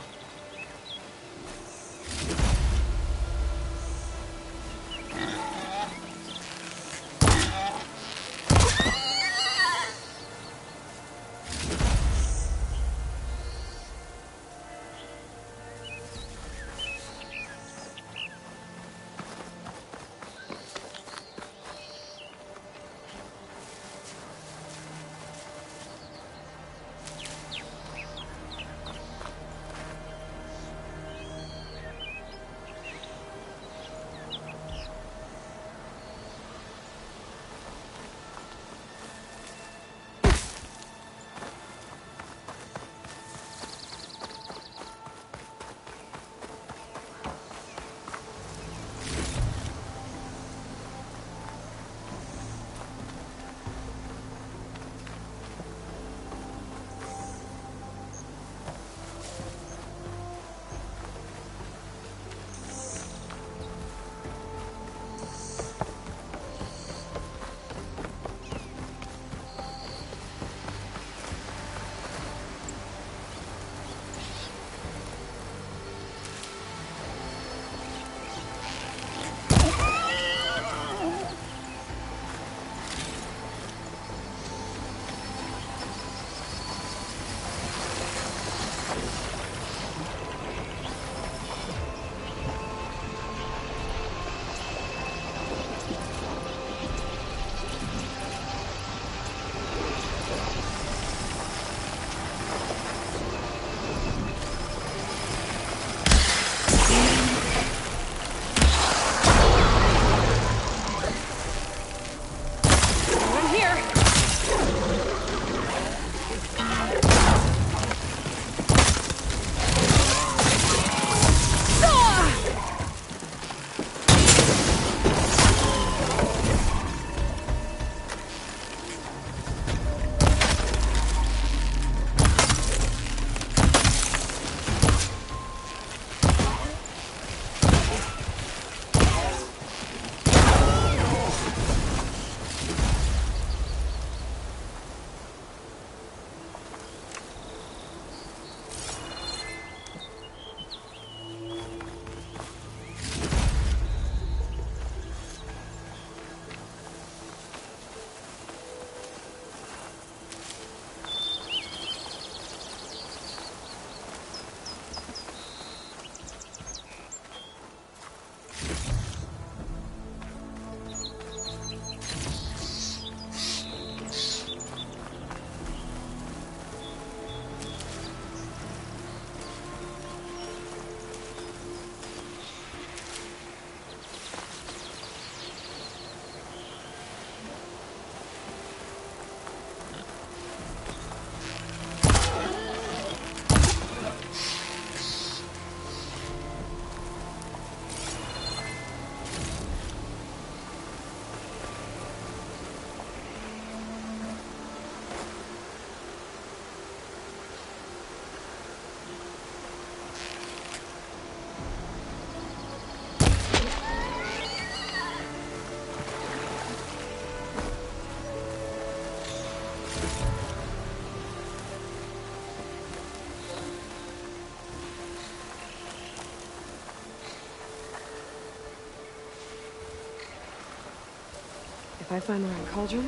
If I find the right cauldron,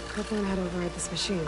could learn how to override this machine.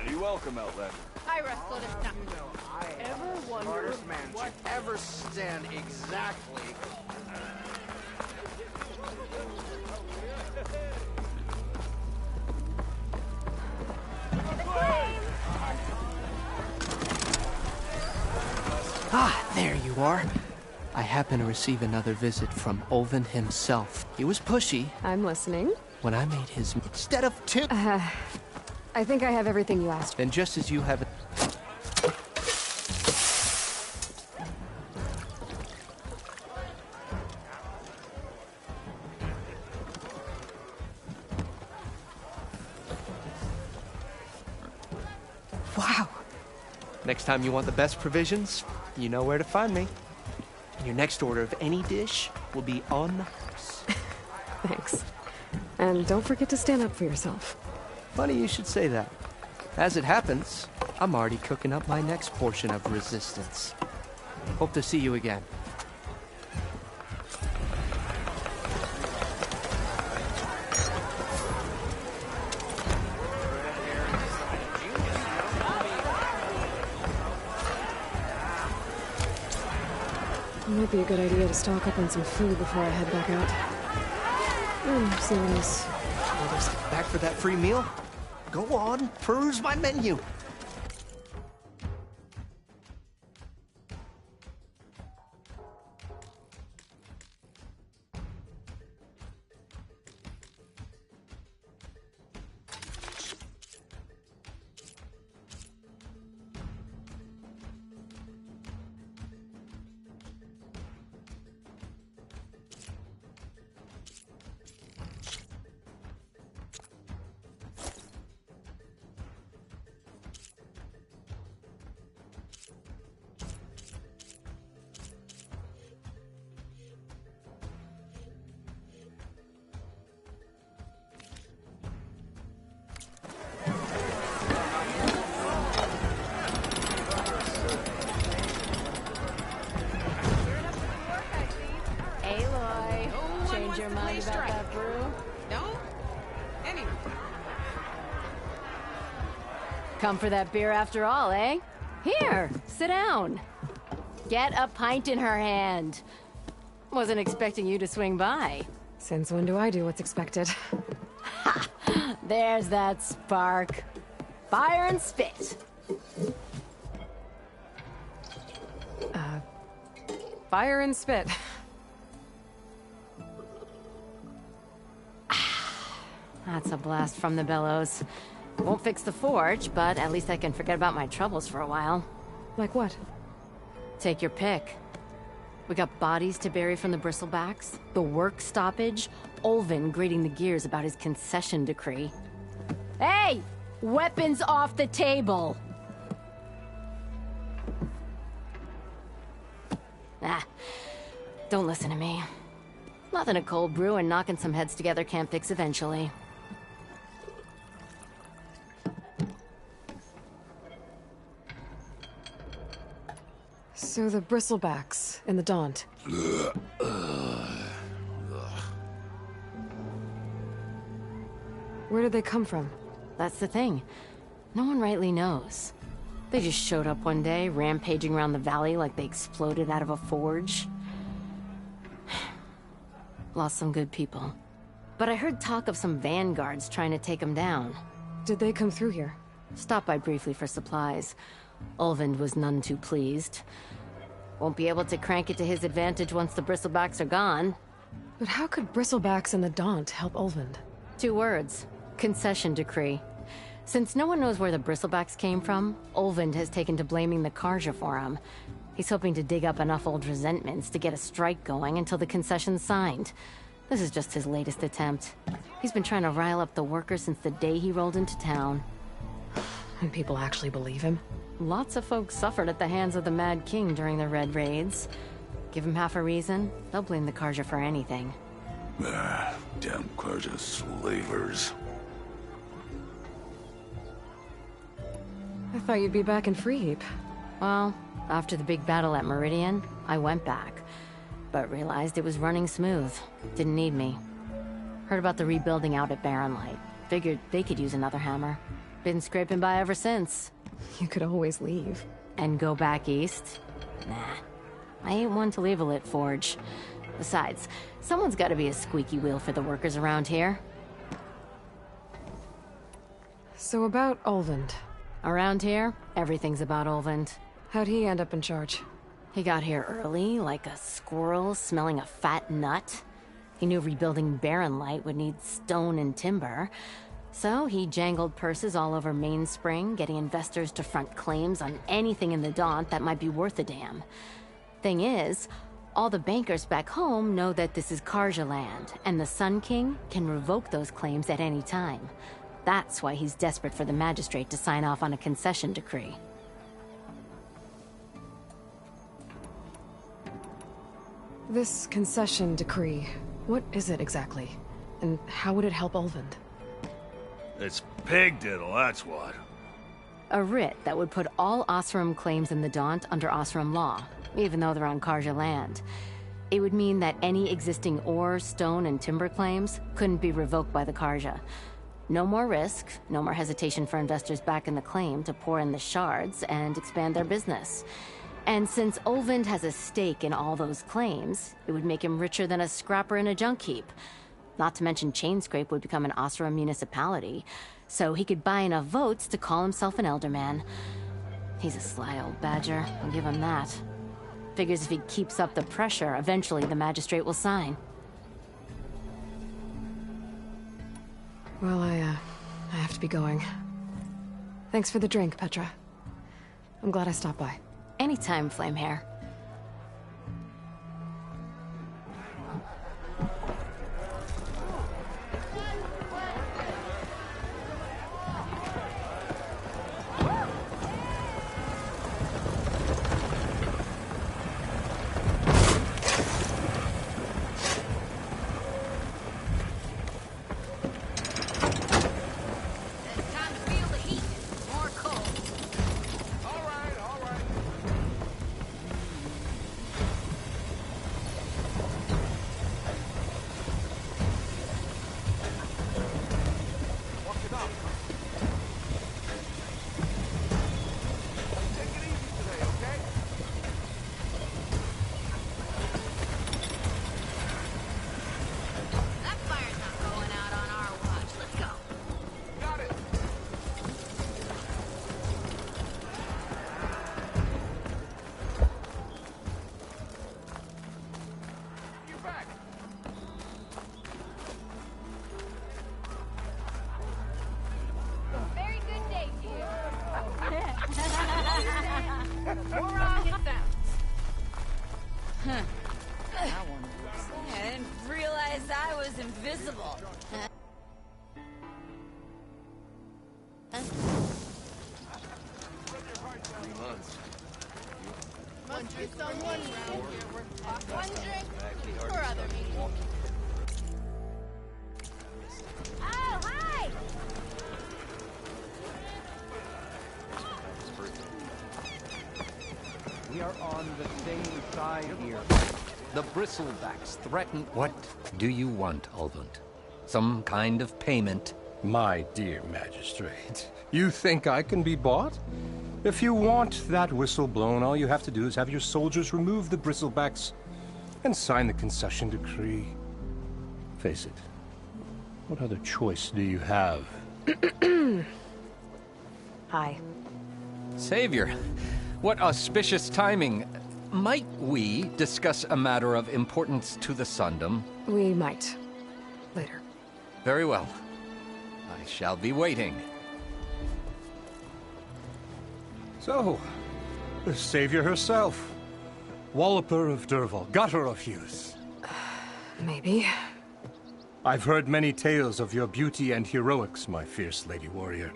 You're welcome, Outlander. I wrestled a stuff. Ever wonder what ever stand exactly? Ah, there you are. I happen to receive another visit from Ulvin himself. He was pushy. I'm listening. When I made his... Instead of two... I think I have everything you asked for. Then just as you have it... Wow. Next time you want the best provisions, you know where to find me. Your next order of any dish will be on the house. Thanks. And don't forget to stand up for yourself. Funny you should say that. As it happens, I'm already cooking up my next portion of resistance. Hope to see you again. It might be a good idea to stock up on some food before I head back out. See what else. Back for that free meal? Go on, peruse my menu. Come for that beer after all, eh? Here, sit down. Get a pint in her hand. Wasn't expecting you to swing by. Since when do I do what's expected? Ha! There's that spark. Fire and spit. Fire and spit. That's a blast from the bellows. Won't fix the forge, but at least I can forget about my troubles for a while. Like what? Take your pick. We got bodies to bury from the bristlebacks, the work stoppage, Olvin grating the gears about his concession decree. Hey! Weapons off the table! Don't listen to me. Nothing a cold brew and knocking some heads together can't fix eventually. So the bristlebacks in the Daunt. Where did they come from? That's the thing. No one rightly knows. They just showed up one day, rampaging around the valley like they exploded out of a forge. Lost some good people. But I heard talk of some vanguards trying to take them down. Did they come through here? Stopped by briefly for supplies. Olvind was none too pleased. Won't be able to crank it to his advantage once the bristlebacks are gone. But how could bristlebacks and the Daunt help Olvind? 2 words. Concession decree. Since no one knows where the bristlebacks came from, Olvind has taken to blaming the Carja for him. He's hoping to dig up enough old resentments to get a strike going until the concession's signed. This is just his latest attempt. He's been trying to rile up the workers since the day he rolled into town. And people actually believe him? Lots of folks suffered at the hands of the Mad King during the Red Raids. Give him half a reason, they'll blame the Carja for anything. Damn Carja slavers. I thought you'd be back in Freeheap. Well, after the big battle at Meridian, I went back. But realized it was running smooth. Didn't need me. Heard about the rebuilding out at Barren Light. Figured they could use another hammer. Been scraping by ever since. You could always leave. And go back east? Nah. I ain't one to leave a lit forge. Besides, someone's gotta be a squeaky wheel for the workers around here. So about Olvind. Around here, everything's about Olvind. How'd he end up in charge? He got here early, like a squirrel smelling a fat nut. He knew rebuilding Barren Light would need stone and timber. So he jangled purses all over Mainspring, getting investors to front claims on anything in the Daunt that might be worth a damn. Thing is, all the bankers back home know that this is Carja land, and the Sun King can revoke those claims at any time. That's why he's desperate for the magistrate to sign off on a concession decree. This concession decree, what is it exactly? And how would it help Olvind? It's pig diddle, that's what. A writ that would put all Oseram claims in the Daunt under Oseram law, even though they're on Carja land. It would mean that any existing ore, stone, and timber claims couldn't be revoked by the Carja. No more risk, no more hesitation for investors back in the claim to pour in the shards and expand their business. And since Olvind has a stake in all those claims, it would make him richer than a scrapper in a junk heap. Not to mention Chainscrape would become an Oseram municipality, so he could buy enough votes to call himself an Elderman. He's a sly old badger, I'll give him that. Figures if he keeps up the pressure, eventually the magistrate will sign. Well, I have to be going. Thanks for the drink, Petra. I'm glad I stopped by. Anytime, Flamehair. Huh. That one works. I didn't realize I was invisible. Huh? 3 months. Must be someone around here worth talking. One drink for other meetings. Oh, hi! We are on the same side here. The Bristlebacks threaten... What do you want, Ulvund? Some kind of payment? My dear magistrate, you think I can be bought? If you want that whistle blown, all you have to do is have your soldiers remove the Bristlebacks and sign the concession decree. Face it, what other choice do you have? Hi. Savior, what auspicious timing. Might we discuss a matter of importance to the Sundom? We might. Later. Very well. I shall be waiting. So, the savior herself. Walloper of Derval, gutter of youth. Maybe. I've heard many tales of your beauty and heroics, my fierce lady warrior.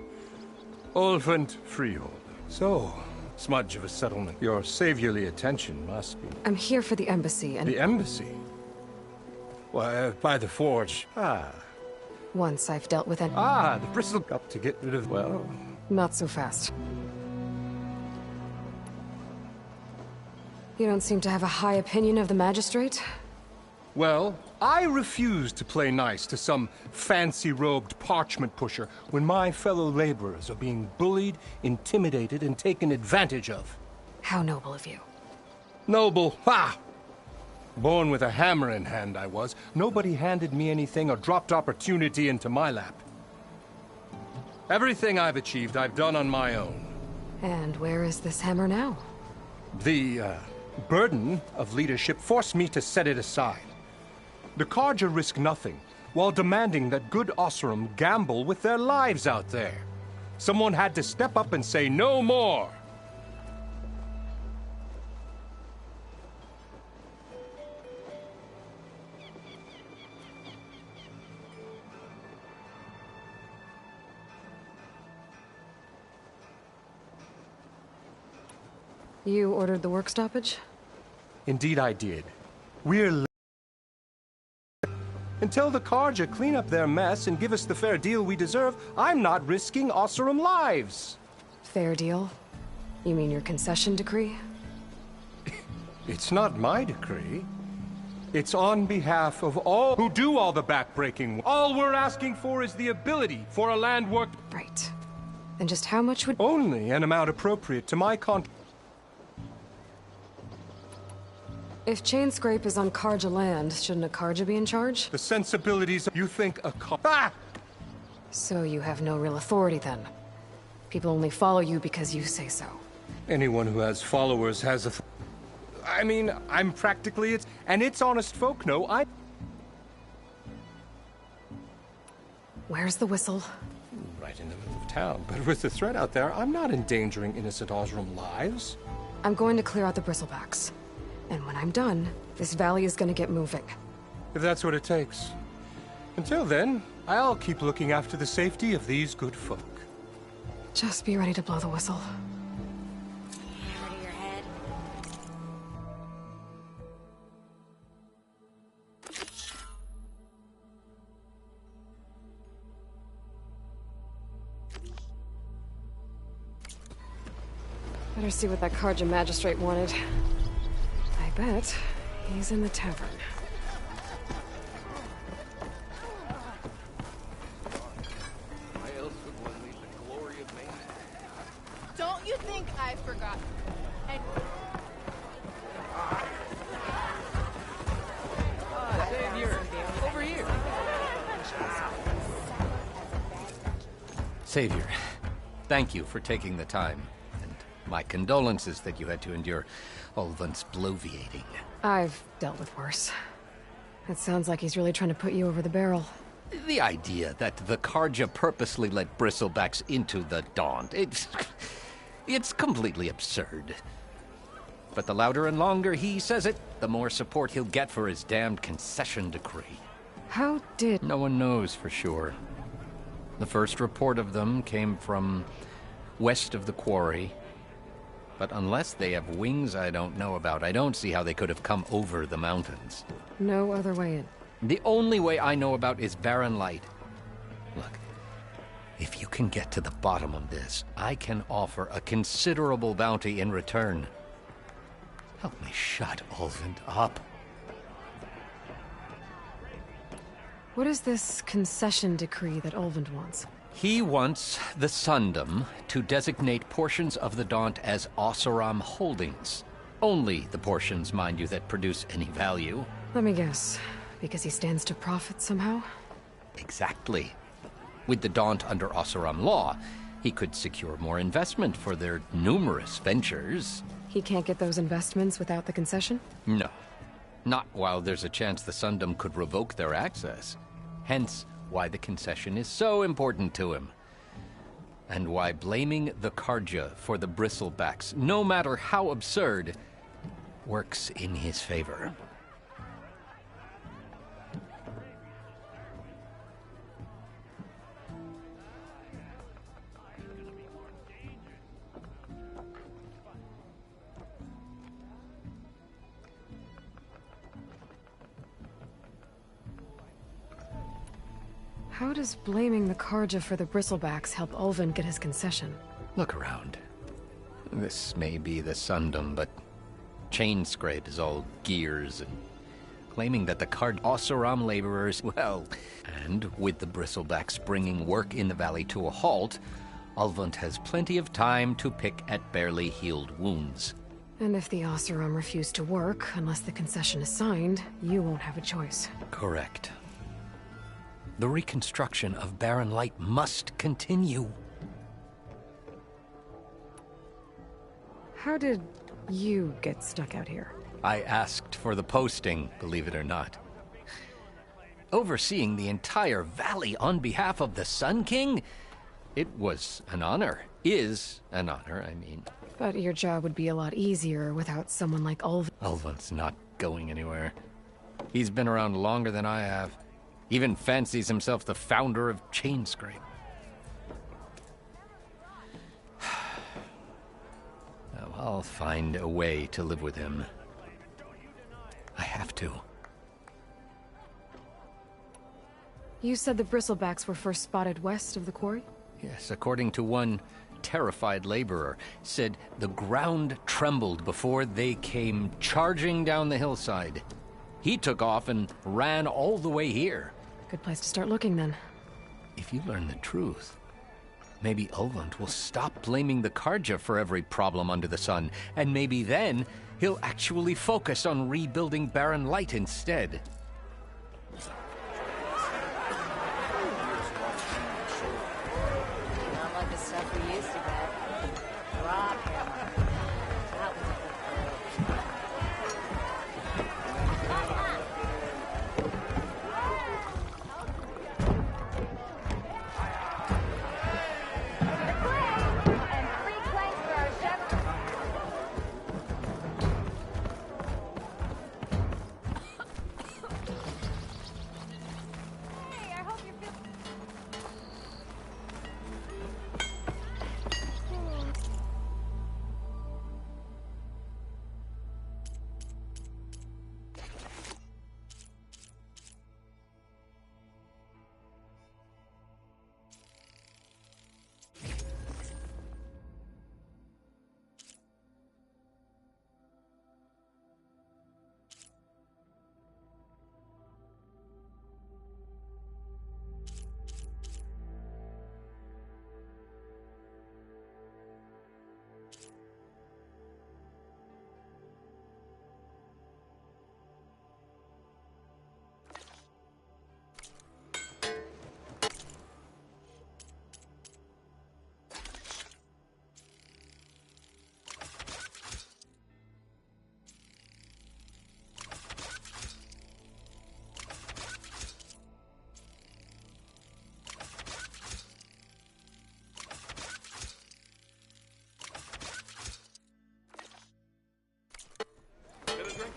Ulvund Freehold. So, smudge of a settlement. Your saviorly attention must be... I'm here for the embassy and... The embassy? Why, by the forge. Once I've dealt with an... The bristle cup to get rid of, well... Not so fast. You don't seem to have a high opinion of the magistrate? Well, I refuse to play nice to some fancy-robed parchment pusher when my fellow laborers are being bullied, intimidated, and taken advantage of. How noble of you. Noble? Ha! Born with a hammer in hand, I was. Nobody handed me anything or dropped opportunity into my lap. Everything I've achieved, I've done on my own. And where is this hammer now? The, burden of leadership forced me to set it aside. The Carja risk nothing, while demanding that good Oseram gamble with their lives out there. Someone had to step up and say no more. You ordered the work stoppage? Indeed I did. We're until the Carja clean up their mess and give us the fair deal we deserve, I'm not risking Oseram lives. Fair deal? You mean your concession decree? It's not my decree. It's on behalf of all who do all the backbreaking. All we're asking for is the ability for a land work... Right. Then just how much would... Only an amount appropriate to my If Chainscrape is on Carja land, shouldn't a Carja be in charge? The sensibilities you think a Ah! So you have no real authority then? People only follow you because you say so. Anyone who has followers has a... I mean, I'm practically it, and it's honest folk know I... Where's the whistle? Right in the middle of town, but with the threat out there, I'm not endangering innocent Oseram lives. I'm going to clear out the Bristlebacks. And when I'm done, this valley is gonna get moving. If that's what it takes. Until then, I'll keep looking after the safety of these good folk. Just be ready to blow the whistle. Hammer to your head. Better see what that Carja magistrate wanted. I bet he's in the tavern. Why else would one leave the glory of man? Don't you think I forgot? And Savior, over here. Savior, thank you for taking the time. And my condolences that you had to endure Ulvund's bloviating. I've dealt with worse. It sounds like he's really trying to put you over the barrel. The idea that the Carja purposely let Bristlebacks into the Daunt, it's completely absurd. But the louder and longer he says it, the more support he'll get for his damned concession decree. How did... No one knows for sure. The first report of them came from west of the quarry. But unless they have wings I don't know about, I don't see how they could have come over the mountains. No other way in. The only way I know about is Barren Light. Look, if you can get to the bottom of this, I can offer a considerable bounty in return. Help me shut Ulvund up. What is this concession decree that Ulvund wants? He wants the Sundom to designate portions of the Daunt as Oseram holdings. Only the portions, mind you, that produce any value. Let me guess. Because he stands to profit somehow? Exactly. With the Daunt under Oseram law, he could secure more investment for their numerous ventures. He can't get those investments without the concession? No. Not while there's a chance the Sundom could revoke their access. Hence, why the concession is so important to him. And why blaming the Karja for the Bristlebacks, no matter how absurd, works in his favor. How does blaming the Karja for the Bristlebacks help Ulvund get his concession? Look around. This may be the Sundom, but Chainscrape is all gears and claiming that the Oseram laborers, well, and with the Bristlebacks bringing work in the valley to a halt, Ulvund has plenty of time to pick at barely healed wounds. And if the Oseram refuse to work, unless the concession is signed, you won't have a choice. Correct. The reconstruction of Barren Light must continue. How did you get stuck out here? I asked for the posting, believe it or not. Overseeing the entire valley on behalf of the Sun King? It was an honor. Is an honor, I mean. But your job would be a lot easier without someone like Ulvund. Ulvund's not going anywhere. He's been around longer than I have. Even fancies himself the founder of Chainscrape. Now, I'll find a way to live with him. I have to. You said the Bristlebacks were first spotted west of the quarry? Yes, according to one terrified laborer, said the ground trembled before they came charging down the hillside. He took off and ran all the way here. Good place to start looking, then. If you learn the truth, maybe Ulvund will stop blaming the Karja for every problem under the sun, and maybe then he'll actually focus on rebuilding Barren Light instead. Not like the stuff we used to get. Rob hammer. That was a good play.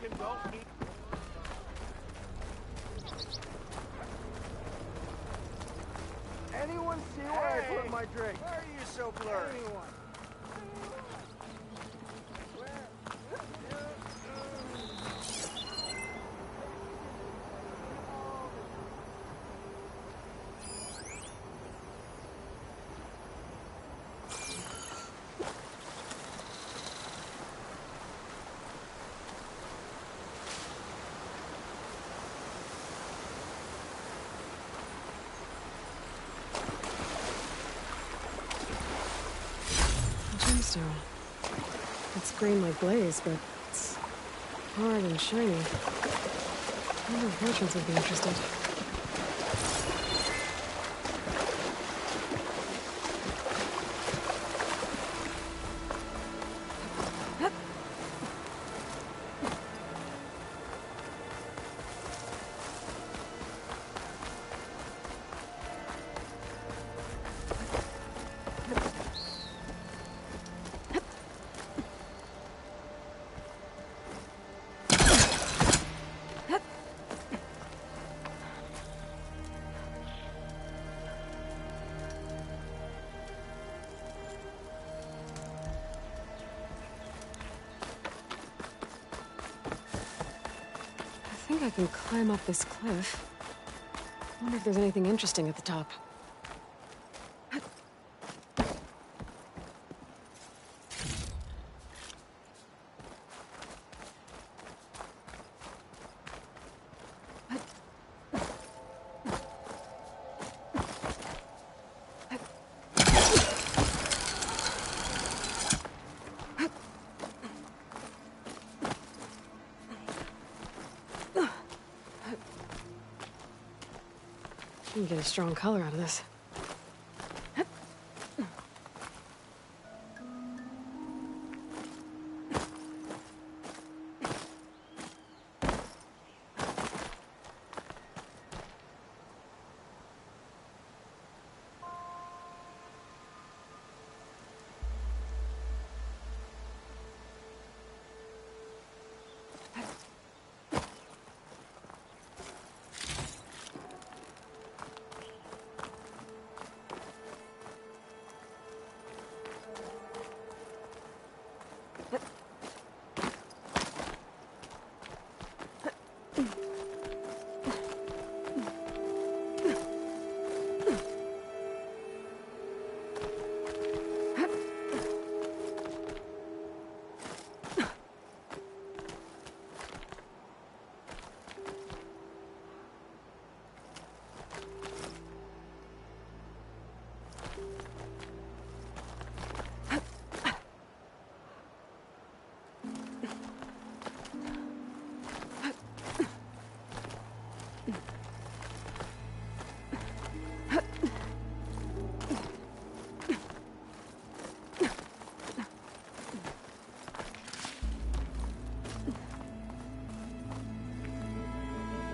Chicken don't eat. Anyone see where I put my drink? Why are you so blurry? Anyone? Gemstone. It's green like glaze, but it's hard and shiny. I wonder if merchants would be interested. I think I can climb up this cliff. I wonder if there's anything interesting at the top. You can get a strong color out of this.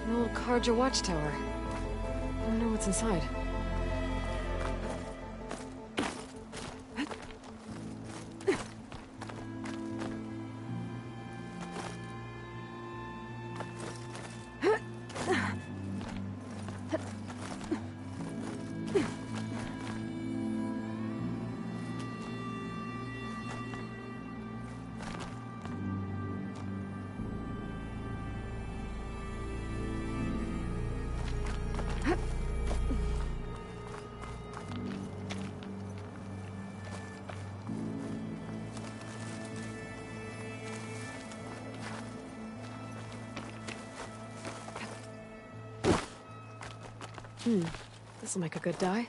An old Karja watchtower. I wonder what's inside. This'll make a good dye.